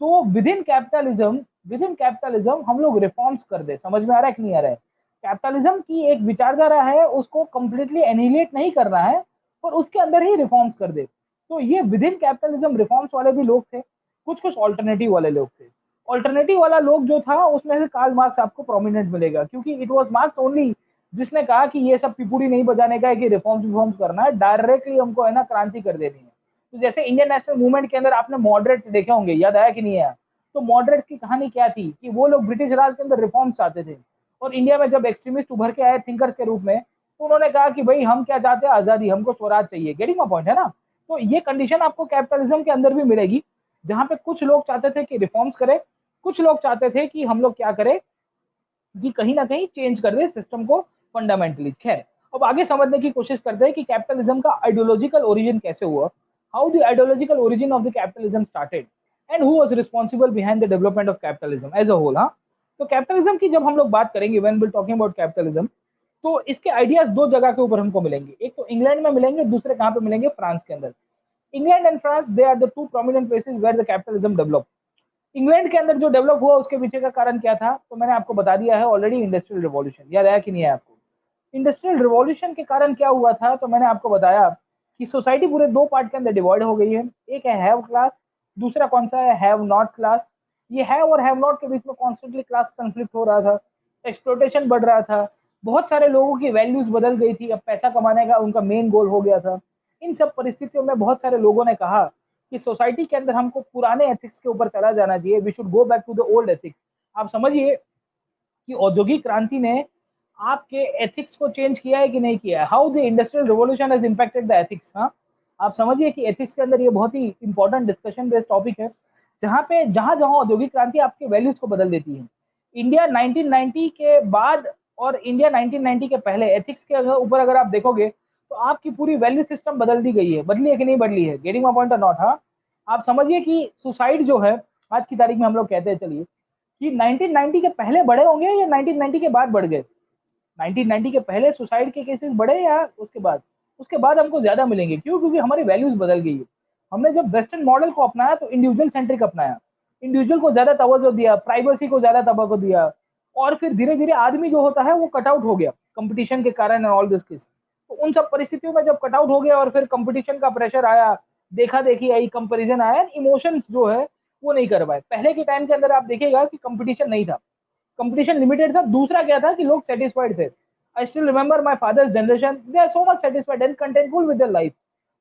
Speaker 1: तो विद इन कैपिटलिज्म हम लोग रिफॉर्म्स कर दे। समझ में आ रहा है कि नहीं आ रहा है? कैपिटलिज्म की एक विचारधारा है, उसको कंप्लीटली एनिहिलेट नहीं करना है, पर उसके अंदर ही रिफॉर्म्स कर दे। तो ये विद इन कैपिटलिज्म रिफॉर्म्स वाले भी लोग थे, कुछ कुछ ऑल्टरनेटिव वाले लोग थे। ऑल्टरनेटिव वाला लोग जो था उसमें से कार्ल मार्क्स आपको प्रोमिनेंट मिलेगा, क्योंकि इट वाज मार्क्स ओनली जिसने कहा कि ये सब पिपुड़ी नहीं बजाने का है कि रिफॉर्म्स रिफॉर्म्स करना है, डायरेक्टली हमको है ना क्रांति कर देनी है। तो जैसे इंडियन नेशनल मूवमेंट के अंदर आपने मॉडरेट्स देखे होंगे, याद आया कि नहीं आया? तो मॉडरेट्स की कहानी क्या थी कि वो लोग ब्रिटिश राज के अंदर रिफॉर्म्स चाहते थे, और इंडिया में जब एक्सट्रीमिस्ट उभर के आए थिंकर्स के रूप में, तो उन्होंने कहा कि भाई हम क्या चाहते हैं, आजादी, हमको स्वराज चाहिए। गेटिंग माय पॉइंट, है ना। तो ये कंडीशन आपको कैपिटलिज्म के अंदर भी मिलेगी, जहां पे कुछ लोग चाहते थे कि रिफॉर्म्स करें, कुछ लोग चाहते थे कि हम लोग क्या करें कि कहीं ना कहीं चेंज कर दे सिस्टम को फंडामेंटली। खैर, अब आगे समझने की कोशिश करते हैं कि कैपिटलिज्म का आइडियोलॉजिकल ओरिजिन कैसे हुआ, how the ideological origin of the capitalism started, and who was responsible behind the development of capitalism as a whole. हाँ, तो कैपिटलिज्म की जब हम लोग बात करेंगे, when we talking about capitalism, तो इसके आइडियाज दो जगह के ऊपर हमको मिलेंगे। एक तो इंग्लैंड में मिलेंगे, दूसरे कहां पे मिलेंगे? फ्रांस के अंदर। England and France, they are the two prominent places where the capitalism develop. England के अंदर जो डेवलप हुआ उसके पीछे का कारण क्या था, तो मैंने आपको बता दिया है ऑलरेडी, इंडस्ट्रियल रिवॉल्यूशन। याद आया कि नहीं है आपको? इंडस्ट्रियल रिवॉल्यूशन के कारण क्या हुआ था, तो मैंने आपको बताया कि सोसाइटी पूरे दो पार्ट के अंदर डिवाइड हो गई है। एक है हैव क्लास, दूसरा कौन सा है? Have not class. ये है और हैव नॉट के बीच में कॉन्स्टेंटली क्लास कंफ्लिक्ट हो रहा था, एक्सप्लोटेशन बढ़ रहा था, बहुत सारे लोगों की वैल्यूज बदल गई थी, अब पैसा कमाने का उनका मेन गोल हो गया था। इन सब परिस्थितियों में बहुत सारे लोगों ने कहा कि सोसाइटी के अंदर हमको पुराने एथिक्स के ऊपर चला जाना चाहिए, we should go back to the old ethics. आप समझिए कि औद्योगिक क्रांति ने आपके एथिक्स को चेंज किया है कि नहीं किया है, how the industrial revolution has impacted the ethics. हाँ, आप समझिए कि एथिक्स के अंदर ये बहुत ही इंपॉर्टेंट डिस्कशन बेस्ड टॉपिक है, जहाँ पे जहाँ जहाँ औद्योगिक क्रांति आपके वैल्यूज को बदल देती है। इंडिया 1990 के बाद और इंडिया 1990 के पहले एथिक्स के ऊपर अगर आप देखोगे तो आपकी पूरी वैल्यू सिस्टम बदल दी गई है, बदली है कि नहीं बदली है, गेटिंग माय पॉइंट और नॉट। हाँ, आप समझिए कि सुसाइड जो है आज की तारीख में हम लोग कहते हैं चलिए कि 1990 के पहले बढ़े होंगे या 1990 के बाद बढ़ गए। 1990 के पहले सुसाइड के केसेस बढ़े या उसके बाद? उसके बाद हमको ज्यादा मिलेंगे। क्यों? क्योंकि हमारी वैल्यूज बदल गई है। हमने जब वेस्टर्न मॉडल को अपनाया तो इंडिविजुअल सेंट्रिक अपनाया, इंडिविजुअल को ज्यादा तवज्जो दिया, प्राइवेसी को ज्यादा तवज्जो दिया, और फिर धीरे धीरे आदमी जो होता है वो कट आउट हो गया कंपटीशन के कारण एंड ऑल दिस केस। तो उन सब परिस्थितियों में जब कट आउट हो गया और फिर कंपटीशन का प्रेशर आया, देखा देखी आई, कंपेरिजन आया, इमोशंस जो है वो नहीं कर पाए। पहले के टाइम के अंदर आप देखिएगा कि कंपटीशन नहीं था, कंपटीशन लिमिटेड था। दूसरा क्या था कि लोग सेटिस्फाइड थे। I still remember my father's generation, they are so much satisfied and contentful with their life.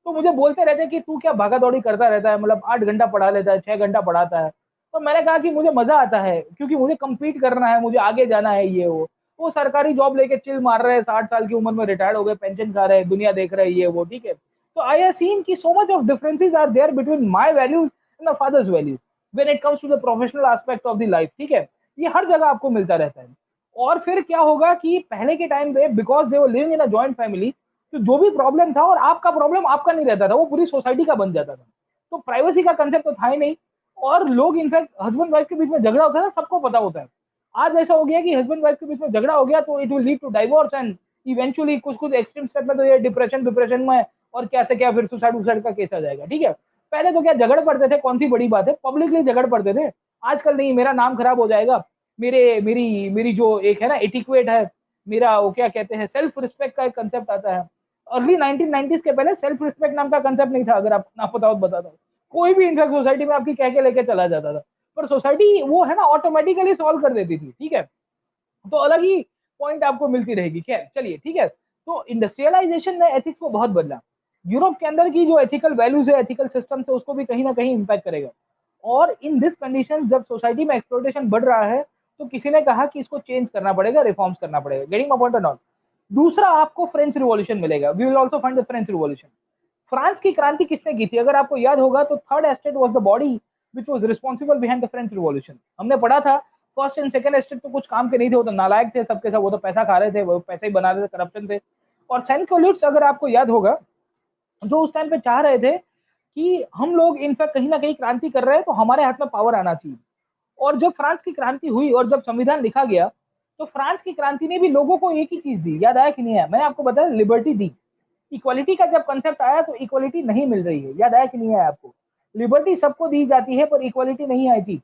Speaker 1: तो मुझे बोलते रहते कि तू क्या भागा दौड़ी करता रहता है, मतलब 8 घंटा पढ़ा लेता है, 6 घंटा पढ़ाता है। तो मैंने कहा कि मुझे मजा आता है क्योंकि मुझे कम्पीट करना है, मुझे आगे जाना है, ये वो सरकारी जॉब लेके चिल मार रहे हैं, 60 साल की उम्र में रिटायर्ड हो गए, पेंशन खा रहे हैं, दुनिया देख रहे हैं, ये वो, ठीक है। तो आई हैव सीन कि so much of differences are there between my values and my father's values when it comes to the professional aspect of the life, ठीक है। ये हर जगह आपको मिलता रहता है। और फिर क्या होगा कि पहले के टाइम पे because they were living in a joint family, तो जो भी प्रॉब्लम था और आपका प्रॉब्लम आपका नहीं रहता था, वो पूरी सोसाइटी का बन जाता था। तो प्राइवेसी का कंसेप्ट तो था ही नहीं, और लोग इनफैक्ट हस्बैंड वाइफ के बीच में झगड़ा होता है ना, सबको पता होता है। आज ऐसा हो गया कि हस्बैंड वाइफ के बीच में झगड़ा हो गया तो it will lead to divorce and eventually कुछ कुछ एक्सट्रीम स्टेप में तो ये डिप्रेशन में, और क्या से क्या फिर सुसाइड का केस आ जाएगा, ठीक है। पहले तो क्या झगड़ पड़ते थे, कौन सी बड़ी बात है, पब्लिकली झगड़ पड़ते थे। आजकल नहीं, मेरा नाम खराब हो जाएगा, मेरे मेरी मेरी जो एक है ना एटिक्वेट है, मेरा वो क्या कहते हैं सेल्फ रिस्पेक्ट का एक कंसेप्ट आता है। अर्ली 1990s के पहले सेल्फ रिस्पेक्ट नाम का कंसेप्ट नहीं था, अगर आप ना पता हो तो बताता हूँ। कोई भी इनफैक्ट सोसाइटी में आपकी कह के लेके चला जाता था, पर सोसाइटी वो है ना ऑटोमेटिकली सॉल्व कर देती थी, ठीक है। तो अलग ही पॉइंट आपको मिलती रहेगी। खैर चलिए, ठीक है। तो इंडस्ट्रियलाइजेशन ने एथिक्स को बहुत बदला। यूरोप के अंदर की जो एथिकल वैल्यूज है, एथिकल सिस्टम है, उसको भी कहीं ना कहीं इंपैक्ट करेगा। और इन दिस कंडीशन जब सोसाइटी में एक्सप्लोटेशन बढ़ रहा है, तो किसी ने कहा कि इसको चेंज करना पड़ेगा, रिफॉर्म्स करना पड़ेगा। गेटिंग माय पॉइंट और नॉट? दूसरा आपको फ्रेंच रिवॉल्यूशन मिलेगा, we will also find the French revolution. France की क्रांति किसने की थी? अगर आपको याद होगा तो third estate was the body which was responsible behind the French revolution. हमने पढ़ा था फर्स्ट एंड सेकंड एस्टेट तो कुछ काम के नहीं थे, वो तो नालायक थे सबके सब, वो तो पैसा खा रहे थे, वो पैसे ही बना रहे थे, करप्शन थे। और सेंट कोल्यूट्स अगर आपको याद होगा, जो उस टाइम पे चाह रहे थे कि हम लोग इनफैक्ट कहीं ना कहीं क्रांति कर रहे हैं तो हमारे हाथ में पावर आना चाहिए। और जब फ्रांस की क्रांति हुई और जब संविधान लिखा गया, तो फ्रांस की क्रांति ने भी लोगों को एक ही चीज दी, याद आया कि नहीं आया? मैंने आपको बताया लिबर्टी दी। इक्वालिटी का जब कंसेप्ट आया तो इक्वालिटी नहीं मिल रही है, याद आया कि नहीं आया आपको? लिबर्टी सबको दी जाती है पर इक्वालिटी नहीं आई थी।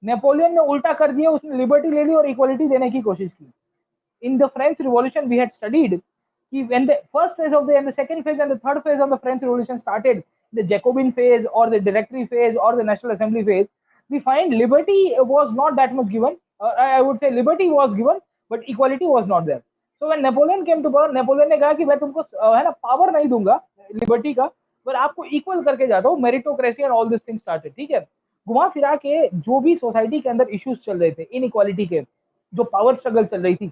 Speaker 1: नेपोलियन ने उल्टा कर दिया, उसने लिबर्टी ले ली और इक्वालिटी देने की कोशिश की। In the French Revolution, we had studied when the first phase of the and the second phase and the third phase of the French Revolution started, the Jacobin phase or the Directory phase or the National Assembly phase, we find liberty was not that much given. I would say liberty was given, but equality was not there. So when Napoleon came to power, Napoleon ने कहा कि मैं तुमको है ना power नहीं दूंगा liberty का, पर आपको इक्वल करके जाता हूँ, meritocracy and all this thing started, ठीक है। घुमा फिरा के जो भी सोसाइटी के अंदर इश्यूज चल रहे थे, इनइक्वालिटी के, जो पावर स्ट्रगल चल रही थी,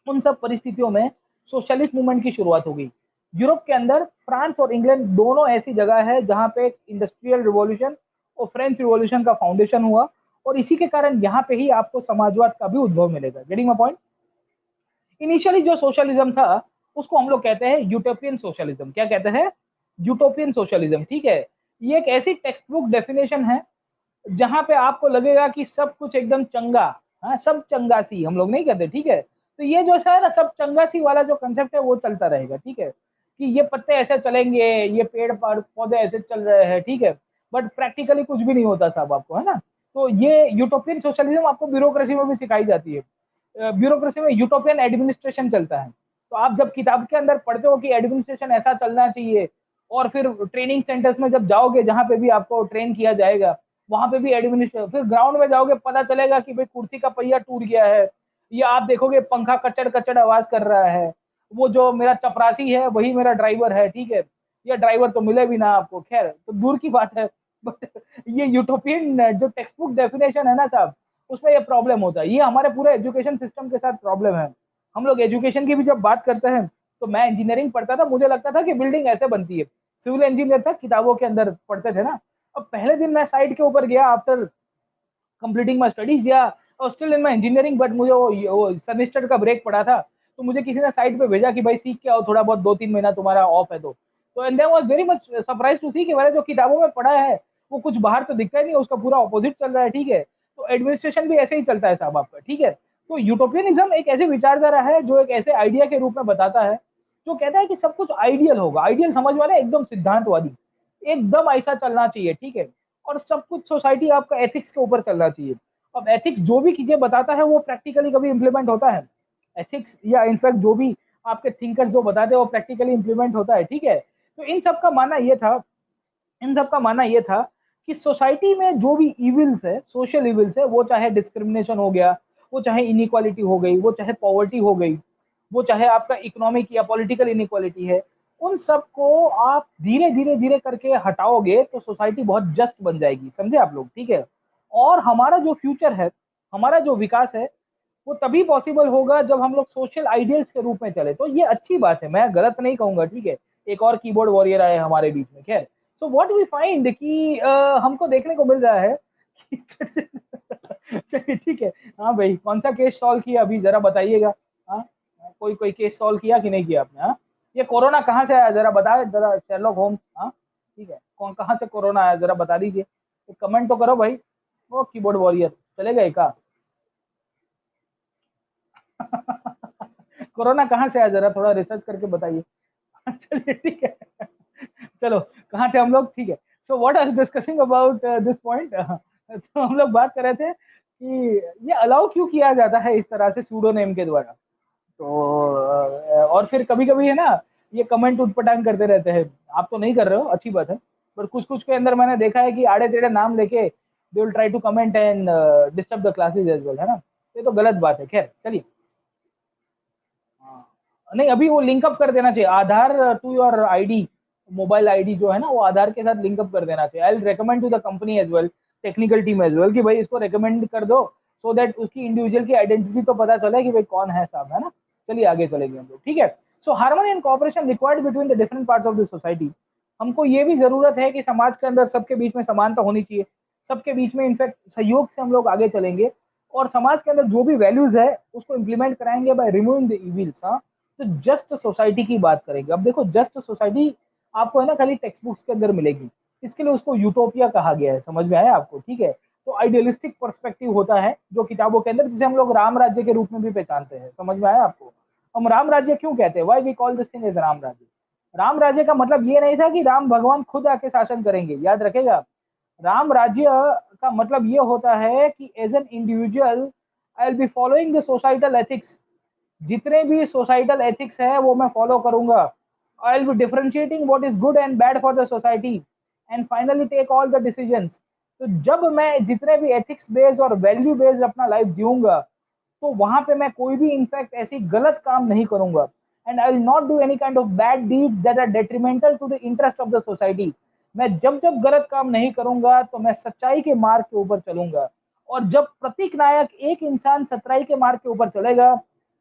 Speaker 1: उन सब परिस्थितियों में सोशलिस्ट मूवमेंट की शुरुआत हो गई। यूरोप के अंदर फ्रांस और इंग्लैंड दोनों ऐसी जगह है जहां पे इंडस्ट्रियल रिवॉल्यूशन और फ्रेंच रिवॉल्यूशन का फाउंडेशन हुआ, और इसी के कारण यहाँ पे ही आपको समाजवाद का भी उद्भव मिलेगा। Getting my point? इनिशियली जो सोशलिज्म था उसको हम लोग कहते हैं यूटोपियन सोशलिज्म। क्या कहते हैं? यूटोपियन सोशलिज्म, ठीक है। ये एक ऐसी टेक्स्ट बुक डेफिनेशन है जहां पे आपको लगेगा कि सब कुछ एकदम चंगा, हाँ सब चंगा सी, हम लोग नहीं कहते, ठीक है। तो ये जो है ना सब चंगा सी वाला जो कंसेप्ट है वो चलता रहेगा, ठीक है, कि ये पत्ते ऐसे चलेंगे, ये पेड़ पौधे ऐसे चल रहे हैं, ठीक है। बट प्रैक्टिकली कुछ भी नहीं होता साहब, आपको है ना। तो ये यूटोपियन सोशलिज्म आपको ब्यूरोक्रेसी में भी सिखाई जाती है। ब्यूरोक्रेसी में यूटोपियन एडमिनिस्ट्रेशन चलता है। तो आप जब किताब के अंदर पढ़ते हो कि एडमिनिस्ट्रेशन ऐसा चलना चाहिए, और फिर ट्रेनिंग सेंटर्स में जब जाओगे जहां पे भी आपको ट्रेन किया जाएगा, वहां पे भी एडमिनिस्ट्रेशन, फिर ग्राउंड में जाओगे पता चलेगा कि भाई कुर्सी का पहिया टूट गया है, या आप देखोगे पंखा कचड़ कचड़ आवाज कर रहा है, वो जो मेरा चपरासी है वही मेरा ड्राइवर है, ठीक है, या ड्राइवर तो मिले भी ना आपको, खैर तो दूर की बात है। बट ये यूटोपियन जो टेक्स्ट बुक डेफिनेशन है ना साहब, उसमें ये प्रॉब्लम होता है, ये हमारे पूरे एजुकेशन सिस्टम के साथ प्रॉब्लम है। हम लोग एजुकेशन की भी जब बात करते हैं, तो मैं इंजीनियरिंग पढ़ता था, मुझे लगता था कि बिल्डिंग ऐसे बनती है, सिविल इंजीनियर था, किताबों के अंदर पढ़ते थे ना। अब पहले दिन मैं साइट के ऊपर गया आफ्टर कंप्लीटिंग माई स्टडीज, या और still in my engineering, but मुझे वो सेमेस्टर का ब्रेक पड़ा था, तो मुझे किसी ने साइट पे भेजा कि भाई सीख के आओ थोड़ा बहुत, 2-3 महीना तुम्हारा ऑफ है तो and then was very much surprise to see कि मैंने जो किताबों में पढ़ा है वो कुछ बाहर तो दिखता ही नहीं, उसका पूरा ऑपोजिट चल रहा है, ठीक है। तो एडमिनिस्ट्रेशन भी ऐसे ही चलता है साहब आपका, ठीक है। तो यूटोपियनिज्म एक ऐसी विचारधारा है जो एक ऐसे आइडिया के रूप में बताता है, जो कहता है कि सब कुछ आइडियल होगा, आइडियल समझ वाले एकदम सिद्धांतवादी, एकदम ऐसा चलना चाहिए, ठीक है। और सब कुछ सोसाइटी आपका एथिक्स के ऊपर चलना चाहिए। अब एथिक्स जो भी चीजें बताता है वो प्रैक्टिकली कभी इंप्लीमेंट होता है? एथिक्स या इनफैक्ट जो भी आपके थिंकर्स जो बताते हैं वो प्रैक्टिकली इंप्लीमेंट होता है, ठीक है। तो इन सब का मानना ये था कि सोसाइटी में जो भी इविल्स है, सोशल इविल्स है, वो चाहे डिस्क्रिमिनेशन हो गया, वो चाहे इनइक्वालिटी हो गई, वो चाहे पॉवर्टी हो गई, वो चाहे आपका इकोनॉमिक या पॉलिटिकल इनइक्वालिटी है, उन सबको आप धीरे धीरे धीरे करके हटाओगे तो सोसाइटी बहुत जस्ट बन जाएगी, समझे आप लोग, ठीक है। और हमारा जो फ्यूचर है, हमारा जो विकास है, वो तभी पॉसिबल होगा जब हम लोग सोशल आइडियल्स के रूप में चले। तो ये अच्छी बात है, मैं गलत नहीं कहूंगा, ठीक है। एक और कीबोर्ड वॉरियर आए हमारे बीच में, खैर। सो व्हाट वी फाइंड कि हमको देखने को मिल रहा है कि चलिए ठीक है। हाँ भाई, कौन सा केस सॉल्व किया अभी जरा बताइएगा। हाँ, कोई कोई केस सॉल्व किया कि नहीं किया आपने? हाँ, ये कोरोना कहाँ से आया जरा बताए, जरा शेरलॉक होम्स। हाँ, ठीक है, कौन कहाँ से कोरोना आया जरा बता दीजिए, कमेंट तो करो भाई। वो कीबोर्ड वॉरियर चले गए का? कोरोना कहाँ से आया जरा थोड़ा रिसर्च करके बताइए। चलिए ठीक है। चलो, कहाँ थे हम लोग, ठीक है। So what I was discussing about this point. तो हम लोग बात कर रहे थे कि ये अलाउ क्यों किया जाता है इस तरह से सूडोनेम के द्वारा। तो और फिर कभी कभी है ना, ये कमेंट उटपटांग करते रहते हैं। आप तो नहीं कर रहे हो, अच्छी बात है, पर कुछ कुछ के अंदर मैंने देखा है कि आड़े टेढ़े नाम लेके they will try to comment and disturb the classes as well, है ना। ये तो गलत बात है, खैर चलिए। हाँ, नहीं अभी वो लिंक अप कर देना चाहिए Aadhaar to your ID, mobile ID जो है ना, वो आधार के साथ लिंक अप कर देना चाहिए। I will recommend to the company as well, technical team as well, कि भाई इसको रेकमेंड कर दो, सो दैट उसकी इंडिविजुअल की आइडेंटिटी तो पता चले कि भाई कौन है साहब, है ना। चलिए आगे चलेंगे हम लोग, ठीक है। So harmony and cooperation required between the different parts of the society. हमको ये भी जरूरत है कि समाज के अंदर सबके बीच में समानता होनी चाहिए, सबके बीच में इनफैक्ट सहयोग से हम लोग आगे चलेंगे, और समाज के अंदर जो भी वैल्यूज है उसको इम्प्लीमेंट कराएंगे बाय रिमूविंग द इविल्स। हाँ, तो जस्ट सोसाइटी की बात करेंगे। अब देखो, जस्ट सोसाइटी आपको है ना खाली टेक्स्ट बुक्स के अंदर मिलेगी, इसके लिए उसको यूटोपिया कहा गया है, समझ में आया आपको, ठीक है। तो आइडियलिस्टिक पर्सपेक्टिव होता है जो किताबों के अंदर, जिसे हम लोग राम राज्य के रूप में भी पहचानते हैं, समझ में आया आपको। हम राम राज्य क्यों कहते हैं, why we call this thing as Ram Rajya. Ram राज्य का मतलब ये नहीं था कि राम भगवान खुद आके शासन करेंगे, याद रखेगा। राम राज्य का मतलब ये होता है कि as an individual I will be following the societal ethics, जितने भी सोसाइटल एथिक्स है वो मैं फॉलो करूंगा। I will be differentiating what is good and bad for the society, and finally take all the decisions. तो जब मैं जितने भी एथिक्स बेस्ड और वैल्यू बेस्ड अपना लाइफ जीऊंगा, तो वहां पे मैं कोई भी इनफैक्ट ऐसी गलत काम नहीं करूंगा, and I will not do any kind of bad deeds that are detrimental to the interest of the society. मैं जब जब गलत काम नहीं करूंगा तो मैं सच्चाई के मार्ग के ऊपर चलूंगा, और जब प्रतीक नायक एक इंसान सच्चाई के मार्ग के ऊपर चलेगा,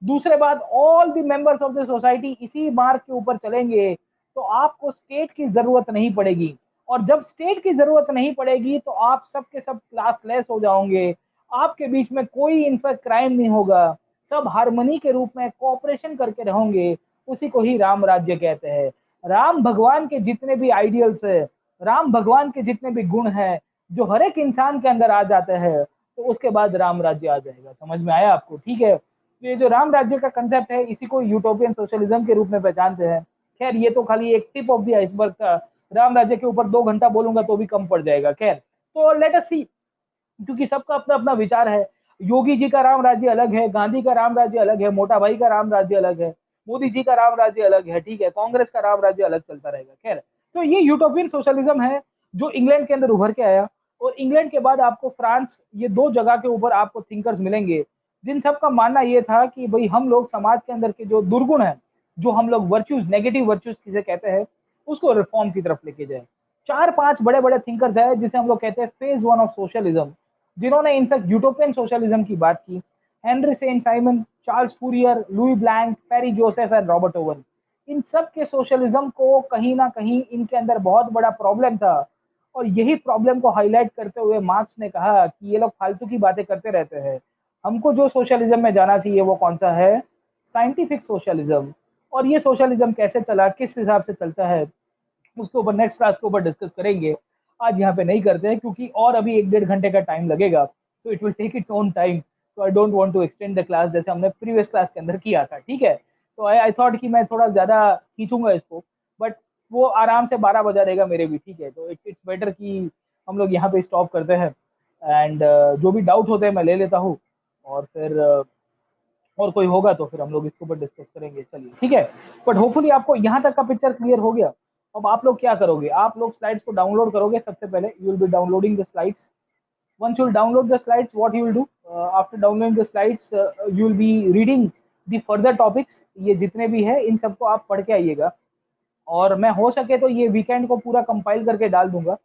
Speaker 1: दूसरे बात all the members of the society इसी मार्ग के ऊपर चलेंगे, तो आपको स्टेट की जरूरत नहीं पड़ेगी। और जब स्टेट की जरूरत नहीं पड़ेगी तो आप सब के सब क्लासलेस हो जाओगे, आपके बीच में कोई इनफैक्ट क्राइम नहीं होगा, सब हारमोनी के रूप में कोऑपरेशन करके रहोगे। उसी को ही राम राज्य कहते हैं। राम भगवान के जितने भी आइडियल्स है, राम भगवान के जितने भी गुण हैं, जो हर एक इंसान के अंदर आ जाते हैं, तो उसके बाद राम राज्य आ जाएगा, समझ में आया आपको, ठीक है। तो ये जो राम राज्य का कंसेप्ट है, इसी को यूटोपियन सोशलिज्म के रूप में पहचानते हैं। खैर ये तो खाली एक टिप ऑफ द आइसबर्ग था, राम राज्य के ऊपर 2 घंटा बोलूंगा तो भी कम पड़ जाएगा। खैर, तो लेट अस सी, क्योंकि सबका अपना अपना विचार है। योगी जी का राम राज्य अलग है, गांधी का राम राज्य अलग है, मोटा भाई का राम राज्य अलग है, मोदी जी का राम राज्य अलग है, ठीक है, कांग्रेस का राम राज्य अलग चलता रहेगा। खैर, तो ये यूटोपियन सोशलिज्म है जो इंग्लैंड के अंदर उभर के आया, और इंग्लैंड के बाद आपको फ्रांस, ये दो जगह के ऊपर आपको थिंकर्स मिलेंगे जिन सब का मानना ये था कि भाई हम लोग समाज के अंदर के जो दुर्गुण है, जो हम लोग वर्च्यूज, नेगेटिव वर्च्यूज किसे कहते हैं, उसको रिफॉर्म की तरफ लेके जाए। चार पांच बड़े बड़े थिंकर्स है जिसे हम लोग कहते हैं फेज वन ऑफ सोशलिज्म, जिन्होंने इनफैक्ट यूटोपियन सोशलिज्म की बात की। Henry Saint Simon, Charles Fourier, Louis Blanc, Pierre Joseph and Robert Owen. इन सब के सोशलिज्म को कहीं ना कहीं इनके अंदर बहुत बड़ा प्रॉब्लम था, और यही प्रॉब्लम को हाईलाइट करते हुए मार्क्स ने कहा कि ये लोग फालतू की बातें करते रहते हैं, हमको जो सोशलिज्म में जाना चाहिए वो कौन सा है, साइंटिफिक सोशलिज्म। और ये सोशलिज्म कैसे चला, किस हिसाब से चलता है, उसके ऊपर नेक्स्ट क्लास के ऊपर डिस्कस करेंगे। आज यहाँ पे नहीं करते हैं क्योंकि और अभी 1-1.5 घंटे का टाइम लगेगा, so it will take its own time. So I don't want to extend the class जैसे हमने प्रीवियस क्लास के अंदर किया था, ठीक है। तो आई थॉट कि मैं थोड़ा ज़्यादा खींचूंगा इसको, बट वो आराम से 12 बजा देगा मेरे भी, ठीक है। तो इट्स इट्स बेटर कि हम लोग यहाँ पे स्टॉप करते हैं। एंड जो भी डाउट होते हैं मैं ले लेता हूँ, और फिर और कोई होगा तो फिर हम लोग इसके ऊपर डिस्कस करेंगे, चलिए ठीक है। बट होपफुली आपको यहाँ तक का पिक्चर क्लियर हो गया। अब आप लोग क्या करोगे, आप लोग स्लाइड्स को डाउनलोड करोगे। सबसे पहले you will B downloading the slides. once you will download the slides, what you will do, after downloading the slides, you will be reading the further topics। ये जितने भी है इन सबको आप पढ़ के आइएगा, और मैं हो सके तो ये वीकेंड को पूरा कंपाइल करके डाल दूंगा।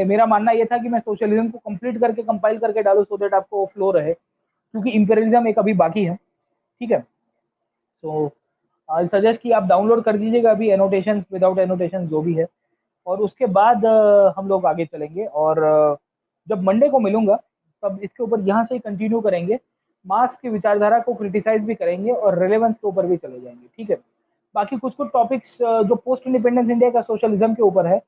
Speaker 1: मेरा मानना ये था कि मैं सोशलिज्म को कंप्लीट करके कंपाइल करके डालूं, सो दैट आपको फ्लो रहे, क्योंकि इंपेरियलिज्म एक अभी बाकी है, ठीक है। सो आई सजेस्ट कि आप डाउनलोड कर दीजिएगा अभी, एनोटेशंस विदाउट एनोटेशंस जो भी है, और उसके बाद हम लोग आगे चलेंगे। और जब मंडे को मिलूंगा तब इसके ऊपर यहाँ से ही कंटिन्यू करेंगे, मार्क्स की विचारधारा को क्रिटिसाइज भी करेंगे और रेलेवेंस के ऊपर भी चले जाएंगे, ठीक है। बाकी कुछ कुछ टॉपिक्स जो पोस्ट इंडिपेंडेंस इंडिया का सोशलिज्म के ऊपर है,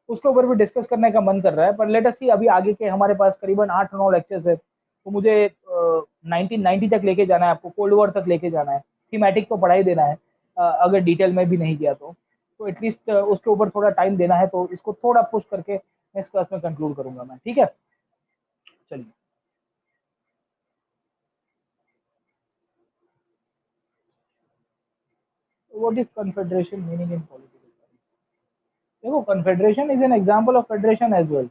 Speaker 1: उसके ऊपर भी डिस्कस करने का मन कर रहा है, पर लेट अस सी। अभी आगे के हमारे पास करीबन 8-9 लेक्चर्स है, तो मुझे 1990 तक लेके जाना है, आपको कोल्ड वॉर तक लेके जाना है, थीमेटिक तो पढ़ाई देना है, अगर डिटेल में भी नहीं गया तो एटलीस्ट उसके ऊपर थोड़ा टाइम देना है, तो इसको थोड़ा पुश करके नेक्स्ट क्लास में कंक्लूड करूंगा मैं, ठीक है। चलिए, what is confederation meaning in political terms? देखो, confederation is an example of federation as well.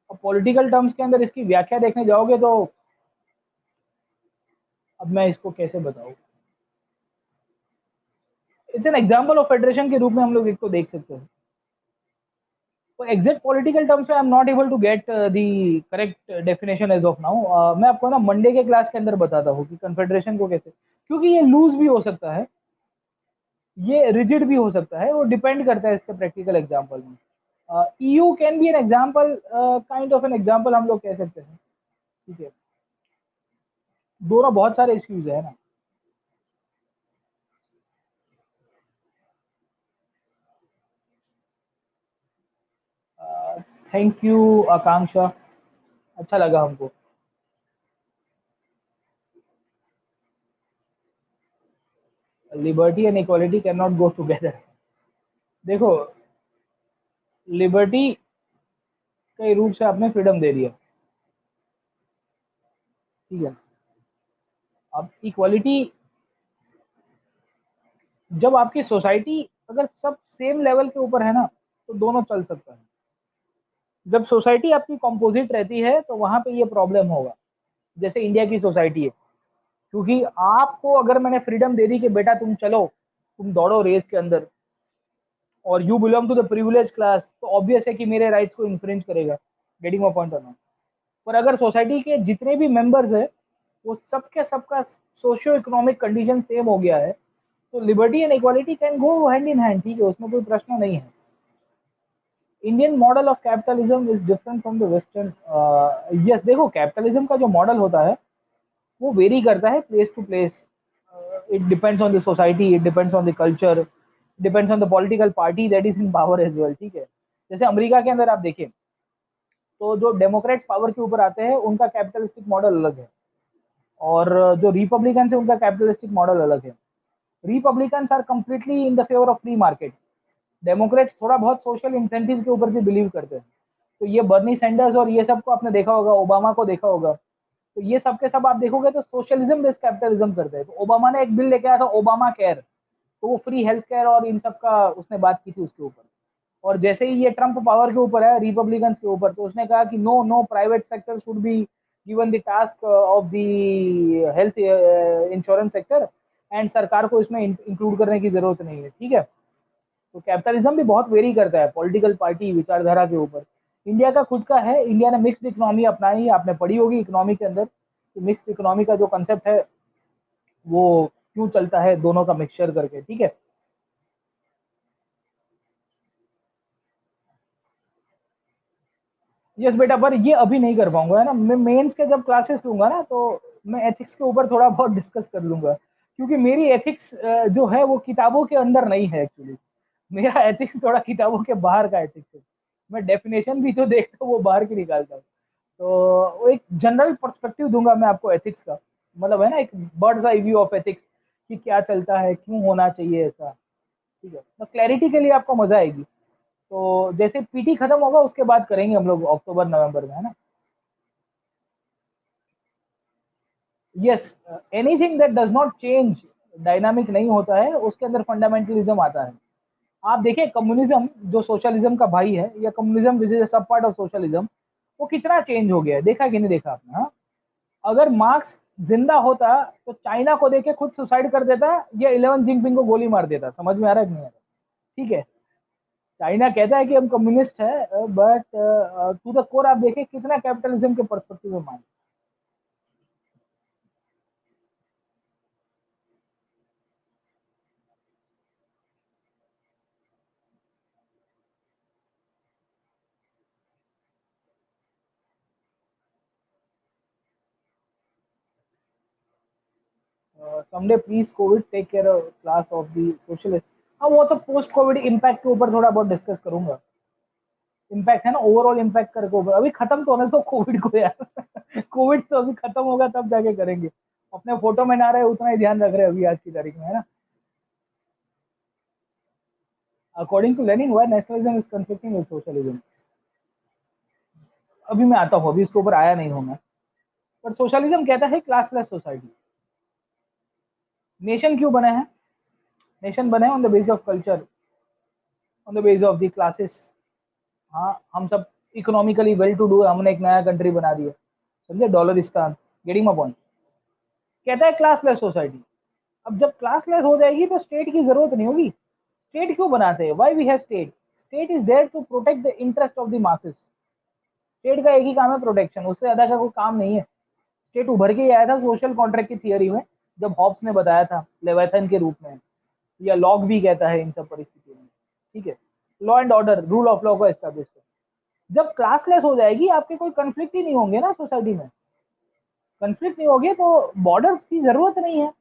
Speaker 1: अब पॉलिटिकल टर्म्स के अंदर इसकी व्याख्या देखने जाओगे तो अब मैं इसको कैसे बताऊं, it's an example of federation के रूप में हम लोग इसको देख सकते हैं। तो एग्जैक्ट पॉलिटिकल टर्म्स में I am not able to get the correct definition as of now. मैं आपको ना मंडे के क्लास के अंदर बताता हूँ कि कन्फेडरेशन को कैसे, क्योंकि ये लूज भी हो सकता है, ये रिजिड भी हो सकता है, वो डिपेंड करता है इसके प्रैक्टिकल एग्जांपल में। EU can be an example, kind of an example हम लोग कह सकते हैं, ठीक है। दोनों बहुत सारे इश्यूज है ना। थैंक यू आकांक्षा, अच्छा लगा हमको। Liberty and equality can not go together. देखो, लिबर्टी के रूप से आपने फ्रीडम दे दिया, ठीक है। अब इक्वालिटी, जब आपकी सोसाइटी अगर सब सेम लेवल के ऊपर है ना, तो दोनों चल सकता है। जब सोसाइटी आपकी कॉम्पोजिट रहती है तो वहां पे ये प्रॉब्लम होगा, जैसे इंडिया की सोसाइटी है। क्योंकि आपको अगर मैंने फ्रीडम दे दी कि बेटा तुम चलो, तुम दौड़ो रेस के अंदर, और you belong to the privilege class, तो ऑब्वियस है कि मेरे राइट्स को इन्फ्रिंज करेगा। गेटिंग माय पॉइंट और नॉट? पर अगर सोसाइटी के जितने भी मेंबर्स है वो सबके सबका सोशियो इकोनॉमिक कंडीशन सेम हो गया है, तो liberty and equality can go hand in hand, ठीक है, उसमें कोई प्रश्न नहीं है। Indian model of capitalism is different from the western. Yes, देखो, कैपिटलिज्म का जो मॉडल होता है वो वेरी करता है place to place. It depends on the society, it depends on the culture, depends on the political party that is in power as well, ठीक है। जैसे अमेरिका के अंदर आप देखें तो जो डेमोक्रेट्स पावर के ऊपर आते हैं उनका कैपिटलिस्टिक मॉडल अलग है, और जो रिपब्लिकन है उनका कैपिटलिस्टिक मॉडल अलग है। Republicans are completely in the favour of free market, Democrats थोड़ा बहुत सोशल इंसेंटिव के ऊपर भी बिलीव करते हैं। तो ये बर्नी सैंडर्स और ये सब को आपने देखा होगा, ओबामा को देखा होगा, तो ये सब के सब आप देखोगे तो सोशलिज्म बेस्ड कैपिटलिज्म करते हैं। तो ओबामा ने एक बिल लेके आया था, ओबामा केयर, तो वो फ्री हेल्थ केयर और इन सब का उसने बात की थी उसके ऊपर। और जैसे ही ये ट्रम्प पावर के ऊपर है, रिपब्लिकन्स के ऊपर, तो उसने कहा कि no no private sector should be given the task of the health insurance sector, and सरकार को इसमें इंक्लूड करने की जरूरत नहीं है, ठीक है। तो कैपिटलिज्म भी बहुत वेरी करता है पॉलिटिकल पार्टी विचारधारा के ऊपर। इंडिया का खुद का है, इंडिया ने मिक्स्ड इकोनॉमी अपनाई है, आपने पढ़ी होगी इकोनॉमी के अंदर, मिक्स्ड इकोनॉमी का जो कंसेप्ट है वो क्यों चलता है, दोनों का मिक्सचर करके, ठीक है। यस बेटा, पर ये अभी नहीं कर पाऊंगा, है ना। मैं मेंस के जब क्लासेस लूंगा ना, तो मैं एथिक्स के ऊपर थोड़ा बहुत डिस्कस कर लूंगा, क्योंकि मेरी एथिक्स जो है वो किताबों के अंदर नहीं है एक्चुअली। मेरा एथिक्स थोड़ा किताबों के बाहर का एथिक्स है। मैं डेफिनेशन भी जो देखता हूँ वो बाहर की निकालता हूँ। तो वो एक जनरल पर्सपेक्टिव दूंगा मैं आपको एथिक्स का, मतलब है ना, एक birds eye view of ethics, कि क्या चलता है, क्यों होना चाहिए ऐसा, ठीक है। तो क्लैरिटी के लिए आपको मजा आएगी। तो जैसे पीटी खत्म होगा उसके बाद करेंगे हम लोग अक्टूबर नवंबर में, है ना। Yes, anything that does not change, dynamic नहीं होता है, उसके अंदर फंडामेंटलिज्म आता है। आप देखिए कम्युनिज्म जो सोशलिज्म का भाई है, या कम्युनिज्म विच इज सब पार्ट ऑफ सोशलिज्म, वो कितना चेंज हो गया है, देखा कि नहीं देखा आपने, हाँ? अगर मार्क्स जिंदा होता तो चाइना को देके खुद सुसाइड कर देता, या 11 जिनपिंग को गोली मार देता। समझ में आ रहा है कि नहीं आ रहा? ठीक है, चाइना कहता है कि हम कम्युनिस्ट है, बट टू द कोर आप देखें कितना कैपिटलिज्म के पर्सपेक्टिव में माने। Someday please covid take care class of the socialist. हाँ, वो तो पोस्ट कोविड इम्पैक्ट के ऊपर थोड़ा बहुत डिस्कस करूंगा। इम्पैक्ट है ना, ओवरऑल इम्पैक्ट करके ऊपर, अभी खत्म तो होने दो कोविड को यार। कोविड तो अभी खत्म होगा तब जाके करेंगे। अपने फोटो में ना रहे उतना ही ध्यान रख रहे हैं अभी आज की तारीख में, है ना। According to Lenin, why nationalism is conflicting with socialism. अभी मैं आता हूँ, अभी इसके ऊपर आया नहीं हूँ मैं। पर सोशलिज्म कहता है क्लासलेस सोसाइटी। नेशन क्यों बने हैं? नेशन बने हैं on the base of culture, on the base of the classes. हाँ, हम सब इकोनॉमिकली वेल टू डू है, हमने एक नया कंट्री बना दिया, समझे, डॉलरिस्तान। Getting my point. कहता है क्लासलेस सोसाइटी। अब जब क्लासलेस हो जाएगी तो स्टेट की जरूरत नहीं होगी। स्टेट क्यों बनाते हैं? Why we have state? State is there to protect the interest of the masses. State का एक ही काम है, प्रोटेक्शन, उससे ज्यादा का कोई काम नहीं है। स्टेट उभर के ही आया था सोशल कॉन्ट्रैक्ट की थियरी में, जब हॉब्स ने बताया था लेवाथन के रूप में, या लॉग भी कहता है इन सब परिस्थितियों में, ठीक है। Law and order, rule of law को एस्टेब्लिश कर। जब क्लासलेस हो जाएगी, आपके कोई कंफ्लिक्ट ही नहीं होंगे ना सोसाइटी में। कंफ्लिक्ट नहीं होगी तो बॉर्डर्स की जरूरत नहीं है।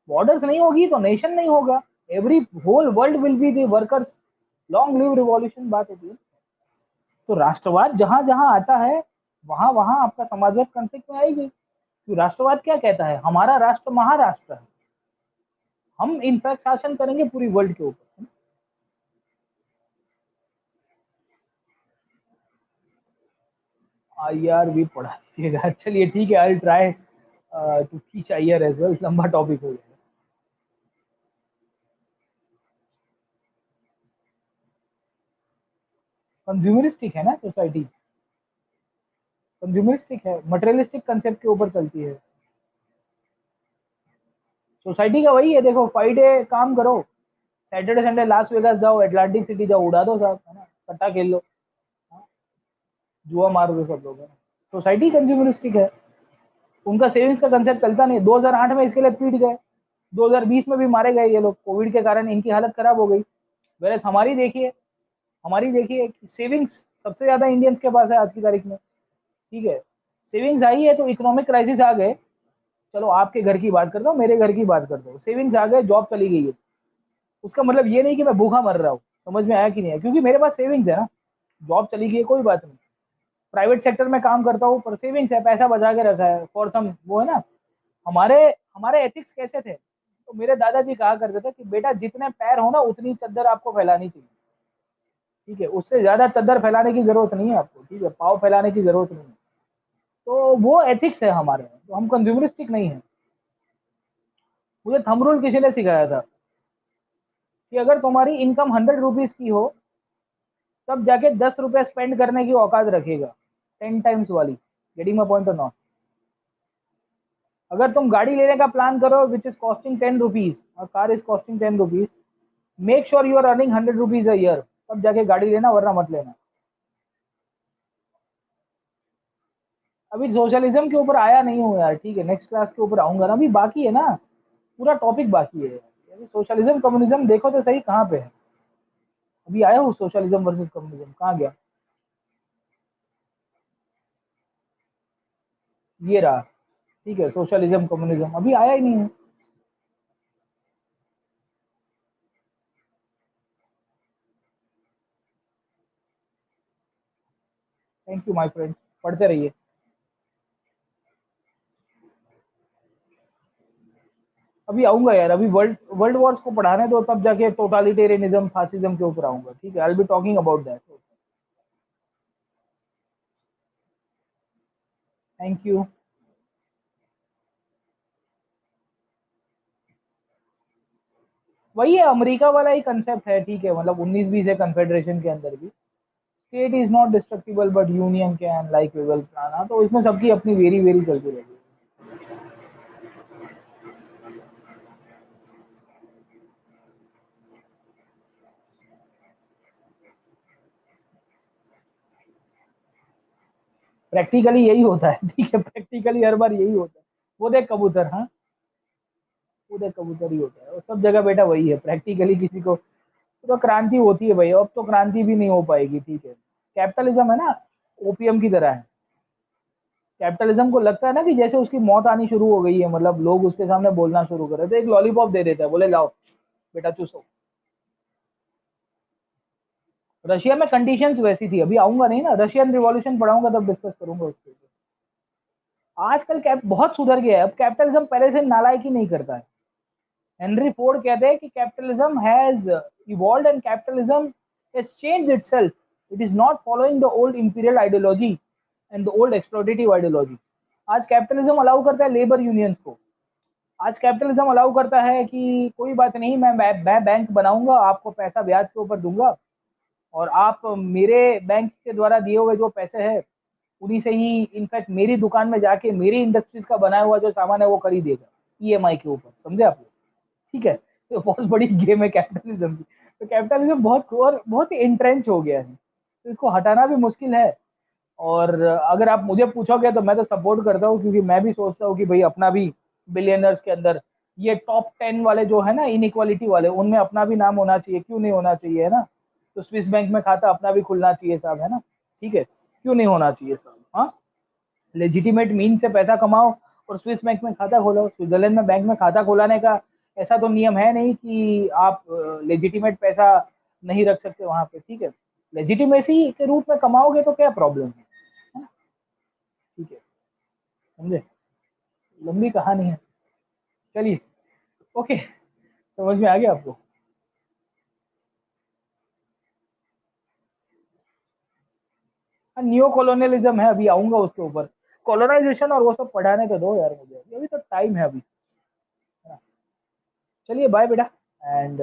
Speaker 1: बॉर्डर्स नहीं होगी तो नेशन नहीं होगा। Every whole world will be the workers. Long live revolution बात होती है। तो राष्ट्रवाद जहां जहां आता है, वहां वहां आपका समाजवाद कंफ्लिक्ट में आएगी। तो राष्ट्रवाद क्या कहता है? हमारा राष्ट्र महाराष्ट्र है, हम इनफैक्ट शासन करेंगे पूरी वर्ल्ड के ऊपर। आईआर भी पढ़ा दीजिएगा। चलिए ठीक है, I try to teach IR as well. लंबा टॉपिक हो गया। कंज्यूमरिस्टिक है ना सोसाइटी, कंज्यूमरिस्टिक है, मटेरियलिस्टिक कंसेप्ट के ऊपर चलती है सोसाइटी का। वही है, देखो, फ्राइडे काम करो, सैटरडे संडे लास वेगास जाओ, एटलांटिक सिटी जाओ, उड़ा दो साहब, है ना, सट्टा खेल लो, हाँ, जुआ मार दो सब लोग, है ना। सोसाइटी कंज्यूमरिस्टिक है। उनका सेविंग्स का कंसेप्ट चलता नहीं। 2008 में इसके लिए पीट गए, 2020 में भी मारे गए ये लोग, कोविड के कारण इनकी हालत खराब हो गई। वेरस हमारी देखिए सेविंग्स सबसे ज्यादा इंडियंस के पास है आज की तारीख में, ठीक है। सेविंग्स आई है तो इकोनॉमिक क्राइसिस आ गए, चलो आपके घर की बात करता हूँ, मेरे घर की बात करता हूँ, सेविंग्स आ गए, जॉब चली गई है, उसका मतलब ये नहीं कि मैं भूखा मर रहा हूँ। समझ में आया कि नहीं है? क्योंकि मेरे पास सेविंग्स है ना। जॉब चली गई है, कोई बात नहीं, प्राइवेट सेक्टर में काम करता हूँ, पर सेविंग्स है, पैसा बचा के रखा है फॉर सम, वो है ना। हमारे हमारे एथिक्स कैसे थे? तो मेरे दादाजी कहा करते थे कि बेटा जितने पैर हो ना उतनी चद्दर आपको फैलानी चाहिए, ठीक है, उससे ज्यादा चद्दर फैलाने की जरूरत नहीं है आपको, ठीक है, पाव फैलाने की जरूरत नहीं है। तो वो एथिक्स है हमारे, तो हम कंज्यूमरिस्टिक नहीं है। मुझे थंब रूल किसी ने सिखाया था कि अगर तुम्हारी इनकम 100 रुपीज की हो, तब जाके 10 रुपए स्पेंड करने की औकात रखेगा, 10 टाइम्स वाली। गेटिंग माई पॉइंट और नॉट? अगर तुम गाड़ी लेने का प्लान करो which is costing 10 rupees, car is costing 10 rupees, make sure you are earning 100 rupees a year, तब जाके गाड़ी लेना, वरना मत लेना। अभी सोशलिज्म के ऊपर आया नहीं हूँ यार, ठीक है, नेक्स्ट क्लास के ऊपर आऊंगा ना, अभी बाकी है ना, पूरा टॉपिक बाकी है। अभी सोशलिज्म कम्युनिज्म देखो तो सही कहाँ पे है। अभी आया हूँ सोशलिज्म वर्सेस कम्युनिज्म, कहाँ गया? ये रहा, ठीक है, सोशलिज्म कम्युनिज्म अभी आया ही नहीं है। थैंक यू माय फ्रेंड, पढ़ते रहिए। अभी आऊंगा यार, अभी वर्ल्ड वर्ल्ड वॉर्स को पढ़ाने दो, तब जाके टोटालिटेरियनिज्म फासिज्म के ऊपर आऊंगा, ठीक है, आई will be talking about that. Thank you. वही है, अमेरिका वाला ही कंसेप्ट है, ठीक है, मतलब 1920 है कन्फेडरेशन के अंदर भी, state is not destructible but union can, like we will plan, तो इसमें सबकी अपनी वेरी वेरी चलती रहेगी। प्रैक्टिकली यही होता है, ठीक है, प्रैक्टिकली हर बार यही होता है। वो देख कबूतर, हाँ, वो देख कबूतर ही होता है, और सब जगह बेटा वही है, प्रैक्टिकली किसी को तो क्रांति होती है भाई, अब तो क्रांति भी नहीं हो पाएगी, ठीक है। कैपिटलिज्म है ना, ओपीएम की तरह है। कैपिटलिज्म को लगता है ना कि जैसे उसकी मौत आनी शुरू हो गई है, मतलब लोग उसके सामने बोलना शुरू कर रहे थे, एक लॉलीपॉप दे देता है, बोले लाओ बेटा चूसो। रशिया में कंडीशंस वैसी थी, अभी आऊंगा नहीं ना, रशियन रिवॉल्यूशन पढ़ाऊंगा तब डिस्कस करूंगा उसके ऊपर। आजकल कैप बहुत सुधर गया है, अब कैपिटलिज्म पहले से नालायक ही नहीं करता है। हेनरी फोर्ड कहते हैं कि capitalism has evolved and capitalism has changed itself, it is not following the old imperial ideology and the old exploitative ideology. आज कैपिटलिज्म अलाउ करता है लेबर यूनियंस को, आज कैपिटलिज्म अलाउ करता है कि कोई बात नहीं, मैं बैंक बनाऊंगा, आपको पैसा ब्याज के ऊपर दूंगा, और आप मेरे बैंक के द्वारा दिए हुए जो पैसे हैं उन्हीं से ही, इनफैक्ट मेरी दुकान में जाके मेरी इंडस्ट्रीज का बनाया हुआ जो सामान है वो खरीदेगा ईएमआई के ऊपर, समझे आप लोग? ठीक है, तो बहुत बड़ी गेम है कैपिटलिज्म की। तो कैपिटलिज्म बहुत और बहुत ही इंट्रेंच हो गया है, तो इसको हटाना भी मुश्किल है। और अगर आप मुझे पूछोगे तो मैं तो सपोर्ट करता हूँ, क्योंकि मैं भी सोचता हूँ कि भाई अपना भी बिलियनर्स के अंदर ये टॉप 10 वाले जो है ना इनइक्वालिटी वाले, उनमें अपना भी नाम होना चाहिए, क्यों नहीं होना चाहिए, है ना? तो स्विस बैंक में खाता अपना भी खुलना चाहिए साहब, है ना? ठीक है, क्यों नहीं होना चाहिए साहब? हाँ, लेजिटिमेट मीन से पैसा कमाओ और स्विस बैंक में खाता खोलो। स्विट्जरलैंड में बैंक में खाता खोलाने का ऐसा तो नियम है नहीं कि आप लेजिटिमेट पैसा नहीं रख सकते वहां पे, ठीक है। लेजिटिमेसी के रूप में कमाओगे तो क्या प्रॉब्लम है ना? ठीक है, समझे? लंबी कहानी है, चलिए, ओके, समझ में आ गया आपको? हाँ, नियो कॉलोनियलिज्म है, अभी आऊंगा उसके ऊपर। कॉलोनाइजेशन और वो सब पढ़ाने तो दो यार मुझे, अभी तो टाइम है अभी, है ना? चलिए बाय बेटा, and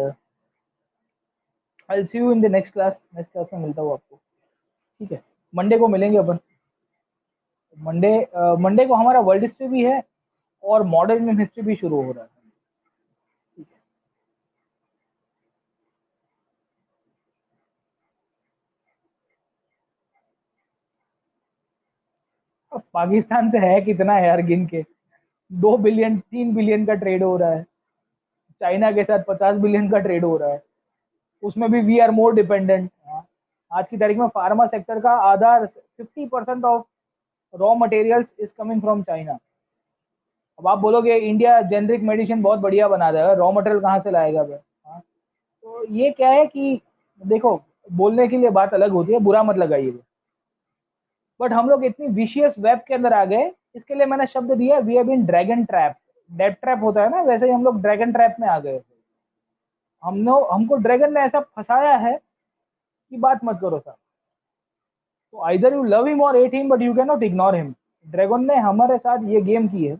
Speaker 1: I see you in the next class, next class में मिलता हूँ आपको, ठीक है। मंडे को मिलेंगे अपन। मंडे, मंडे को हमारा वर्ल्ड हिस्ट्री भी है और मॉडर्न इंडियन हिस्ट्री भी शुरू हो रहा है, ठीक है। अब पाकिस्तान से है कितना है यार, गिन के 2 बिलियन 3 बिलियन का ट्रेड हो रहा है, चाइना के साथ 50 बिलियन का ट्रेड हो रहा है, उसमें भी वी आर मोर डिपेंडेंट। आज की तारीख में फार्मा सेक्टर का आधा 50% of raw materials is coming from China. अब आप बोलोगे इंडिया जेनरिक मेडिसिन बहुत बढ़िया बना देगा, रॉ मटेरियल कहाँ से लाएगा भाई? हाँ, तो ये क्या है कि देखो, बोलने के लिए बात अलग होती है, बुरा मत लगाइएगा, बट हम लोग इतनी विशियस वेब के अंदर आ गए, इसके लिए मैंने शब्द दिया, we have been dragon trap. Debt trap होता है ना, वैसे ही हम लोग ड्रैगन ट्रैप में आ गए। हमको ड्रैगन ने ऐसा फंसाया है कि बात मत करो साहब। तो आइदर यू लव हिम और hate him, but you can not ignore him. Dragon ने हमारे साथ ये गेम की है,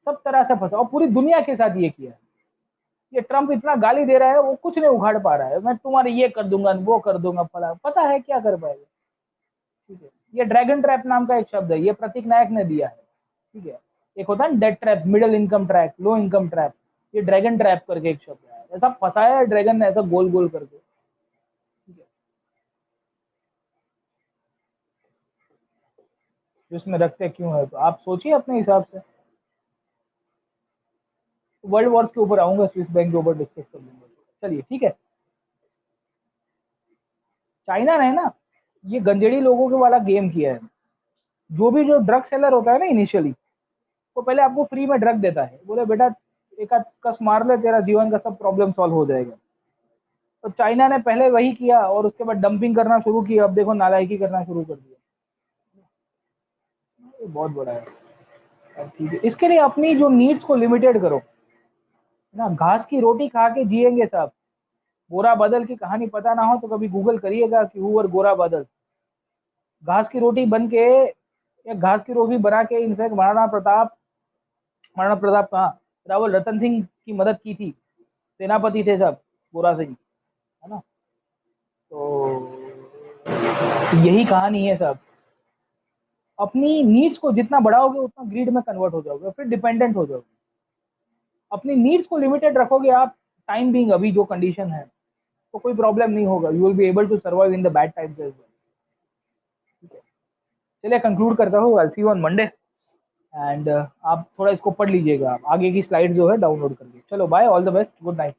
Speaker 1: सब तरह से फंसा, और पूरी दुनिया के साथ ये किया है, ये ट्रम्प इतना गाली दे रहा है, वो कुछ नहीं उखाड़ पा रहा है। मैं तुम्हारे ये कर दूंगा, वो कर दूंगा, फला, पता है क्या कर पाएगा। ठीक है, ये ड्रैगन ट्रैप नाम का एक शब्द है, ये प्रतीक नायक ने दिया है। ठीक है, एक होता है debt trap, middle income trap, low income trap, ये ड्रैगन ट्रैप करके एक शब्द है, ऐसा फंसाया है ड्रैगन ने, ऐसा गोल गोल करके। ठीक है, जिसमें रखते क्यों है, तो आप सोचिए अपने हिसाब से। वर्ल्ड वॉर्स के ऊपर आऊंगा, स्विस बैंक के ऊपर डिस्कस कर लूंगा। चलिए ठीक है। चाइना ने ना ये गंजेड़ी लोगों के वाला गेम किया है। जो ड्रग सेलर होता है ना इनिशियली, वो पहले आपको फ्री में ड्रग देता है, बोले बेटा एक आध कस मार ले, तेरा जीवन का सब प्रॉब्लम सॉल्व हो जाएगा। तो चाइना ने पहले वही किया और उसके बाद डंपिंग करना शुरू की, अब देखो नालायकी करना शुरू कर दिया। ये बहुत बड़ा है। अब ठीक है, इसके लिए अपनी जो नीड्स को लिमिटेड करो ना। घास की रोटी खा के जिएंगे साहब। गोरा बादल की कहानी पता ना हो तो कभी गूगल करिएगा कि हु वर गोरा बादल। घास की रोटी बन के, या घास की रोटी बना के, इनफैक्ट महाराणा प्रताप कहाँ, रावल रतन सिंह की मदद की थी, सेनापति थे सब, गोरा सिंह, है ना। तो यही कहानी है सब। अपनी नीड्स को जितना बढ़ाओगे उतना ग्रीड में कन्वर्ट हो जाओगे, फिर डिपेंडेंट हो जाओगे। अपनी नीड्स को लिमिटेड रखोगे आप, टाइम बीइंग अभी जो कंडीशन है, तो कोई प्रॉब्लम नहीं होगा, you will be able to survive in the bad times as well. ठीक है, चलिए कंक्लूड करता हूँ, I see you on Monday. And आप थोड़ा इसको पढ़ लीजिएगा, आप आगे की स्लाइड्स जो है डाउनलोड करके। चलो bye, all the best, good night.